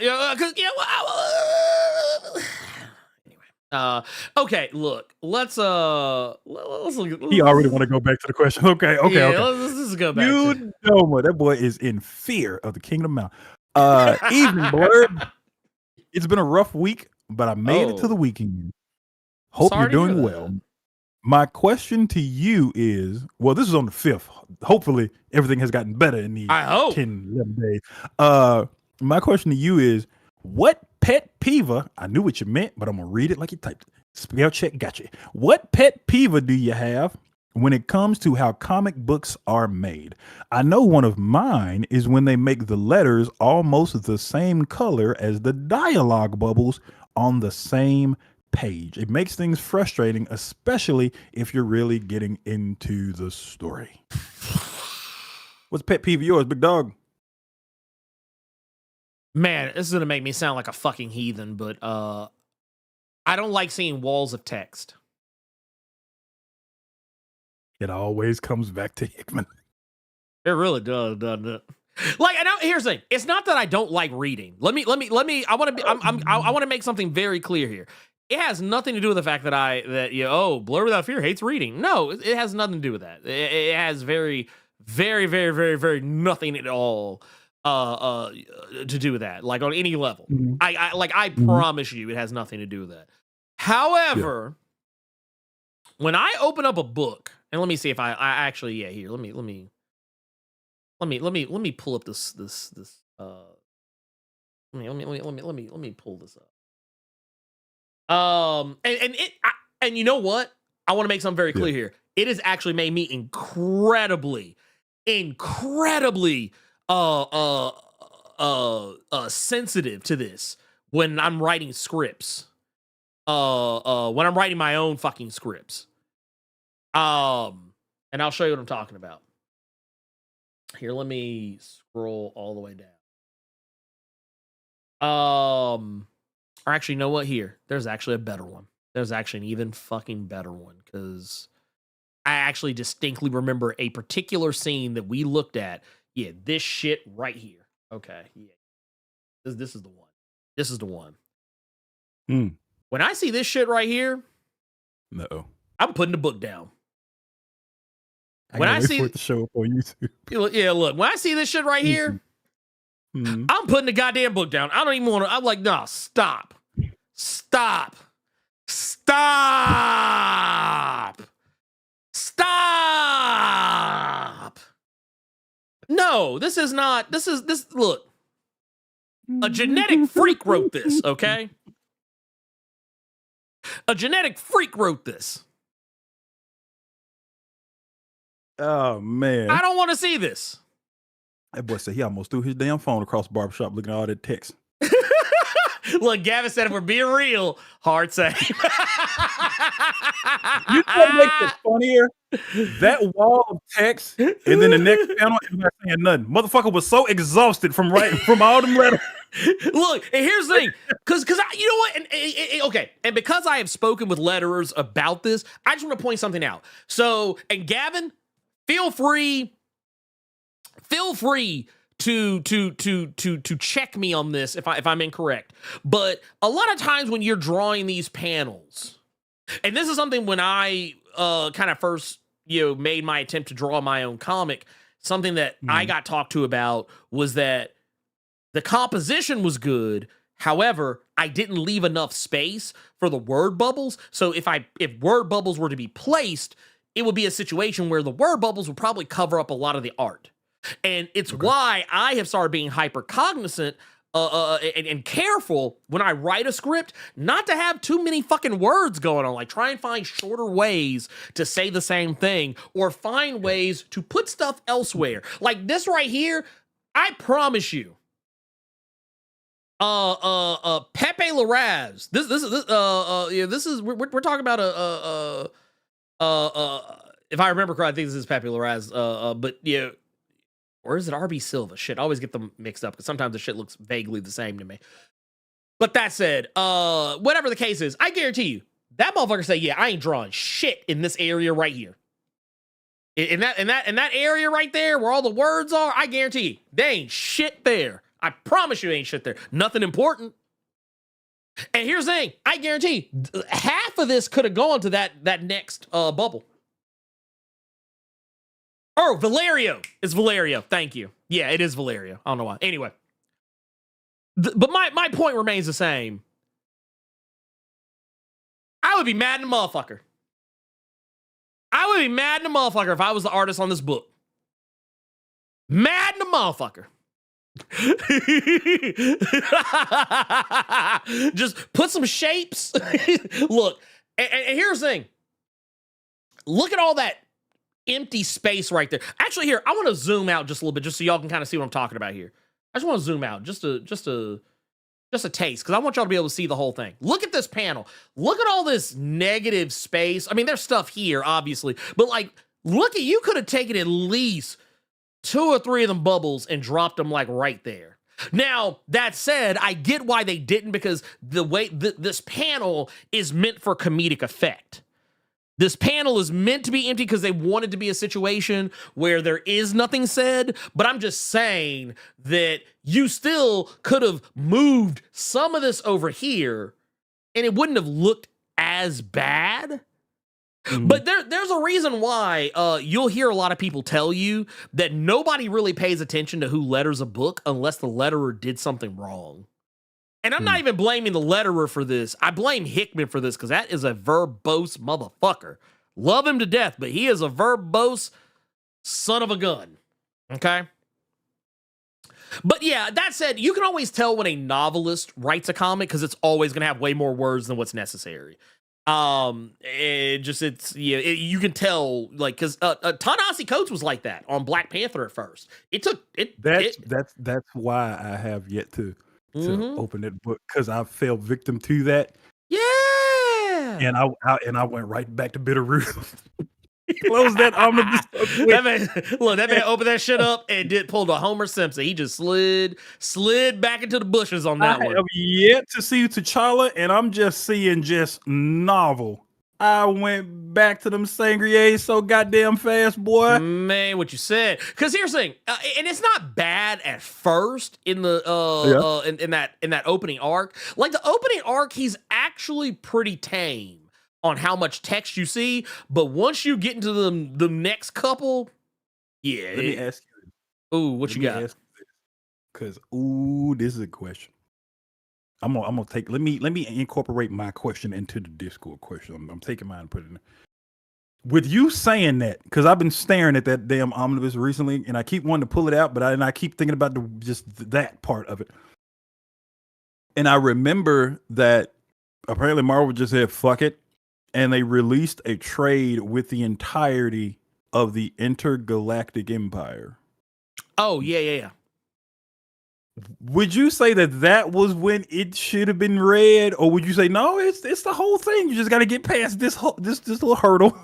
anyway. Okay, look. Let's look at, he already want to go back to the question. Okay. Let's go back. You know, that boy is in fear of the Kingdom Mountain. Evening, Blerd. It's been a rough week, but I made it to the weekend. Hope you're doing well. My question to you is, well, this is on the 5th. Hopefully everything has gotten better in these 10, 11 days. My question to you is, what pet peeve, I knew what you meant, but I'm going to read it like you typed it. Spell check, gotcha. What pet peeve do you have when it comes to how comic books are made. I know one of mine is when they make the letters almost the same color as the dialogue bubbles on the same page. It makes things frustrating, especially if you're really getting into the story. What's pet peeve of yours, big dog? Man, this is gonna make me sound like a fucking heathen, but I don't like seeing walls of text. It always comes back to Hickman. It really does, doesn't it? Like, and here's the thing: it's not that I don't like reading. I want to make something very clear here. It has nothing to do with the fact that Blerd Without Fear hates reading. No, it has nothing to do with that. It has very, very, very, very, very nothing at all to do with that. Like on any level, I promise you, it has nothing to do with that. However, when I open up a book, and let me see if I actually here, let me pull up this let me pull this up. And you know what? I want to make something very clear here. It has actually made me incredibly sensitive to this when I'm writing scripts. When I'm writing my own fucking scripts. And I'll show you what I'm talking about. Here, let me scroll all the way down. Or actually, you know what? Here, there's actually a better one. There's actually an even fucking better one, because I actually distinctly remember a particular scene that we looked at. Yeah, this shit right here. Okay, yeah. This is the one. This is the one. When I see this shit right here, no, I'm putting the book down. When I see it to show up on YouTube. Yeah, look, when I see this shit right here, I'm putting the goddamn book down. I don't even want to. I'm like, no, stop. No, this is not. This. Look, a genetic freak wrote this. Okay, a genetic freak wrote this. Oh, man. I don't want to see this. That boy said he almost threw his damn phone across the barbershop looking at all that text. Look, Gavin said if we're being real, hard say. You know what makes it funnier? That wall of text, and then the next panel, he's not saying nothing. Motherfucker was so exhausted from writing from all them letters. Look, and here's the thing, because you know what? Okay, and because I have spoken with letterers about this, I just want to point something out. So, and Gavin, feel free to check me on this if I'm incorrect. But a lot of times when you're drawing these panels, and this is something when I kind of first made my attempt to draw my own comic, something that I got talked to about was that the composition was good. However, I didn't leave enough space for the word bubbles. So if word bubbles were to be placed, it would be a situation where the word bubbles would probably cover up a lot of the art. And it's why I have started being hyper cognizant and careful when I write a script, not to have too many fucking words going on. Like, try and find shorter ways to say the same thing, or find ways to put stuff elsewhere. Like this right here, I promise you. Pepe Larraz. This is we're talking about if I remember correctly, I think this is Pepe Larraz. But yeah, or is it RB Silva? Shit, I always get them mixed up because sometimes the shit looks vaguely the same to me. But that said, whatever the case is, I guarantee you that motherfucker say, yeah, I ain't drawing shit in this area right here. In that area right there where all the words are, I guarantee you, they ain't shit there. I promise you ain't shit there. Nothing important. And here's the thing, I guarantee you, half of this could have gone to that next bubble. Oh, Valerio. It's Valerio. Thank you. Yeah, it is Valerio. I don't know why. Anyway. But my point remains the same. I would be mad at a motherfucker. I would be mad at a motherfucker if I was the artist on this book. Mad at a motherfucker. Just put some shapes. Look, and here's the thing. Look at all that empty space right there. Actually, here, I want to zoom out just a little bit, just so y'all can kind of see what I'm talking about here. I just want to zoom out just a taste, because I want y'all to be able to see the whole thing. Look at this panel. Look at all this negative space. I mean, there's stuff here, obviously, but like, look at, you could have taken at least 2 or 3 of them bubbles and dropped them like right there. Now, that said, I get why they didn't, because the way this panel is meant for comedic effect. This panel is meant to be empty because they wanted to be a situation where there is nothing said, but I'm just saying that you still could have moved some of this over here and it wouldn't have looked as bad. But there's a reason why you'll hear a lot of people tell you that nobody really pays attention to who letters a book unless the letterer did something wrong. And I'm not even blaming the letterer for this. I blame Hickman for this, because that is a verbose motherfucker. Love him to death, but he is a verbose son of a gun. Okay? But yeah, that said, you can always tell when a novelist writes a comic, because it's always going to have way more words than what's necessary. You can tell, like, because Ta-Nehisi Coates was like that on Black Panther at first. That's why I have yet to open that book, because I fell victim to that. Yeah, and I went right back to Bitterroot. Close that omnibus. That man opened that shit up and pulled a Homer Simpson. He just slid back into the bushes on that one. I have yet to see T'Challa, and I'm just seeing just novel. I went back to them sangriers so goddamn fast, boy. Man, what you said. Because here's the thing, and it's not bad at first in the in that opening arc. Like the opening arc, he's actually pretty tame on how much text you see, but once you get into the next couple, yeah. Let me ask you. Ooh, what you got? Because this is a question. I'm gonna take. Let me incorporate my question into the Discord question. I'm taking mine and putting it in. With you saying that, because I've been staring at that damn omnibus recently, and I keep wanting to pull it out, but I keep thinking about just that part of it. And I remember that apparently Marvel just said fuck it, and they released a trade with the entirety of the Intergalactic Empire. Oh, yeah. Would you say that was when it should have been read, or would you say no? It's the whole thing. You just got to get past this little hurdle.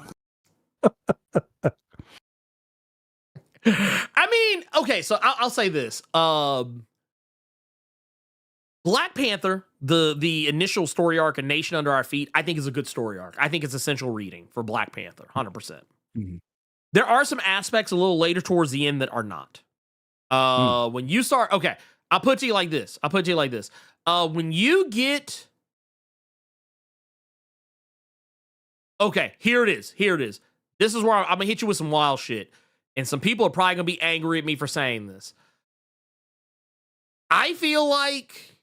I mean, okay, so I'll say this: Black Panther, the initial story arc, A Nation Under Our Feet, I think is a good story arc. I think it's essential reading for Black Panther, 100%. Mm-hmm. There are some aspects a little later towards the end that are not. When you start, okay, I'll put it to you like this. When you get, okay, here it is. This is where I'm gonna hit you with some wild shit, and some people are probably gonna be angry at me for saying this. I feel like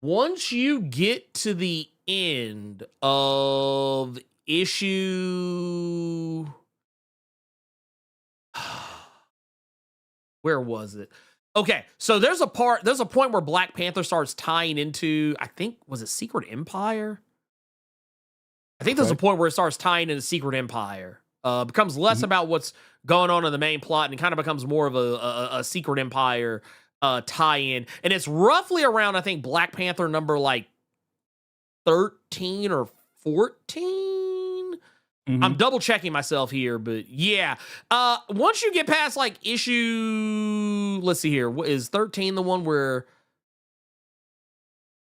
once you get to the end of issue, where was it? Okay, so there's a point where Black Panther starts tying into, I think, was it Secret Empire? I think there's a point where it starts tying into Secret Empire. Becomes less about what's going on in the main plot and kind of becomes more of a Secret Empire tie-in. And it's roughly around, I think, Black Panther number like 13 or 14. I'm double checking myself here, but yeah. Once you get past like issue, let's see here. What is 13 the one where?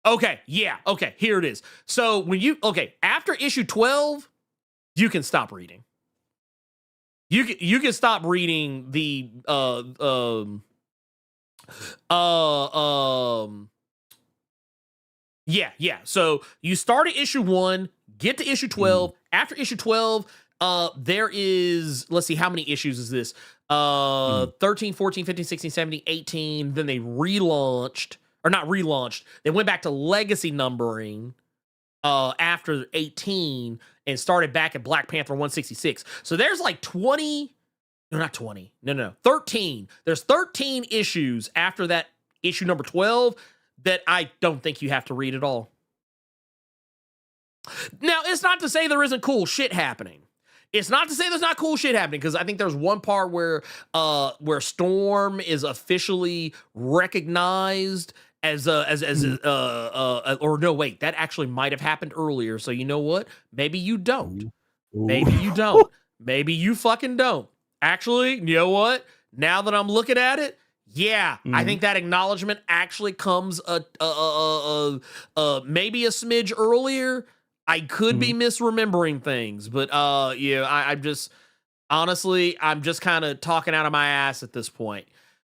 Okay, yeah. Okay, here it is. So after issue 12, you can stop reading. You can stop reading the yeah. So you start at issue 1, get to issue 12. After issue 12, there is, let's see, how many issues is this? 13, 14, 15, 16, 17, 18. Then they relaunched, or not relaunched. They went back to legacy numbering after 18 and started back at Black Panther 166. So there's like 20, no, not 20. No, 13. There's 13 issues after that issue number 12 that I don't think you have to read at all. Now, it's not to say there isn't cool shit happening. It's not to say there's not cool shit happening, because I think there's one part where Storm is officially recognized as or no, wait, that actually might have happened earlier. So you know what? Maybe you don't. Ooh. Maybe you don't. Maybe you fucking don't. Actually, you know what? Now that I'm looking at it, yeah, I think that acknowledgement actually comes maybe a smidge earlier. I could be misremembering things, but yeah, I'm just honestly, I'm just kind of talking out of my ass at this point.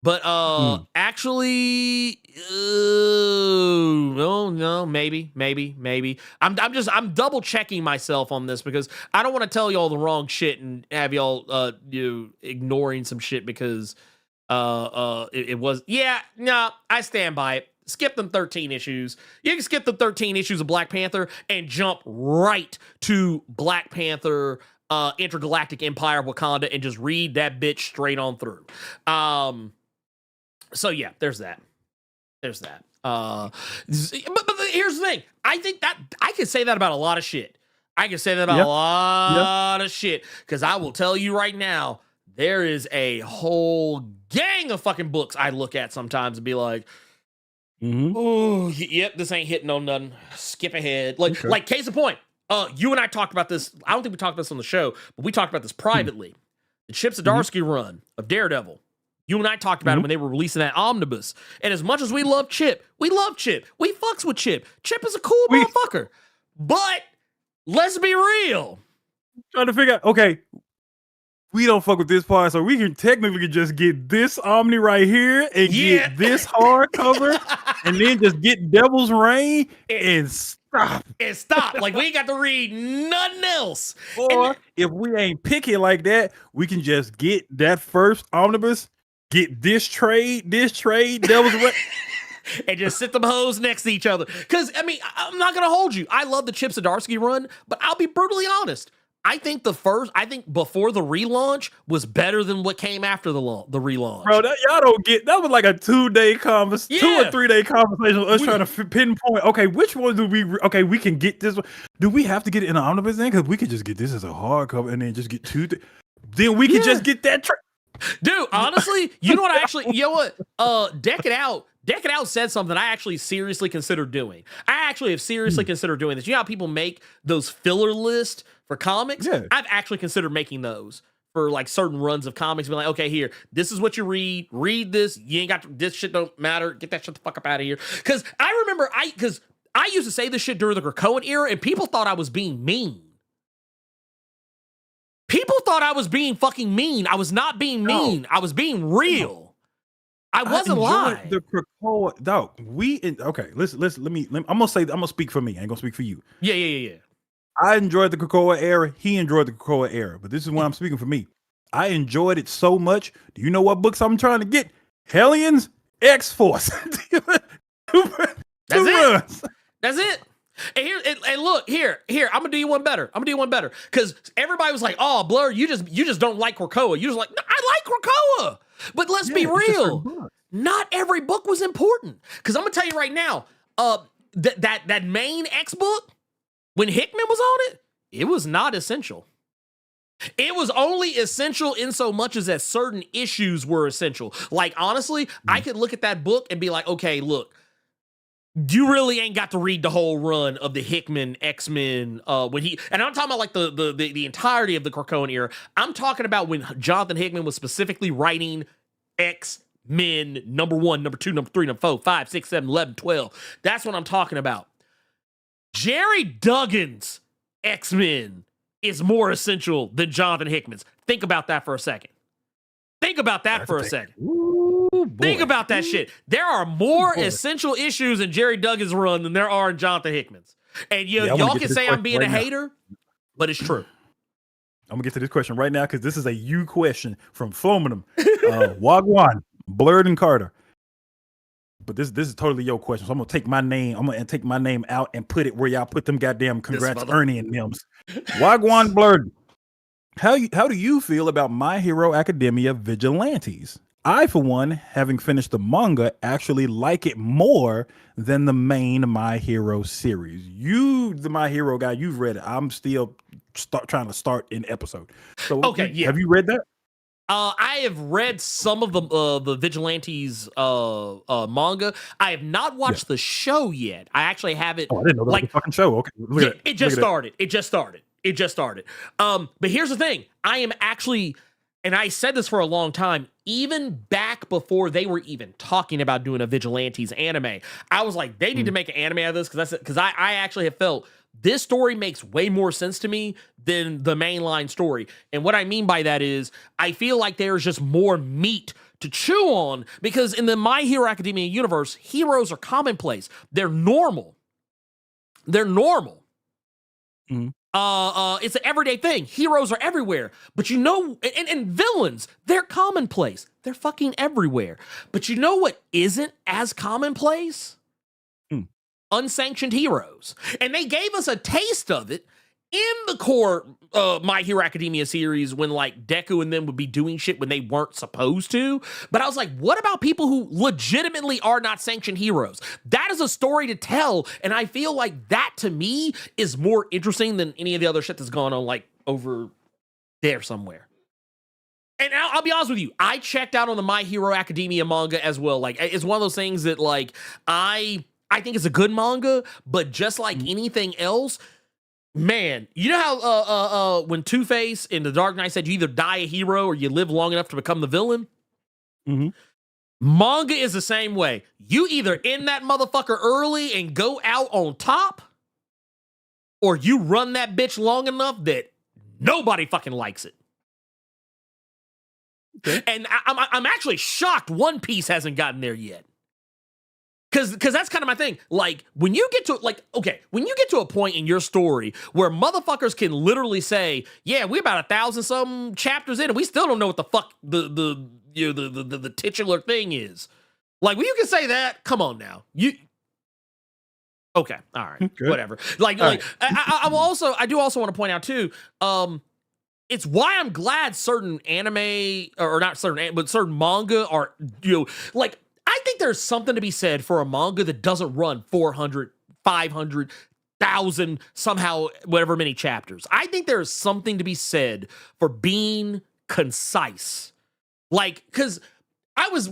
But actually, oh no, maybe. I'm double checking myself on this, because I don't want to tell y'all the wrong shit and have y'all ignoring some shit because it was, yeah, no, I stand by it. Skip them 13 issues. You can skip the 13 issues of Black Panther and jump right to Black Panther Intergalactic Empire of Wakanda and just read that bitch straight on through. So yeah, there's that. But here's the thing. I think that I can say that about a lot of shit. I can say that about a lot of shit, because I will tell you right now, there is a whole gang of fucking books I look at sometimes and be like, oh, yep, this ain't hitting on nothing. Skip ahead. Like case in point, you and I talked about this. I don't think we talked about this on the show, but we talked about this privately. The Chip Zdarsky run of Daredevil. You and I talked about it when they were releasing that omnibus. And as much as we love Chip, we fucks with Chip. Chip is a cool motherfucker. But let's be real. Trying to figure out, okay, we don't fuck with this part, so we can technically just get this Omni right here and get this hardcover and then just get Devil's Reign and stop. Like, we ain't got to read nothing else. Or if we ain't picky like that, we can just get that first omnibus, get this trade, Devil's Reign. And just sit them hoes next to each other. Because, I mean, I'm not going to hold you. I love the Chip Zdarsky run, but I'll be brutally honest. I think before the relaunch was better than what came after the relaunch. Bro, y'all don't get, that was like a 2-day conversation, 2 or 3 day conversation of us trying to pinpoint, okay, which one do we can get this one. Do we have to get it in an omnibus then? Because we could just get this as a hardcover and then just get then we could just get that Dude, honestly, you know what? Deck It Out said something I actually seriously considered doing. I actually have seriously considered doing this. You know how people make those filler lists for comics? Yeah. I've actually considered making those for like certain runs of comics. Be like, okay, here, this is what you read. Read this. You ain't got this shit don't matter. Get that shit the fuck up out of here. Because I remember I used to say this shit during the Krakoan era, and people thought I was being mean. People thought I was being fucking mean. I was not being mean. I was being real. I wasn't lying. The Krakoa, dog. I'm gonna speak for me. I ain't gonna speak for you. Yeah. I enjoyed the Krakoa era. He enjoyed the Krakoa era. But this is when I'm speaking for me. I enjoyed it so much. Do you know what books I'm trying to get? Hellions, X-Force. That's it. And look, here, I'm gonna do you one better. Because everybody was like, oh, Blerd, you just don't like Krakoa. You're just like, no, I like Krakoa. But let's be real. Not every book was important. Because I'm gonna tell you right now, that main X book, when Hickman was on it, it was not essential. It was only essential in so much as that certain issues were essential. Like, honestly, I could look at that book and be like, okay, look, you really ain't got to read the whole run of the Hickman X-Men when he, and I'm talking about like the entirety of the Krakoan era. I'm talking about when Jonathan Hickman was specifically writing X-Men number 1, number 2, number 3, number 4, 5, 6, 7, 11, 12. That's what I'm talking about. Jerry Duggan's X-Men is more essential than Jonathan Hickman's. Think about that for a second. Think about that for a second. Think about that shit. There are more essential issues in Jerry Duggan's run than there are in Jonathan Hickman's. And y'all can say I'm being a hater, but it's true. I'm gonna get to this question right now because this is a you question from Fomenum. Wagwan, Blerd and Carter. But this is totally your question. So I'm gonna take my name out and put it where y'all put them goddamn congrats Ernie and them. Wagwan Blerd. How do you feel about My Hero Academia Vigilantes? I, for one, having finished the manga, actually like it more than the main My Hero series. You, the My Hero guy, you've read it. I'm still trying to start an episode. So, Okay, yeah. have you read that? I have read some of the Vigilantes manga. I have not watched the show yet. I actually have it. Oh, I didn't know that was a fucking show. Okay, look at it just started. It just started. But here's the thing. I am actually, and I said this for a long time, even back before they were even talking about doing a Vigilantes anime, I was like, they need to make an anime out of this because I actually have felt this story makes way more sense to me than the mainline story. And what I mean by that is I feel like there's just more meat to chew on because in the My Hero Academia universe, heroes are commonplace. They're normal. They're normal. It's an everyday thing. Heroes are everywhere. But you know, and villains, they're commonplace. They're fucking everywhere. But you know what isn't as commonplace? Unsanctioned heroes. And they gave us a taste of it in the core My Hero Academia series when like Deku and them would be doing shit when they weren't supposed to. But I was like, what about people who legitimately are not sanctioned heroes? That is a story to tell. And I feel like that to me is more interesting than any of the other shit that's gone on like over there somewhere. And I'll be honest with you, I checked out on the My Hero Academia manga as well. Like it's one of those things that like I think it's a good manga, but just like anything else, man, you know how when Two-Face in The Dark Knight said you either die a hero or you live long enough to become the villain? Manga is the same way. You either end that motherfucker early and go out on top, or you run that bitch long enough that nobody fucking likes it. Okay. And I'm actually shocked One Piece hasn't gotten there yet. Cause that's kind of my thing. Like when you get to when you get to a point in your story where motherfuckers can literally say, "Yeah, we're about 1,000 some chapters in, and we still don't know what the fuck the titular thing is." Like when you can say that, come on now, okay, all right, whatever. I do also want to point out too. It's why I'm glad certain anime or not certain, but certain manga are like. I think there's something to be said for a manga that doesn't run 400, 500, 1,000, somehow, whatever many chapters. I think there's something to be said for being concise. Like, because I was...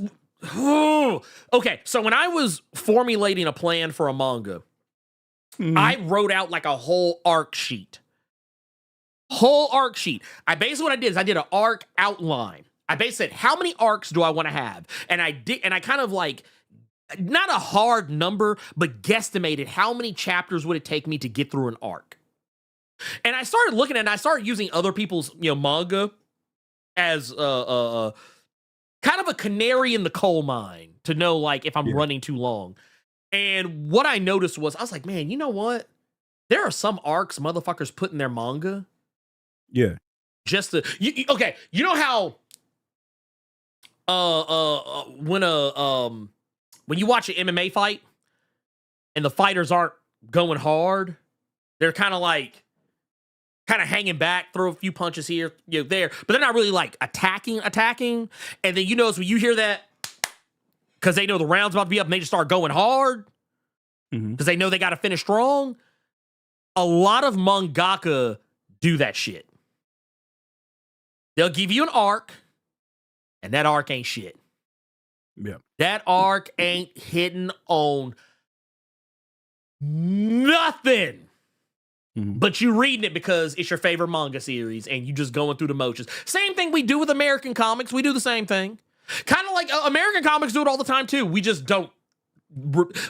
okay, so when I was formulating a plan for a manga, I wrote out like a whole arc sheet. I basically what I did is I did an arc outline. I basically said, how many arcs do I want to have? And I did, and I kind of like, not a hard number, but guesstimated how many chapters would it take me to get through an arc. And I started looking at it, and I started using other people's, manga as kind of a canary in the coal mine to know, like, if I'm running too long. And what I noticed was, I was like, man, you know what? There are some arcs motherfuckers put in their manga. Yeah. Just to, okay, you know how when you watch an MMA fight and the fighters aren't going hard, they're kind of hanging back, throw a few punches here, there, but they're not really like attacking. And then you notice when you hear that, because they know the round's about to be up and they just start going hard because they know they got to finish strong. A lot of mangaka do that shit. They'll give you an arc. And that arc ain't shit. Yeah. That arc ain't hitting on nothing. But you reading it because it's your favorite manga series and you just going through the motions. Same thing we do with American comics. We do the same thing. Kind of like American comics do it all the time too. We just don't.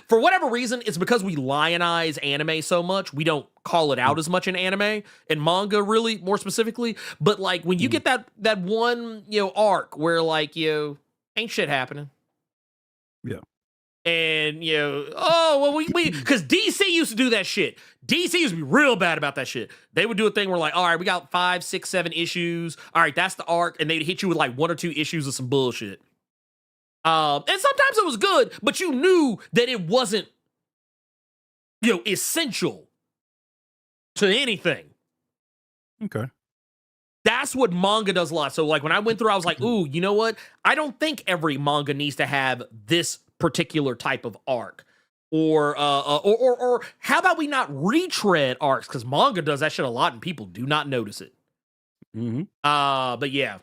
For whatever reason, it's because we lionize anime so much, we don't call it out as much in anime and manga, really, more specifically. But like when you get that one arc where like ain't shit happening, and we because DC used to do that shit. DC used to be real bad about that shit. They would do a thing where like, all right, we got 5, 6, 7 issues. All right, that's the arc, and they'd hit you with like 1 or 2 issues of some bullshit. And sometimes it was good, but you knew that it wasn't, essential to anything. Okay. That's what manga does a lot. So like when I went through, I was like, ooh, you know what? I don't think every manga needs to have this particular type of arc. Or how about we not retread arcs? Because manga does that shit a lot and people do not notice it. But yeah.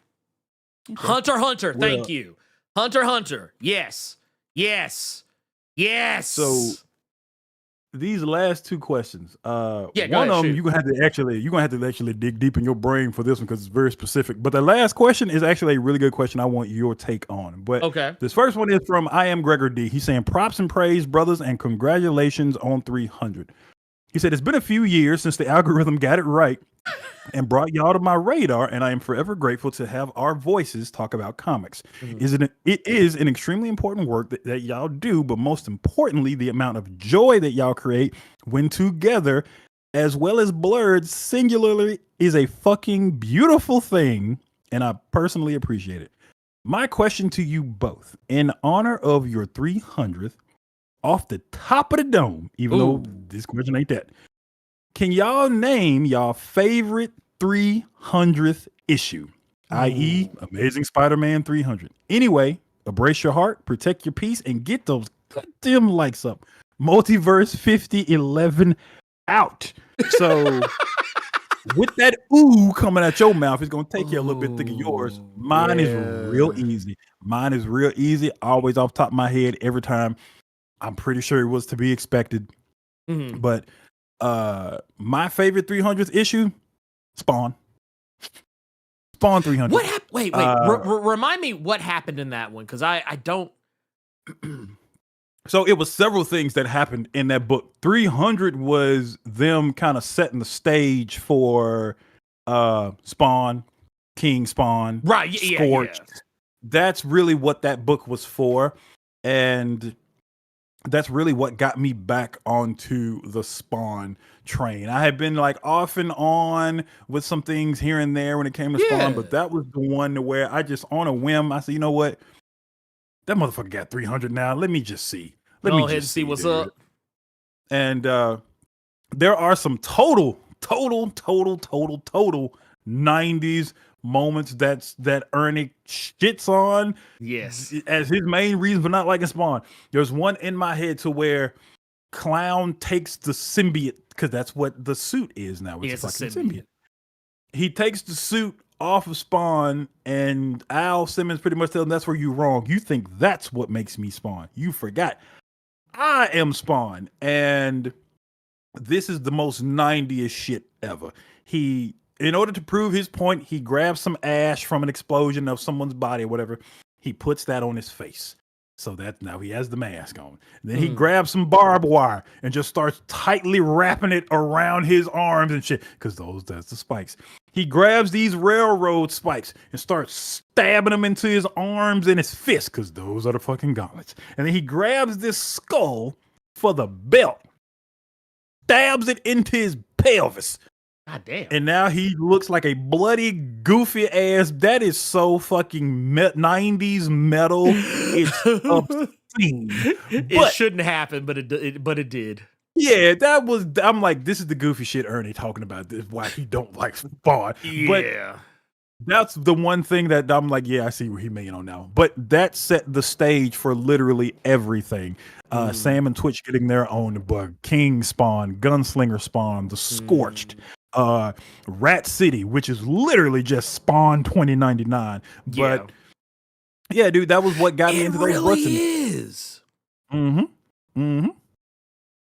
Okay. Hunter x Hunter, thank you. Hunter x Hunter. Yes. So these last two questions, yeah, one of them you're gonna have to actually dig deep in your brain for this one because it's very specific. But the last question is actually a really good question. I want your take on. But okay, this first one is from I Am Gregor D. He's saying props and praise, brothers, and congratulations on 300. He said it's been a few years since the algorithm got it right and brought y'all to my radar, and I am forever grateful to have our voices talk about comics. It is an extremely important work that y'all do, but most importantly, the amount of joy that y'all create when together, as well as Blerd singularly, is a fucking beautiful thing, and I personally appreciate it. My question to you both, in honor of your 300th, off the top of the dome, even though this question ain't that, can y'all name y'all favorite 300th issue, i.e. Amazing Spider-Man 300? Anyway, embrace your heart, protect your peace, and get those goddamn likes up. Multiverse 5011 out. So with that ooh coming out your mouth, it's going to take you a little bit to think of yours. Mine is real easy. Always off the top of my head every time. I'm pretty sure it was to be expected. But my favorite 300th issue, Spawn 300. What happened? Wait. Remind me what happened in that one, because I don't. So it was several things that happened in that book. 300 was them kind of setting the stage for Spawn, King Spawn, right? Scorch. Yeah. That's really what that book was for, and that's really what got me back onto the Spawn train. I had been like off and on with some things here and there when it came to Spawn, but that was the one to where I just on a whim, I said, you know what? That motherfucker got 300 now. Let me just see. Let me just see what's up. And there are some total 90s moments that Ernie shits on. Yes. As his main reason for not liking Spawn. There's one in my head to where Clown takes the symbiote, because that's what the suit is now. It's a fucking symbiote. He takes the suit off of Spawn, and Al Simmons pretty much tells him, that's where you're wrong. You think that's what makes me Spawn. You forgot. I am Spawn. And this is the most 90s shit ever. In order to prove his point, he grabs some ash from an explosion of someone's body or whatever. He puts that on his face. So that now he has the mask on. Then he grabs some barbed wire and just starts tightly wrapping it around his arms and shit. Because that's the spikes. He grabs these railroad spikes and starts stabbing them into his arms and his fists. Because those are the fucking gauntlets. And then he grabs this skull for the belt. Stabs it into his pelvis. God damn. And now he looks like a bloody, goofy ass. That is so fucking 90s metal. It's obscene. It shouldn't happen, but it did. Yeah, I'm like, this is the goofy shit Ernie talking about. This is why he don't like Spawn. Yeah. But that's the one thing that I'm like, yeah, I see where he made on now. But that set the stage for literally everything. Sam and Twitch getting their own bug. King Spawn, Gunslinger Spawn, the Scorched. Rat City, which is literally just Spawn 2099. But yeah, dude, that was what got me into those books. It really is.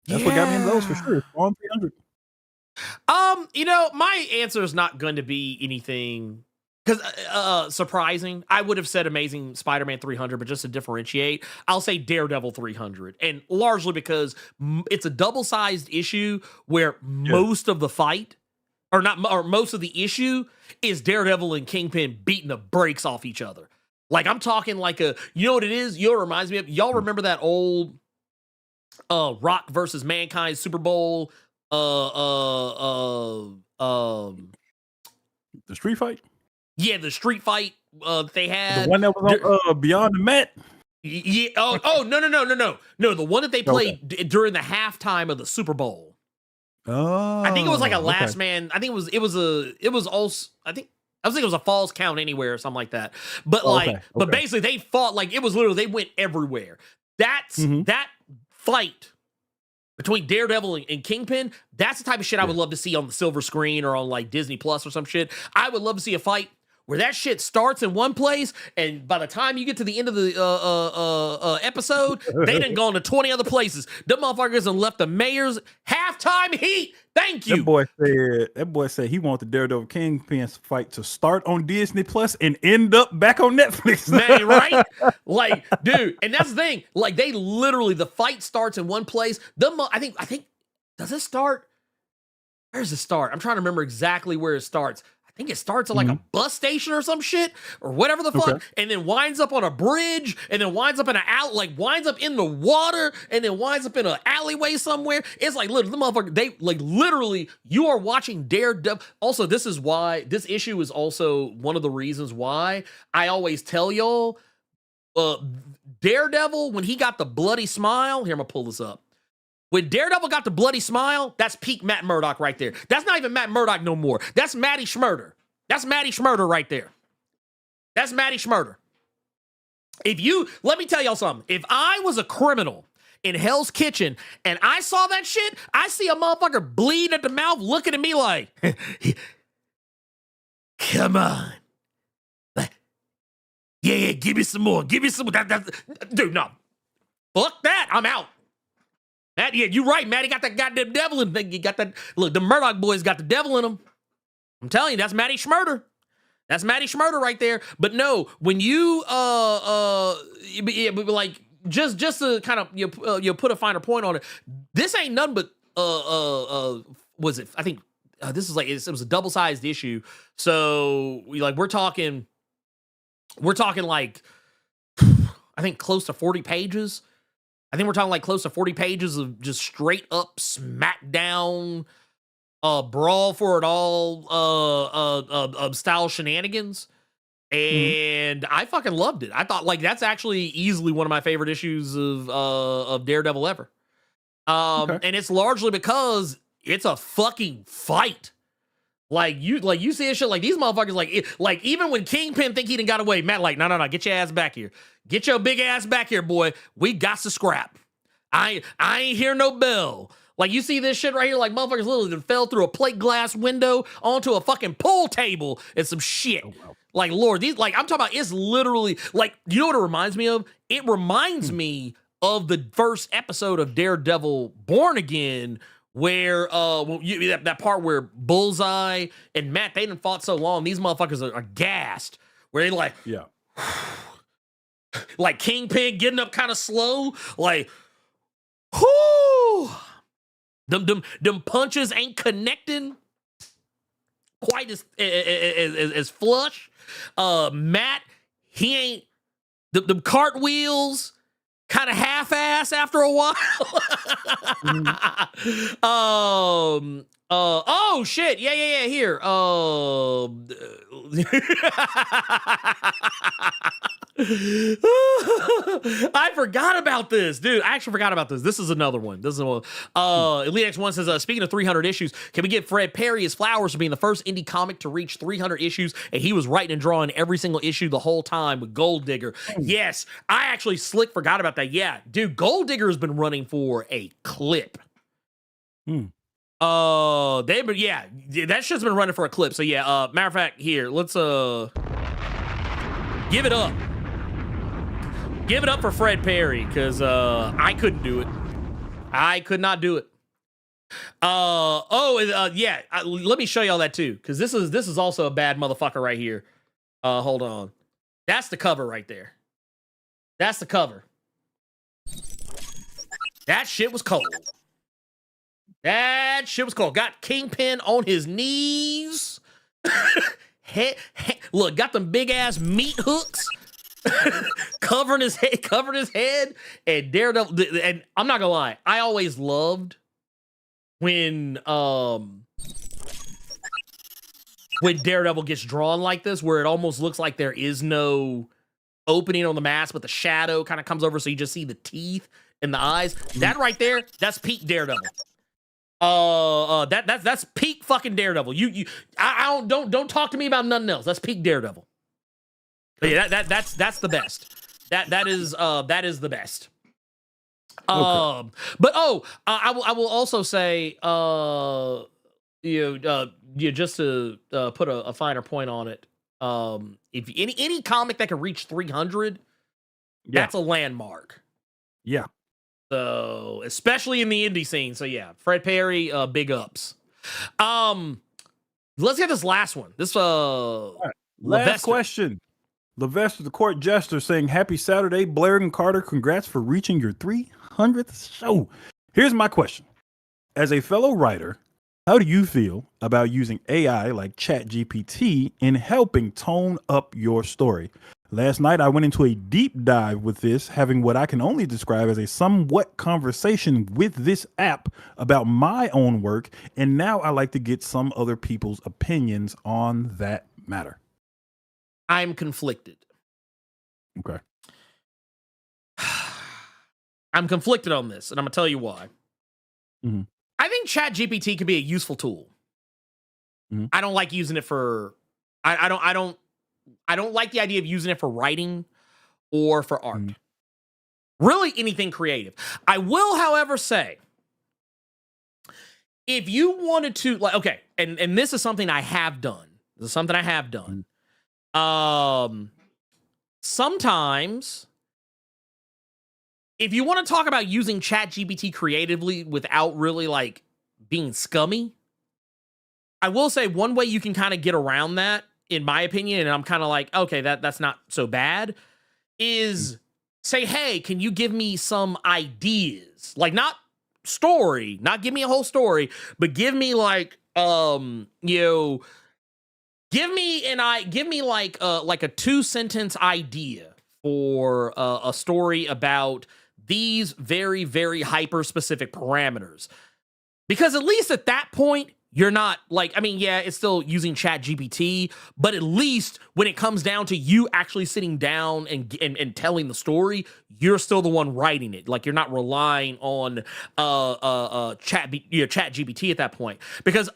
That's what got me into those for sure. Spawn 300. My answer is not going to be anything because surprising. I would have said Amazing Spider-Man 300, but just to differentiate, I'll say Daredevil 300, and largely because it's a double-sized issue where most of the fight. Or most of the issue is Daredevil and Kingpin beating the brakes off each other. Like, I'm talking like you know what it is? You know what it reminds me of? Y'all remember that old Rock versus Mankind Super Bowl? The street fight? Yeah, the street fight they had. The one that was on Beyond the Mat? Yeah. Oh, no. The one that they played during the halftime of the Super Bowl. Oh, I think it was like a last man. I think it was also. I think I was thinking it was a Falls Count Anywhere or something like that. But but basically they fought like it was literally they went everywhere. That's that fight between Daredevil and Kingpin. That's the type of shit I would love to see on the silver screen or on like Disney Plus or some shit. I would love to see a fight where that shit starts in one place, and by the time you get to the end of the episode, they done gone to 20 other places. Them motherfuckers done left the mayor's halftime heat. Thank you. That boy said he want the Daredevil Kingpin fight to start on Disney Plus and end up back on Netflix. Man, right? Like, dude, and that's the thing. Like, they literally, the fight starts in one place. I think, does it start? Where does it start? I'm trying to remember exactly where it starts. I think it starts at like a bus station or some shit or whatever the fuck, and then winds up on a bridge, and then winds up in winds up in the water, and then winds up in an alleyway somewhere. It's like literally, the motherfucker, they like literally, you are watching Daredevil. Also, this is why this issue is also one of the reasons why I always tell y'all, Daredevil, when he got the bloody smile, here, I'm gonna pull this up. When Daredevil got the bloody smile, that's peak Matt Murdock right there. That's not even Matt Murdock no more. That's Matty Schmurder. That's Matty Schmurder right there. That's Matty Schmurder. Let me tell y'all something. If I was a criminal in Hell's Kitchen and I saw that shit, I see a motherfucker bleed at the mouth looking at me like, come on. Yeah, give me some more. Give me some more. Dude, no. Fuck that. I'm out. Matt, yeah, you're right, Matt. He got that goddamn devil in him. He got that. Look, the Murdoch boys got the devil in them. I'm telling you, that's Matty Schmurder. That's Matty Schmurder right there. But no, when you like just to kind of you put a finer point on it. This ain't nothing but was it? I think this is like it was a double-sized issue. So we're talking like I think close to 40 pages. I think we're talking like close to 40 pages of just straight up smackdown, brawl for it all, style shenanigans. And I fucking loved it. I thought like that's actually easily one of my favorite issues of Daredevil ever. And it's largely because it's a fucking fight. Like you see this shit like these motherfuckers like even when Kingpin think he done got away, Matt like no, get your ass back here. Get your big ass back here, boy. We got to scrap. I ain't hear no bell. Like you see this shit right here, like motherfuckers literally fell through a plate glass window onto a fucking pool table and some shit. Oh, wow. Like Lord, these like I'm talking about. It's literally like you know what it reminds me of? It reminds me of the first episode of Daredevil Born Again. Where that part where Bullseye and Matt, they done fought so long, these motherfuckers are gassed. Where they like, like Kingpin getting up kind of slow, like, whoo, them punches ain't connecting quite as flush. Matt, he ain't them cartwheels. Kind of half-ass after a while. Oh shit. Yeah. Here. I forgot about this, dude. I actually forgot about this. This is another one. Elite X1 says, speaking of 300 issues, can we give Fred Perry his flowers for being the first indie comic to reach 300 issues? And he was writing and drawing every single issue the whole time with Gold Digger. Yes, I actually forgot about that. Yeah, dude, Gold Digger has been running for a clip. That shit's been running for a clip. So yeah, matter of fact, here, let's give it up. Give it up for Fred Perry, because I couldn't do it. I could not do it. Let me show y'all that too, because this is also a bad motherfucker right here. Hold on. That's the cover right there. That's the cover. That shit was cold. That shit was cold. Got Kingpin on his knees. Look, got them big ass meat hooks. covering his head, and Daredevil. And I'm not gonna lie, I always loved when Daredevil gets drawn like this, where it almost looks like there is no opening on the mask, but the shadow kind of comes over, so you just see the teeth and the eyes. That right there, that's peak Daredevil. That's peak fucking Daredevil. I don't talk to me about nothing else. That's peak Daredevil. But yeah, that's the best. That is the best. Okay. But I will also say, just to put a finer point on it, if any comic that can reach 300, that's a landmark. Yeah. So especially in the indie scene. So yeah, Fred Perry, big ups. Let's get this last one. This Last Levester. question. Levester, the court jester, saying, "Happy Saturday, Blerd and Carter. Congrats for reaching your 300th show." Here's my question: as a fellow writer, how do you feel about using AI like ChatGPT in helping tone up your story? Last night, I went into a deep dive with this, having what I can only describe as a somewhat conversation with this app about my own work, and now I like to get some other people's opinions on that matter. I'm conflicted. Okay. I'm conflicted on this, and I'm gonna tell you why. Mm-hmm. I think ChatGPT can be a useful tool. Mm-hmm. I don't like using it for. I don't like the idea of using it for writing or for art. Mm-hmm. Really, anything creative. I will, however, say, if you wanted to, like, okay, and this is something I have done. This is something I have done. Sometimes, if you want to talk about using ChatGPT creatively without really like being scummy, I will say one way you can kind of get around that, in my opinion, and I'm kind of like, okay, that's not so bad, is say, hey, can you give me some ideas? Like, not story, not give me a whole story, but give me like, give me like a 2-sentence idea for a story about these very, very hyper specific parameters. Because at least at that point, you're not like, I mean, yeah, it's still using ChatGPT, but at least when it comes down to you actually sitting down and telling the story, you're still the one writing it. Like, you're not relying on ChatGPT at that point. Because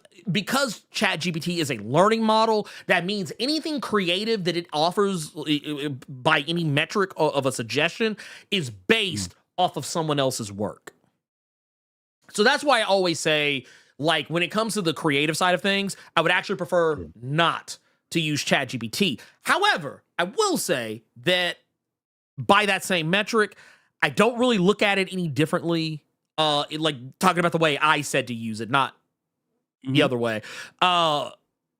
ChatGPT is a learning model, that means anything creative that it offers by any metric of a suggestion is based off of someone else's work. So that's why I always say, like, when it comes to the creative side of things, I would actually prefer not to use ChatGPT. However, I will say that by that same metric, I don't really look at it any differently. Like, talking about the way I said to use it, not the other way. I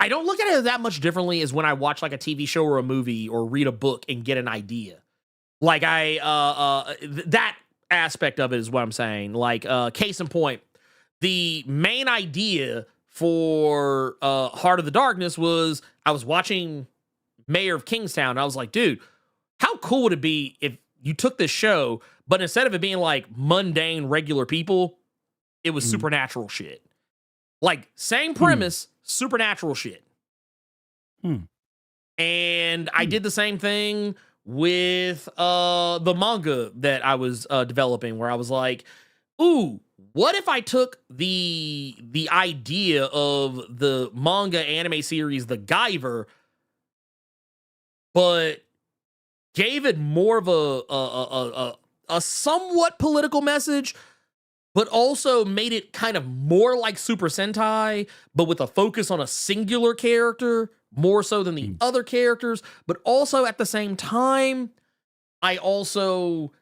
don't look at it that much differently as when I watch like a TV show or a movie or read a book and get an idea. Like, that aspect of it is what I'm saying. Like, case in point, the main idea for Heart of the Darkness was, I was watching Mayor of Kingstown, and I was like, dude, how cool would it be if you took this show, but instead of it being like mundane, regular people, it was supernatural shit. Like, same premise, supernatural shit. And I did the same thing with the manga that I was developing, where I was like, ooh, what if I took the idea of the manga anime series The Guyver, but gave it more of a somewhat political message, but also made it kind of more like Super Sentai, but with a focus on a singular character more so than the other characters. But also at the same time, I also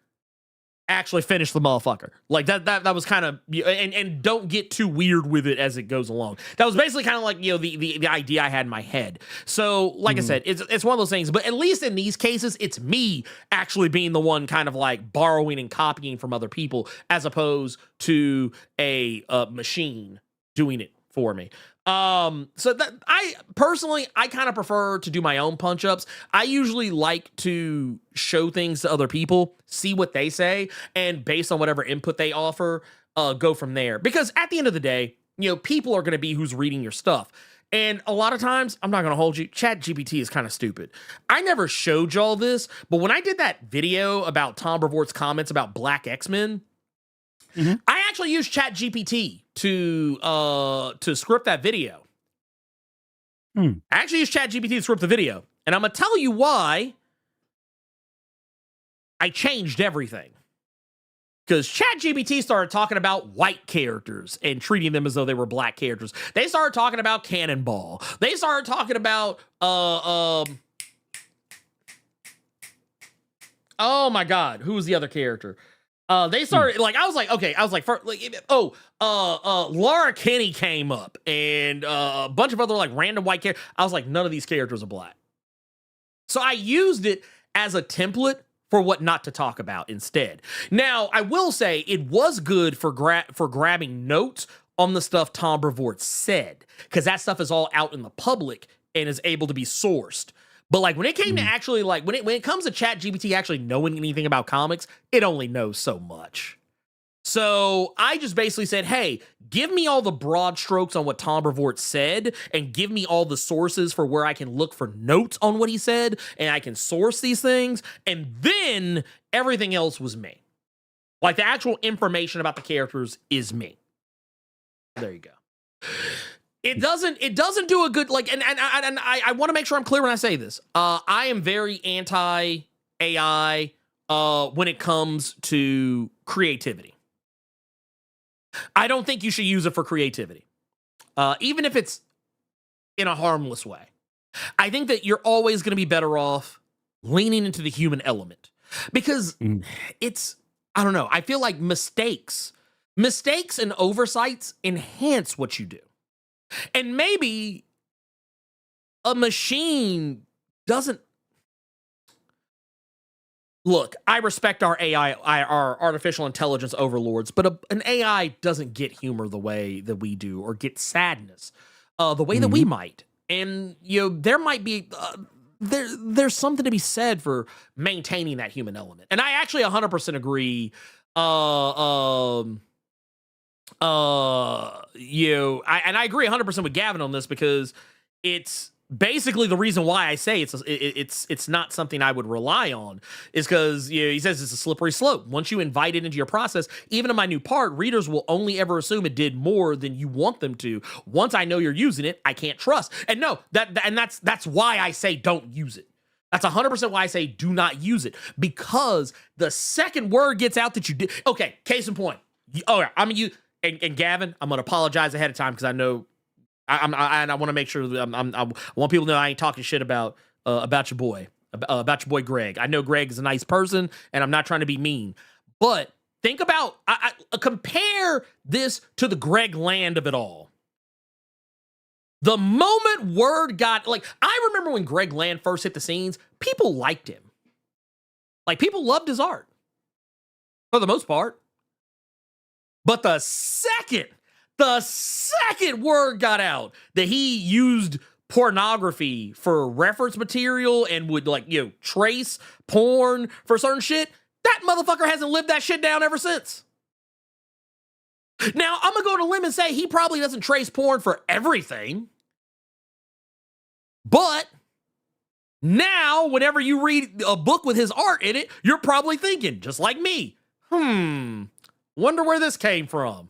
actually finish the motherfucker. Like, that was kind of, and don't get too weird with it as it goes along. That was basically kind of like, the idea I had in my head. So, like I said, it's one of those things, but at least in these cases, it's me actually being the one kind of like borrowing and copying from other people, as opposed to a machine doing it for me. So that I personally kind of prefer to do my own punch-ups. I usually like to show things to other people, see what they say, and based on whatever input they offer, go from there. Because at the end of the day, people are going to be who's reading your stuff. And a lot of times, I'm not going to hold you, ChatGPT is kind of stupid. I never showed y'all this, but when I did that video about Tom Brevoort's comments about Black X-Men, I actually used ChatGPT to script that video. I actually used ChatGPT to script the video, and I'm gonna tell you why I changed everything. Because ChatGPT started talking about white characters and treating them as though they were black characters. They started talking about Cannonball. They started talking about oh my god, who was the other character? They started like I was like Laura Kinney came up and a bunch of other like random white characters. I was like, none of these characters are black. So I used it as a template for what not to talk about instead. Now, I will say it was good for grabbing notes on the stuff Tom Brevoort said, because that stuff is all out in the public and is able to be sourced. But like when it came to actually like when it comes to ChatGPT actually knowing anything about comics, it only knows so much. So I just basically said, hey, give me all the broad strokes on what Tom Brevoort said and give me all the sources for where I can look for notes on what he said and I can source these things. And then everything else was me. Like the actual information about the characters is me. There you go. It doesn't do a good, like, and I want to make sure I'm clear when I say this. I am very anti-AI when it comes to creativity. I don't think you should use it for creativity, even if it's in a harmless way. I think that you're always going to be better off leaning into the human element because it's, I don't know, I feel like mistakes and oversights enhance what you do. And maybe a machine doesn't. Look, I respect our AI, our artificial intelligence overlords, but an AI doesn't get humor the way that we do or get sadness the way that we might. And, you know, there might be, there's something to be said for maintaining that human element. And I actually 100% agree. I agree 100% with Gavin on this because it's basically the reason why I say it's not something I would rely on is because he says it's a slippery slope. Once you invite it into your process, even in my new part, readers will only ever assume it did more than you want them to. Once I know you're using it, I can't trust. And no, that's why I say don't use it. That's 100% why I say do not use it, because the second word gets out that you did. Okay, case in point. And Gavin, I'm gonna apologize ahead of time because I know I want to make sure that I want people to know I ain't talking shit about your boy Greg. I know Greg is a nice person, and I'm not trying to be mean. But think about compare this to the Greg Land of it all. The moment word got I remember when Greg Land first hit the scenes, people liked him. Like people loved his art for the most part. But the second word got out that he used pornography for reference material and would trace porn for certain shit, that motherfucker hasn't lived that shit down ever since. Now, I'm gonna go on a limb and say he probably doesn't trace porn for everything. But now, whenever you read a book with his art in it, you're probably thinking, just like me, wonder where this came from.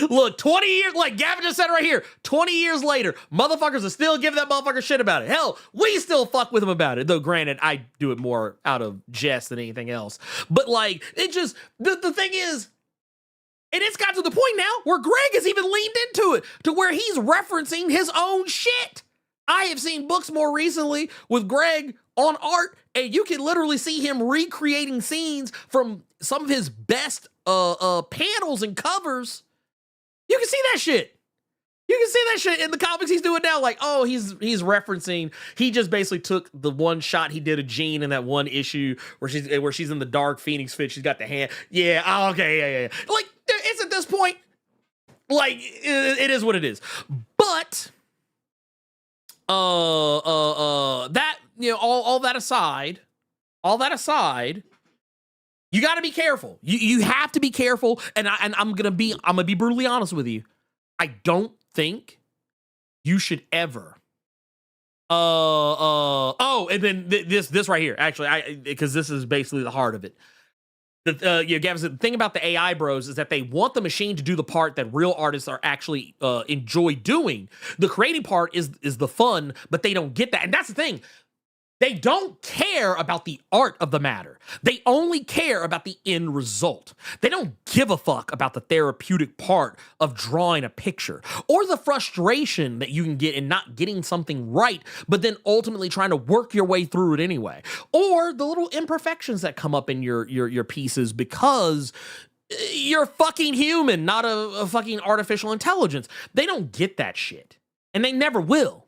Look, 20 years, like Gavin just said right here, 20 years later, motherfuckers are still giving that motherfucker shit about it. Hell, we still fuck with him about it. Though, granted, I do it more out of jest than anything else. But, it just, the thing is, and it's got to the point now where Greg has even leaned into it to where he's referencing his own shit. I have seen books more recently with Greg on art, and you can literally see him recreating scenes from some of his best panels and covers. You can see that shit. You can see that shit in the comics he's doing now. He's referencing. He just basically took the one shot he did of Jean in that one issue where she's in the dark Phoenix fit. She's got the hand. Yeah. Oh, okay. Yeah. It's at this point. It is what it is. But that all that aside, you got to be careful. You have to be careful. And I'm gonna be brutally honest with you. I don't think you should ever. And then this right here, actually, because this is basically the heart of it. Gavin said, the thing about the AI bros is that they want the machine to do the part that real artists are actually enjoy doing. The creating part is the fun, but they don't get that. And that's the thing. They don't care about the art of the matter. They only care about the end result. They don't give a fuck about the therapeutic part of drawing a picture or the frustration that you can get in not getting something right, but then ultimately trying to work your way through it anyway. Or the little imperfections that come up in your pieces because you're fucking human, not a fucking artificial intelligence. They don't get that shit. And they never will.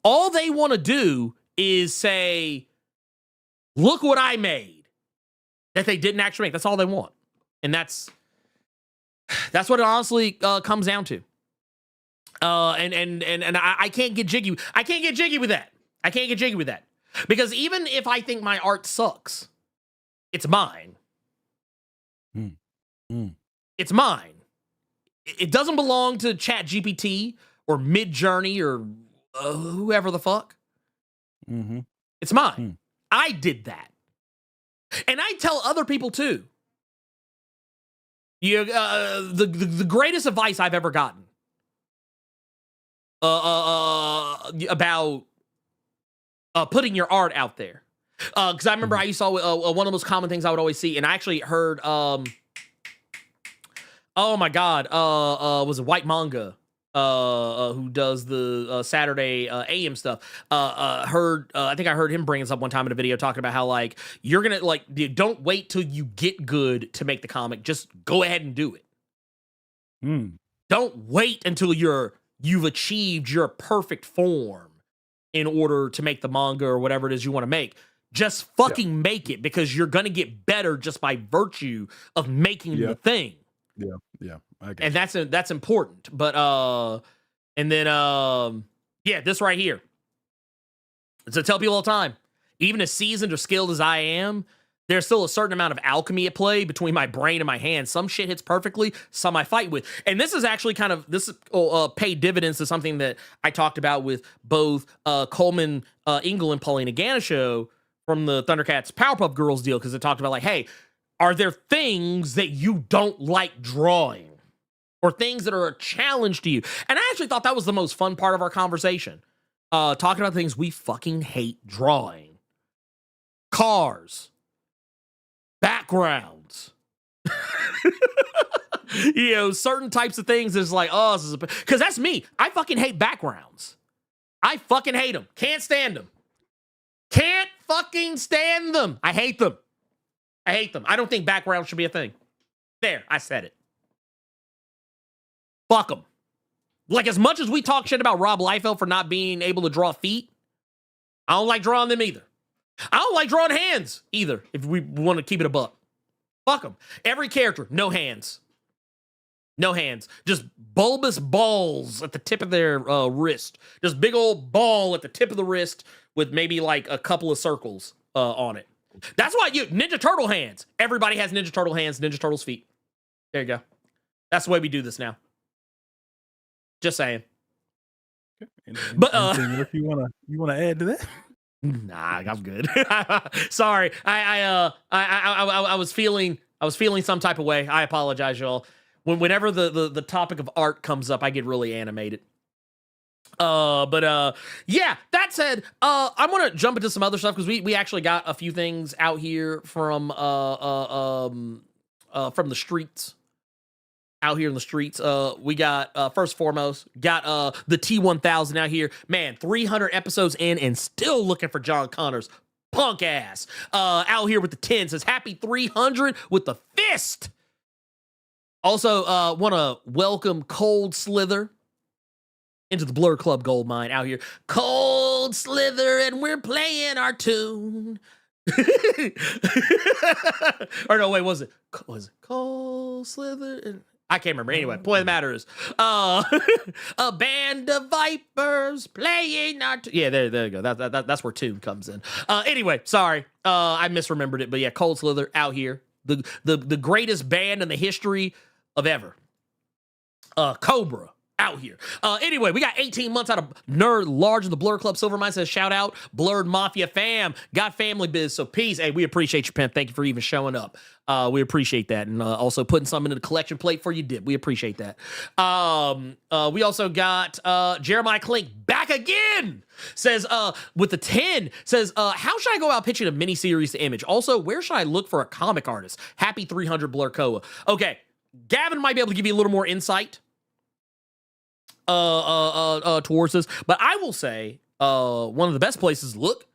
All they want to do is say, look what I made that they didn't actually make. That's all they want. And that's what it honestly comes down to. And I can't get jiggy. I can't get jiggy with that. I can't get jiggy with that. Because even if I think my art sucks, it's mine. It's mine. It doesn't belong to ChatGPT or Midjourney or whoever the fuck. It's mine. I did that. And I tell other people too. The greatest advice I've ever gotten about putting your art out there. Because I remember I used to one of the most common things I would always see, and I actually heard, oh my God, was it White Manga? Who does the Saturday AM stuff? I think I heard him bring this up one time in a video talking about how like you're gonna like don't wait till you get good to make the comic. Just go ahead and do it. Don't wait until you've achieved your perfect form in order to make the manga or whatever it is you want to make. Just fucking make it because you're gonna get better just by virtue of making the thing. Yeah. And that's important. But and then this right here. So I tell people all the time, even as seasoned or skilled as I am, there's still a certain amount of alchemy at play between my brain and my hands. Some shit hits perfectly, some I fight with. And this is actually paid dividends to something that I talked about with both Coleman Ingle and Paulina Ganeshow from the Thundercats Powerpuff Girls deal, because it talked about like, hey, are there things that you don't like drawing? Or things that are a challenge to you? And I actually thought that was the most fun part of our conversation. Talking about things we fucking hate drawing. Cars. Backgrounds. Certain types of things is like, oh, this is because that's me. I fucking hate backgrounds. I fucking hate them. Can't stand them. Can't fucking stand them. I hate them. I don't think backgrounds should be a thing. There, I said it. Fuck them. Like, as much as we talk shit about Rob Liefeld for not being able to draw feet, I don't like drawing them either. I don't like drawing hands either, if we want to keep it a buck. Fuck them. Every character, no hands. No hands. Just bulbous balls at the tip of their wrist. Just big old ball at the tip of the wrist with maybe like a couple of circles on it. That's why Ninja Turtle hands. Everybody has Ninja Turtle hands, Ninja Turtle's feet. There you go. That's the way we do this now. Just saying. But if you wanna add to that? Nah, I'm good. Sorry. I was feeling some type of way. I apologize, y'all. Whenever the topic of art comes up, I get really animated. That said, I want to jump into some other stuff because we actually got a few things out here from the streets. Out here in the streets, we got first and foremost got the T-1000 out here. Man, 300 episodes in and still looking for John Connor's punk ass. Out here with the 10 says happy 300 with the fist. Also, want to welcome Cold Slither into the Blerd Club gold mine out here. Cold Slither, and we're playing our tune. Or no, wait, was it Cold Slither? I can't remember. Anyway, point of the matter is, a band of vipers playing our yeah, there you go. That's where tune comes in. Anyway, sorry, I misremembered it, but yeah, Cold Slither out here, the greatest band in the history of ever. Cobra Out here. Anyway, we got 18 months out of Nerd Large in the Blerd Club. Silvermine says, shout out, Blerd Mafia fam. Got family biz, so peace. Hey, we appreciate you, pimp. Thank you for even showing up. We appreciate that. And also putting something in the collection plate for you did. We appreciate that. We also got Jeremiah Klink back again. Says, with the 10, says, how should I go about pitching a miniseries to Image? Also, where should I look for a comic artist? Happy 300 Blerd Koa. Okay, Gavin might be able to give you a little more insight towards this, but I will say one of the best places to look,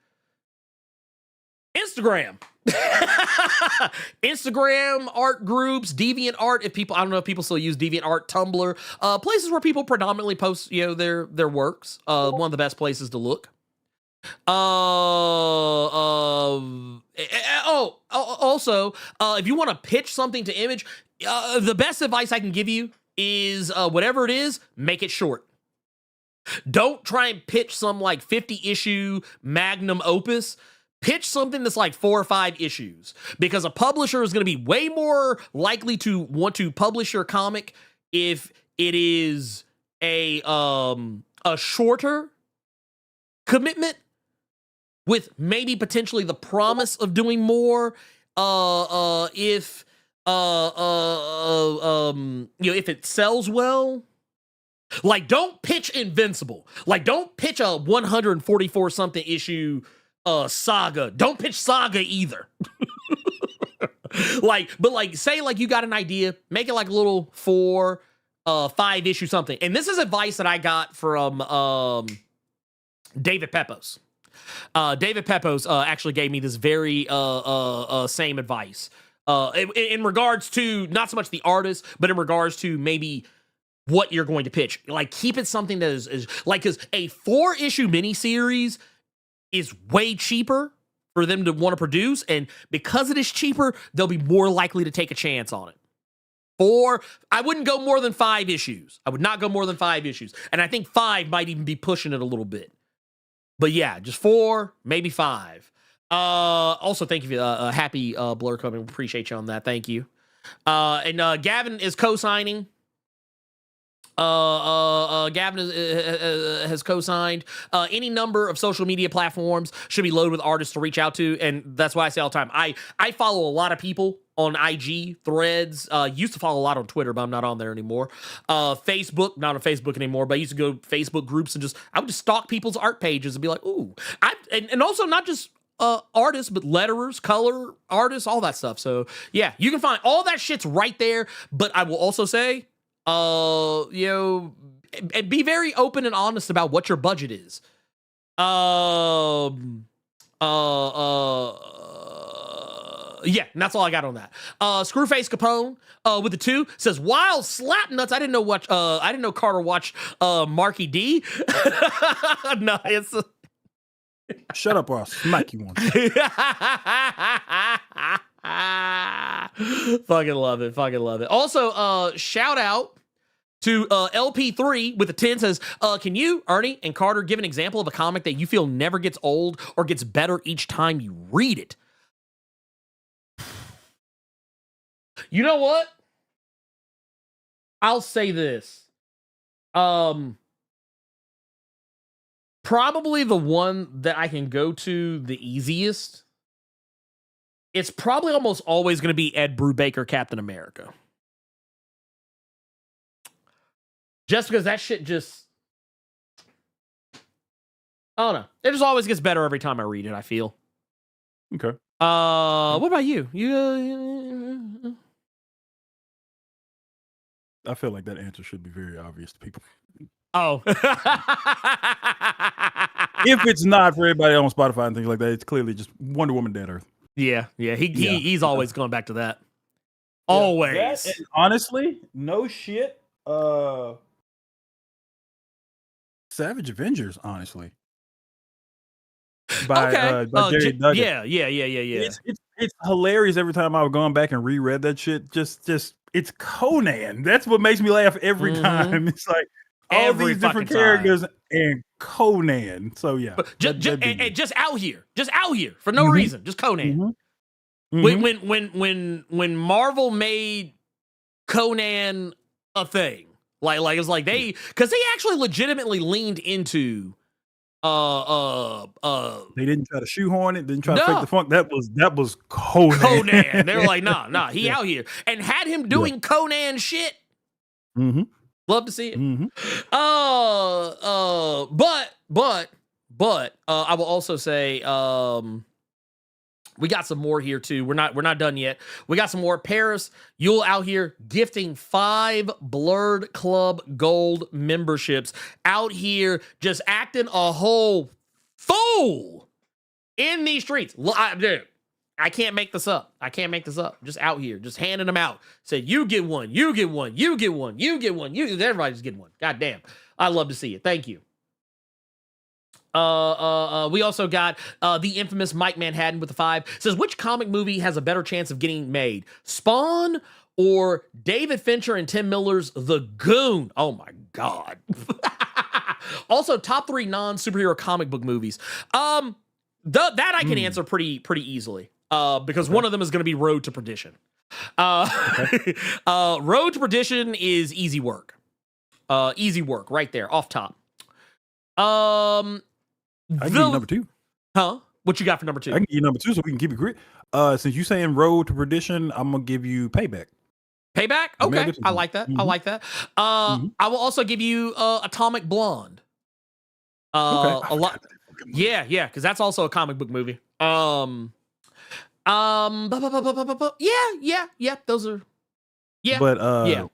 Instagram. Instagram art groups, Deviant Art, if people, I don't know if people still use Deviant Art, Tumblr, places where people predominantly post, you know, their works. One of the best places to look. Also, if you want to pitch something to Image, the best advice I can give you is whatever it is, make it short. Don't try and pitch some like 50 issue magnum opus. Pitch something that's like 4 or 5 issues, because a publisher is going to be way more likely to want to publish your comic if it is a shorter commitment with maybe potentially the promise of doing more. If if it sells well. Like, don't pitch Invincible. Like, don't pitch a 144 something issue Saga. Don't pitch Saga either. But say like you got an idea, make it like a little 4, 5 issue something. And this is advice that I got from David Pepos. David Pepos actually gave me this very same advice. In regards to not so much the artist, but in regards to maybe what you're going to pitch. Like, keep it something that is like, because a 4-issue miniseries is way cheaper for them to want to produce, and because it is cheaper, they'll be more likely to take a chance on it. I wouldn't go more than 5 issues. I would not go more than 5 issues. And I think 5 might even be pushing it a little bit. But yeah, just 4, maybe 5. Also, thank you for happy Blerd coming. Appreciate you on that. Thank you. And Gavin is co-signing. Gavin has co-signed. Any number of social media platforms should be loaded with artists to reach out to, and that's why I say all the time, I follow a lot of people on IG, Threads, used to follow a lot on Twitter, but I'm not on there anymore. Facebook, not on Facebook anymore, but I used to go Facebook groups and I would just stalk people's art pages and be like, ooh. And also not just artists, but letterers, color artists, all that stuff. So yeah, you can find all that shit's right there, but I will also say, be very open and honest about what your budget is. Yeah, and that's all I got on that. Screwface Capone with the 2 says, "Wild slap nuts. I didn't know Carter watched Marky D." No, it's Shut up or I'll smack you one. Fucking love it. Also, shout out to LP3 with the 10 says, can you, Ernie and Carter, give an example of a comic that you feel never gets old or gets better each time you read it? You know what? I'll say this. Probably the one that I can go to the easiest, it's probably almost always going to be Ed Brubaker, Captain America. Just because that shit just, I don't know. It just always gets better every time I read it, I feel. Okay. What about you? I feel like that answer should be very obvious to people. Oh. If it's not for everybody on Spotify and things like that, it's clearly just Wonder Woman Dead Earth. Yeah. He's always going back to that. Always. That, honestly, no shit. Savage Avengers, honestly. By Jerry Duggan. Yeah. It's hilarious every time I've gone back and reread that shit. Just it's Conan. That's what makes me laugh every time. It's like all these different characters and Conan. So yeah, but just out here for no reason, just Conan. When Marvel made Conan a thing, Like it's like because they actually legitimately leaned into They didn't try to shoehorn it, didn't try to No. fake the funk. That was Conan. Conan. They were like, nah, he out here. And had him doing Conan shit. Mm-hmm. Love to see it. Mm-hmm. But I will also say we got some more here too. We're not done yet. We got some more. Paris, you'll out here gifting 5 Blerd Club Gold memberships. Out here just acting a whole fool in these streets. Dude, I can't make this up. Just out here, just handing them out. Say, you get one, you get one, you get one, you get one, everybody's getting one. God damn. I love to see it. Thank you. We also got the infamous Mike Manhattan with the 5. Says, which comic movie has a better chance of getting made? Spawn or David Fincher and Tim Miller's The Goon? Oh my God. Also, top 3 non-superhero comic book movies. That I can answer pretty easily. Because one of them is going to be Road to Perdition. Road to Perdition is easy work. Easy work right there, off top. I can give you number 2. Huh? What you got for number 2? I can give you number 2 so we can keep it great. Since you saying Road to Perdition, I'm gonna give you Payback. Payback? Okay, I like that. Mm-hmm. I like that. I will also give you Atomic Blonde. Okay. A lot. Yeah, because that's also a comic book movie. Yeah. Those are. Yeah. But yeah.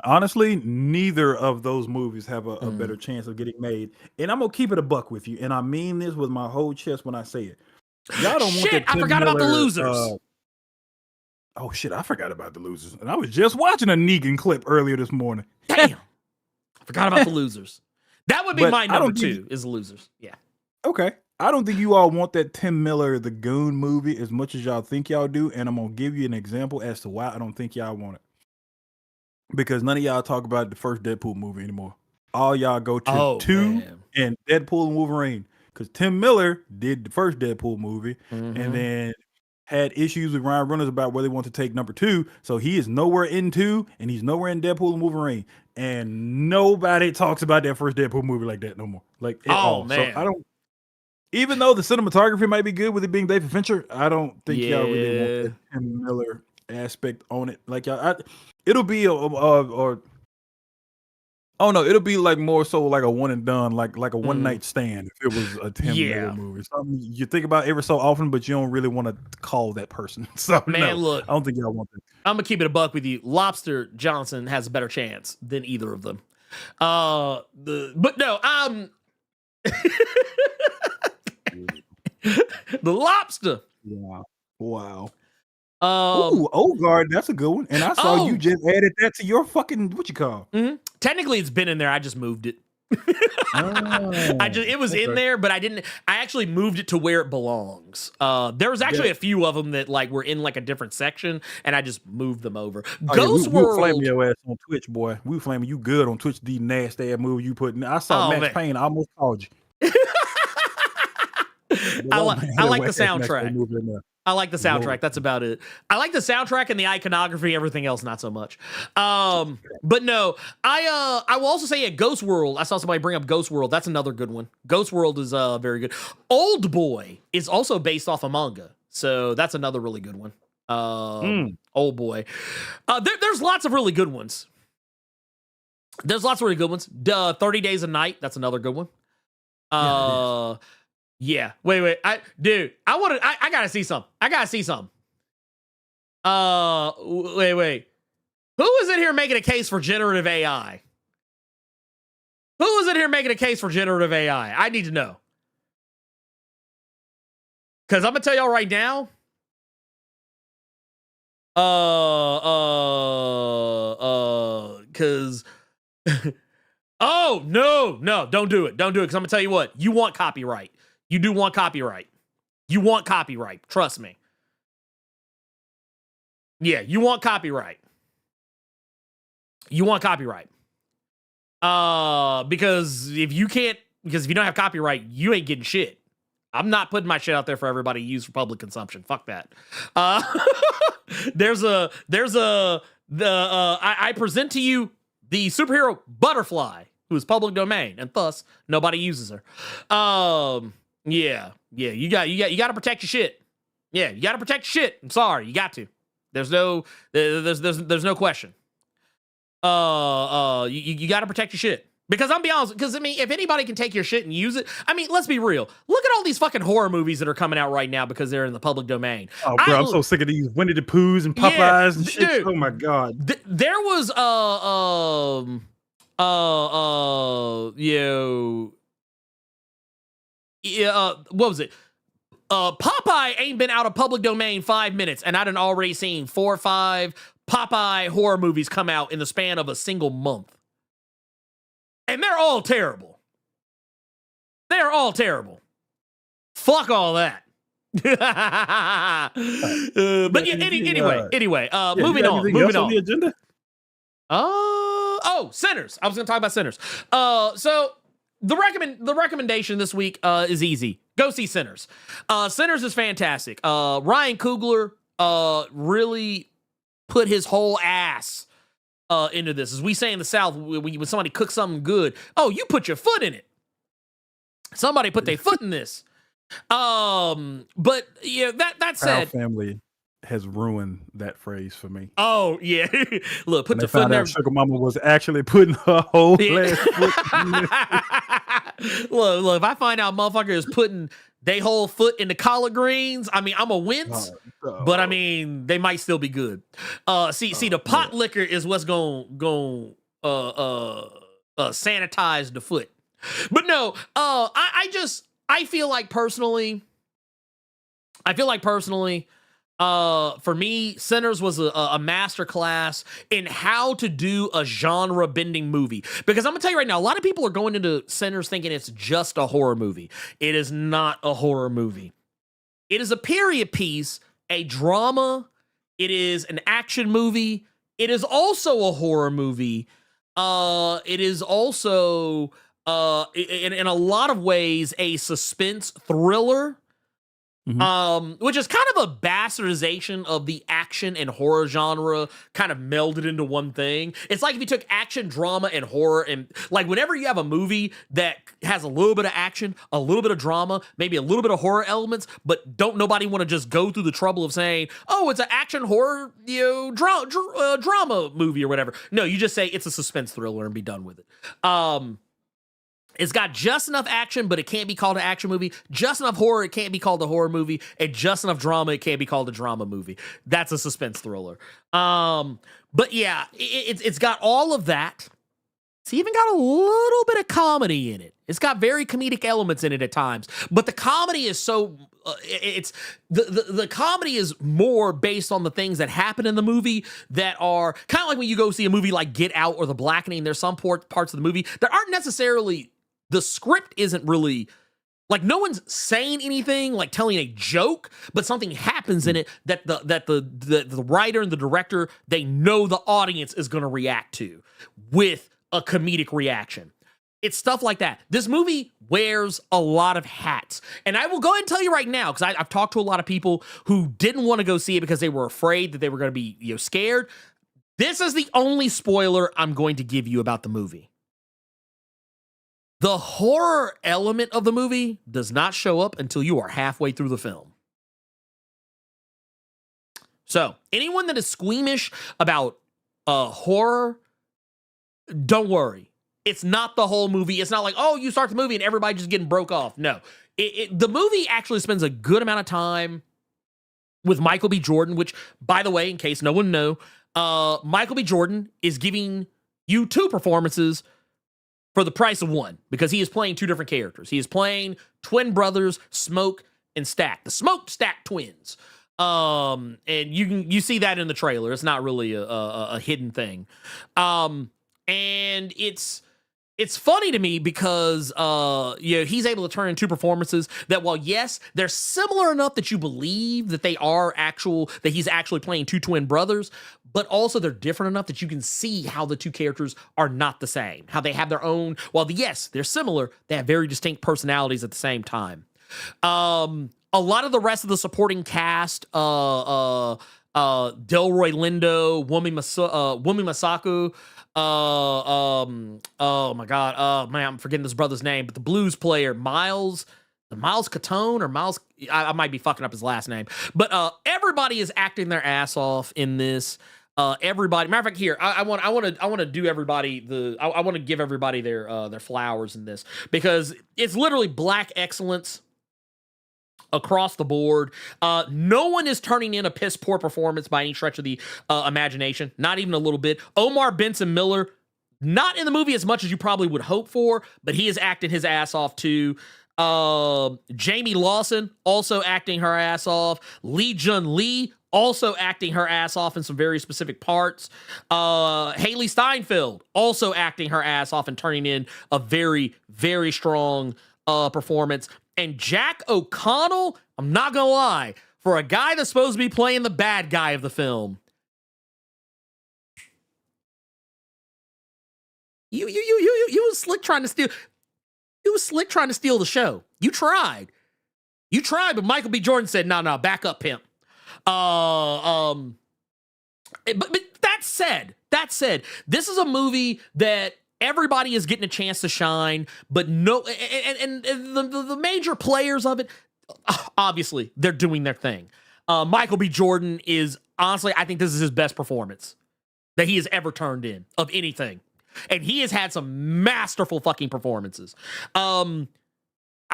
Honestly, neither of those movies have a better chance of getting made. And I'm gonna keep it a buck with you, and I mean this with my whole chest when I say it. Y'all don't want that I Tim forgot about The Miller, Losers. Oh shit, I forgot about The Losers. And I was just watching a Negan clip earlier this morning. Damn. I forgot about The Losers. That would be But my I number don't 2 think- is The Losers. Yeah. Okay. I don't think you all want that Tim Miller The Goon movie as much as y'all think y'all do, and I'm gonna give you an example as to why I don't think y'all want it. Because none of y'all talk about the first Deadpool movie anymore. All y'all go to 2 and Deadpool and Wolverine. Because Tim Miller did the first Deadpool movie and then had issues with Ryan Reynolds about where they want to take number 2. So he is nowhere in 2 and he's nowhere in Deadpool and Wolverine. And nobody talks about that first Deadpool movie like that no more. Like at all. Man. So I don't, even though the cinematography might be good with it being David Fincher, I don't think y'all really want that Tim Miller aspect on it. Like y'all, it'll be it'll be like more so like a one and done, like a one night stand if it was a Tim Miller movie. Something you think about every so often, but you don't really want to call that person. So Man, look, I don't think y'all want that. I'm gonna keep it a buck with you. Lobster Johnson has a better chance than either of them. But no, the Lobster. Wow. Ooh, Ogard, that's a good one. And I saw you just added that to your fucking what you call. Technically, it's been in there. I just moved it. It was in there, but I actually moved it to where it belongs. There was actually a few of them that like were in like a different section, and I just moved them over. Ghost we World. flaming your ass on Twitch, boy. We flaming you good on Twitch. The nasty ass move you put in. I saw Max Payne. I almost called you. I like the soundtrack. I like the soundtrack. That's about it. I like the soundtrack and the iconography. Everything else, not so much. But no, I will also say at Ghost World. I saw somebody bring up Ghost World. That's another good one. Ghost World is very good. Old Boy is also based off a manga, so that's another really good one. Old Boy. There's lots of really good ones. 30 Days a Night. That's another good one. Yeah. Wait. I gotta see some. Wait. Who is in here making a case for generative AI? I need to know. Because I'm gonna tell y'all right now. Because oh no, don't do it. Because I'm gonna tell you what, you want copyright. You do want copyright. Trust me. Yeah, you want copyright. Because if you don't have copyright, you ain't getting shit. I'm not putting my shit out there for everybody to use for public consumption. Fuck that. I present to you the superhero Butterfly, who is public domain, and thus nobody uses her. Yeah, you got to protect your shit. Yeah, you got to protect your shit. I'm sorry, you got to. There's no question. You got to protect your shit. Because I'm be honest, because I mean, if anybody can take your shit and use it, I mean, let's be real. Look at all these fucking horror movies that are coming out right now because they're in the public domain. Oh, bro, I'm so sick of these Winnie the Poohs and Popeyes and shit. Dude, oh my god. There was what was it? Popeye ain't been out of public domain 5 minutes, and I done already seen 4 or 5 Popeye horror movies come out in the span of a single month. And they're all terrible. They're all terrible. Fuck all that. But yeah, anyway, moving on. The agenda? Sinners. I was going to talk about Sinners. So the recommendation this week is easy. Go see Sinners. Sinners is fantastic. Ryan Coogler really put his whole ass into this. As we say in the South, when somebody cooks something good, you put your foot in it. Somebody put their foot in this. But yeah, that said, our family has ruined that phrase for me. Oh yeah, look, put when the foot in there. Sugar Mama was actually putting her whole last foot in this. Look, if I find out motherfucker is putting they whole foot in the collard greens, I mean, I'm a wince, but I mean, they might still be good. See, the pot liquor is what's going sanitize the foot. But no, I feel like personally, for me, Sinners was a master class in how to do a genre-bending movie. Because I'm going to tell you right now, a lot of people are going into Sinners thinking it's just a horror movie. It is not a horror movie. It is a period piece, a drama. It is an action movie. It is also a horror movie. It is also, in a lot of ways, a suspense thriller. Mm-hmm. Which is kind of a bastardization of the action and horror genre kind of melded into one thing. It's like if you took action, drama, and horror, and like whenever you have a movie that has a little bit of action, a little bit of drama, maybe a little bit of horror elements, but don't nobody want to just go through the trouble of saying, oh, it's an action horror, drama movie or whatever. No, you just say it's a suspense thriller and be done with it. It's got just enough action, but it can't be called an action movie. Just enough horror, it can't be called a horror movie. And just enough drama, it can't be called a drama movie. That's a suspense thriller. But yeah, it's got all of that. It's even got a little bit of comedy in it. It's got very comedic elements in it at times. But the comedy is so... the comedy is more based on the things that happen in the movie that are kind of like when you go see a movie like Get Out or The Blackening. There's some parts of the movie that aren't necessarily... The script isn't really, like, no one's saying anything, like telling a joke, but something happens in it that the writer and the director, they know the audience is going to react to with a comedic reaction. It's stuff like that. This movie wears a lot of hats. And I will go ahead and tell you right now, because I've talked to a lot of people who didn't want to go see it because they were afraid that they were going to be scared. This is the only spoiler I'm going to give you about the movie. The horror element of the movie does not show up until you are halfway through the film. So, anyone that is squeamish about horror, don't worry. It's not the whole movie. It's not like, oh, you start the movie and everybody just getting broke off. No. The movie actually spends a good amount of time with Michael B. Jordan, which, by the way, in case no one know, Michael B. Jordan is giving you 2 performances for the price of 1, because he is playing 2 different characters. He is playing twin brothers, Smoke and Stack, the Smoke Stack twins. And you see that in the trailer. It's not really a hidden thing. And it's funny to me because he's able to turn in 2 performances that, while yes, they're similar enough that you believe that that he's actually playing 2 twin brothers, but also they're different enough that you can see how the 2 characters are not the same, how they have their own, yes, they're similar, they have very distinct personalities at the same time. A lot of the rest of the supporting cast, Delroy Lindo, Wumi Masaku, oh my god, man, I'm forgetting this brother's name, but the blues player, Miles Catone or Miles, I might be fucking up his last name, but everybody is acting their ass off in this. Everybody, matter of fact, here, I want to do everybody I want to give everybody their flowers in this, because it's literally black excellence across the board. No one is turning in a piss poor performance by any stretch of the imagination, not even a little bit. Omar Benson Miller, not in the movie as much as you probably would hope for, but he is acting his ass off too. Jamie Lawson also acting her ass off. Lee Jun Lee also acting her ass off in some very specific parts. Haley Steinfeld also acting her ass off and turning in a very, very strong performance. And Jack O'Connell, I'm not gonna lie, for a guy that's supposed to be playing the bad guy of the film, you was slick trying to steal. You was slick trying to steal the show. You tried, but Michael B. Jordan said, "No, back up, pimp." But that said, this is a movie that everybody is getting a chance to shine, but no, and the major players of it, obviously, they're doing their thing. Michael B. Jordan is, honestly, I think this is his best performance that he has ever turned in of anything. And he has had some masterful fucking performances. I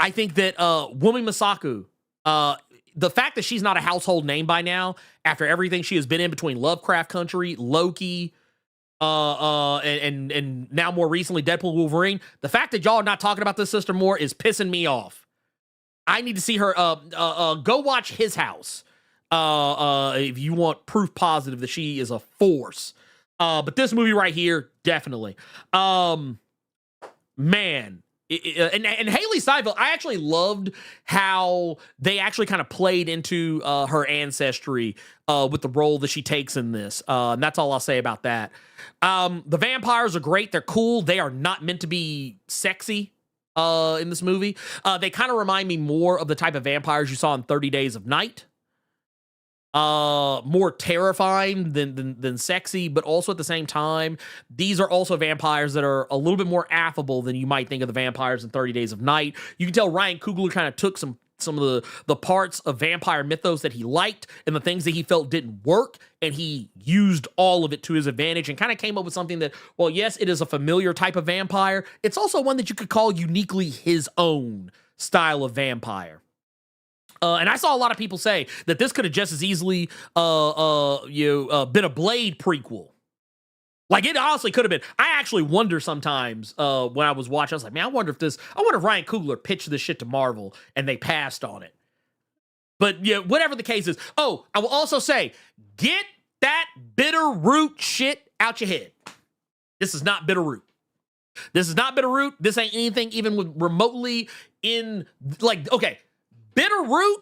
think that Wumi Masaku, the fact that she's not a household name by now, after everything she has been in between Lovecraft Country, Loki, and now more recently Deadpool Wolverine, the fact that y'all are not talking about this sister more is pissing me off. I need to see her. Go watch His House if you want proof positive that she is a force. But this movie right here, definitely. Man, and Haley Steinfeld, I actually loved how they actually kind of played into her ancestry with the role that she takes in this. And that's all I'll say about that. The vampires are great. They're cool. They are not meant to be sexy in this movie. They kind of remind me more of the type of vampires you saw in 30 Days of Night. More terrifying than sexy, but also at the same time, these are also vampires that are a little bit more affable than you might think of the vampires in 30 Days of Night. You can tell Ryan Coogler kind of took some of the parts of vampire mythos that he liked and the things that he felt didn't work, and he used all of it to his advantage and kind of came up with something that, well, yes, it is a familiar type of vampire. It's also one that you could call uniquely his own style of vampire. And I saw a lot of people say that this could have just as easily been a Blade prequel. Like, it honestly could have been. I actually wonder sometimes when I was watching, I was like, man, I wonder if Ryan Coogler pitched this shit to Marvel and they passed on it. But yeah, whatever the case is. Oh, I will also say, get that bitter root shit out your head. This is not bitter root. This is not bitter root. This ain't anything even with remotely in, like, okay. Bitterroot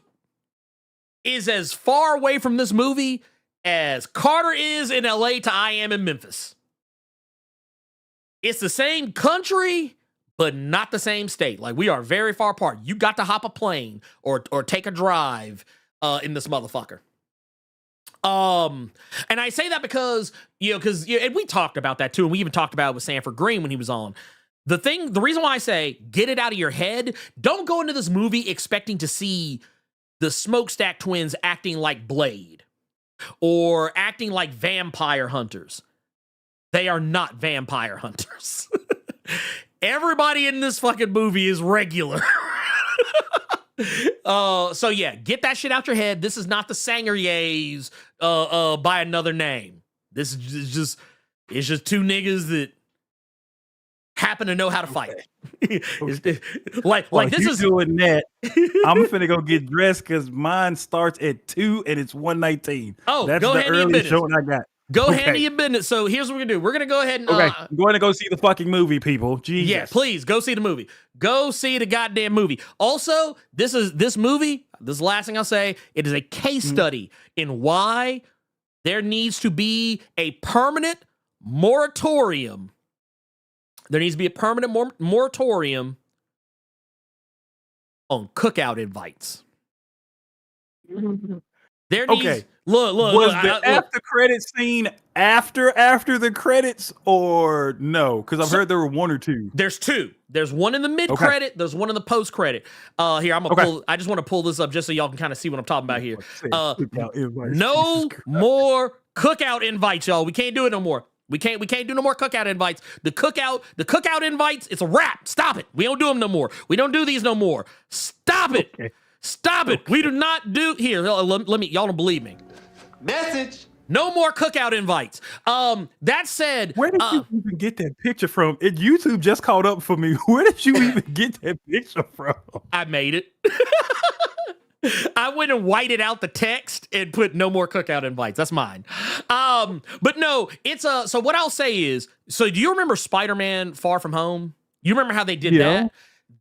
is as far away from this movie as Carter is in LA to I am in Memphis. It's the same country, but not the same state. Like, we are very far apart. You got to hop a plane or take a drive in this motherfucker. And I say that because, and we talked about that too, and we even talked about it with Sanford Green when he was on. The reason why I say get it out of your head, don't go into this movie expecting to see the Smokestack twins acting like Blade or acting like vampire hunters. They are not vampire hunters. Everybody in this fucking movie is regular. So yeah, get that shit out your head. This is not the Sangerye's by another name. This is just, it's just two niggas that happen to know how to fight. Okay. like this is doing that. I'm finna go get dressed because mine starts at 2 and it's 1:19. Oh, that's go the ahead and earliest showing I got. Go handle your business. So here's what we're gonna do. We're gonna go ahead and I'm going to go see the fucking movie, people. Jesus. Yeah, please go see the movie. Go see the goddamn movie. Also, this movie. This is the last thing I'll say. It is a case study in why there needs to be a permanent moratorium. There needs to be a permanent moratorium on cookout invites. There needs Okay. look. Was the look. after credit scene after the credits or no? Because I've heard there were one or two. There's two. There's one in the mid credit. There's one in the post credit. Here I'm gonna pull. I just want to pull this up just so y'all can kind of see what I'm talking about here. No more cookout invites, y'all. We can't do it no more. We can't do no more cookout invites. The cookout invites. It's a wrap. Stop it. We don't do them no more. We don't do these no more. Stop it. Okay. Stop it. We do not do here. Let me. Y'all don't believe me. Message. No more cookout invites. That said, Where did you even get that picture from? YouTube just caught up for me. Where did you even get that picture from? I made it. I went and whited out the text and put no more cookout invites. That's mine. But no, it's so what I'll say is, so do you remember Spider-Man Far From Home? You remember how they did that?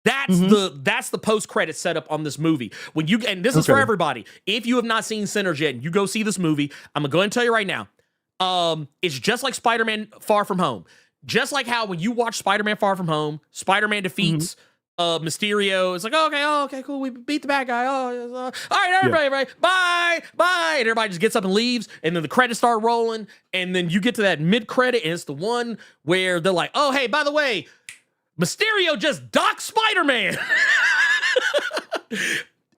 That's the post-credit setup on this movie. When you and this is for everybody. If you have not seen Sinners yet, you go see this movie. I'm gonna go ahead and tell you right now. It's just like Spider-Man Far From Home. Just like how when you watch Spider-Man Far From Home, Spider-Man defeats Mysterio. It's like, okay, cool. We beat the bad guy. All right, everybody, bye. And everybody just gets up and leaves. And then the credits start rolling. And then you get to that mid-credit, and it's the one where they're like, oh, hey, by the way, Mysterio just docked Spider-Man.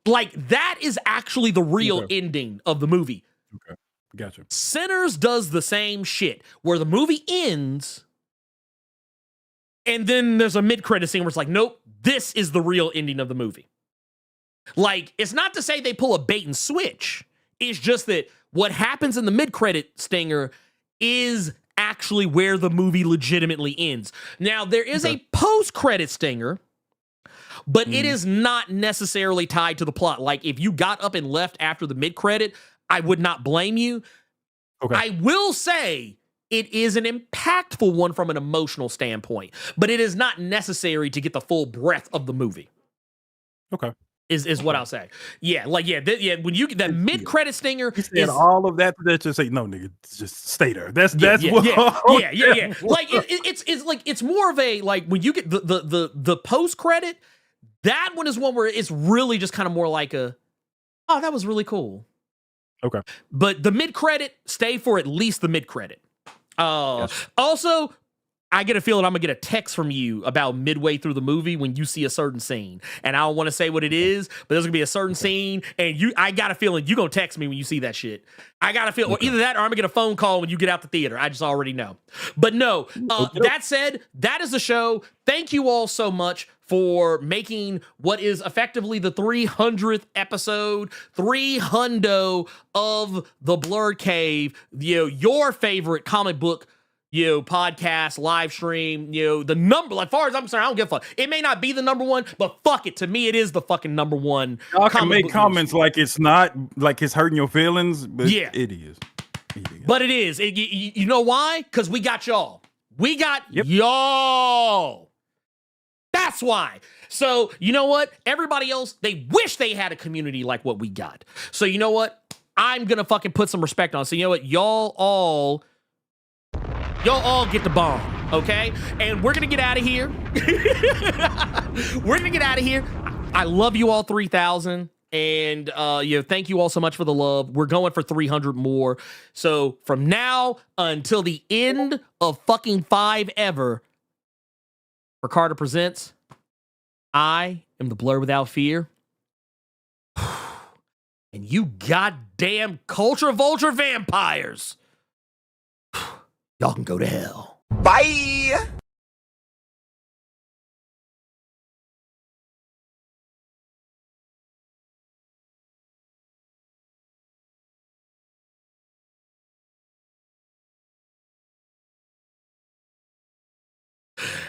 Like, that is actually the real ending of the movie. Okay, gotcha. Sinners does the same shit, where the movie ends, and then there's a mid-credit scene where it's like, nope, this is the real ending of the movie. Like, it's not to say they pull a bait and switch. It's just that what happens in the mid-credit stinger is actually where the movie legitimately ends. Now, there is a post-credit stinger, but it is not necessarily tied to the plot. Like, if you got up and left after the mid-credit, I would not blame you. Okay. I will say it is an impactful one from an emotional standpoint, but it is not necessary to get the full breadth of the movie. Okay. Is what I'll say. Yeah, like, when you get that mid-credit stinger, He said all of that to just say, no, nigga, just stay there. That's yeah. what. Like, it's more of a, like, when you get the post-credit, that one is one where it's really just kind of more like a, oh, that was really cool. Okay. But the mid-credit, stay for at least the mid-credit. Also, I get a feeling I'm gonna get a text from you about midway through the movie when you see a certain scene, and I don't want to say what it is, but there's gonna be a certain scene, and I got a feeling you're gonna text me when you see that shit. I got a feeling, or either that, or I'm gonna get a phone call when you get out the theater. I just already know. But no, that said, that is the show. Thank you all so much for making what is effectively the 300th episode, 300 of the Blerd Cave, your favorite comic book podcast, live stream, the number, as far as I'm concerned, I don't give a fuck. It may not be the number one, but fuck it. To me, it is the fucking number one. Y'all can make comments like it's not, like it's hurting your feelings, but it is. But it is. You know why? Because we got y'all. We got y'all. That's why. So, you know what? Everybody else, they wish they had a community like what we got. So, you know what? I'm going to fucking put some respect on it. So, you know what? Y'all all get the bomb, okay? And we're going to get out of here. We're going to get out of here. I love you all 3,000. And thank you all so much for the love. We're going for 300 more. So from now until the end of fucking 5 ever, Ricardo presents, I am the Blerd Without Fear. And you goddamn culture vulture vampires. Y'all can go to hell. Bye.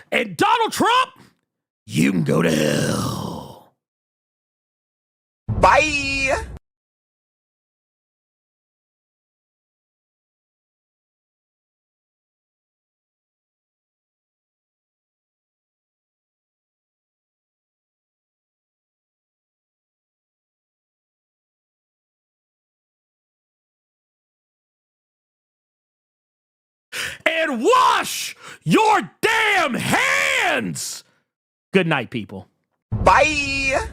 And Donald Trump, you can go to hell. Bye. And wash your damn hands. Good night, people. Bye.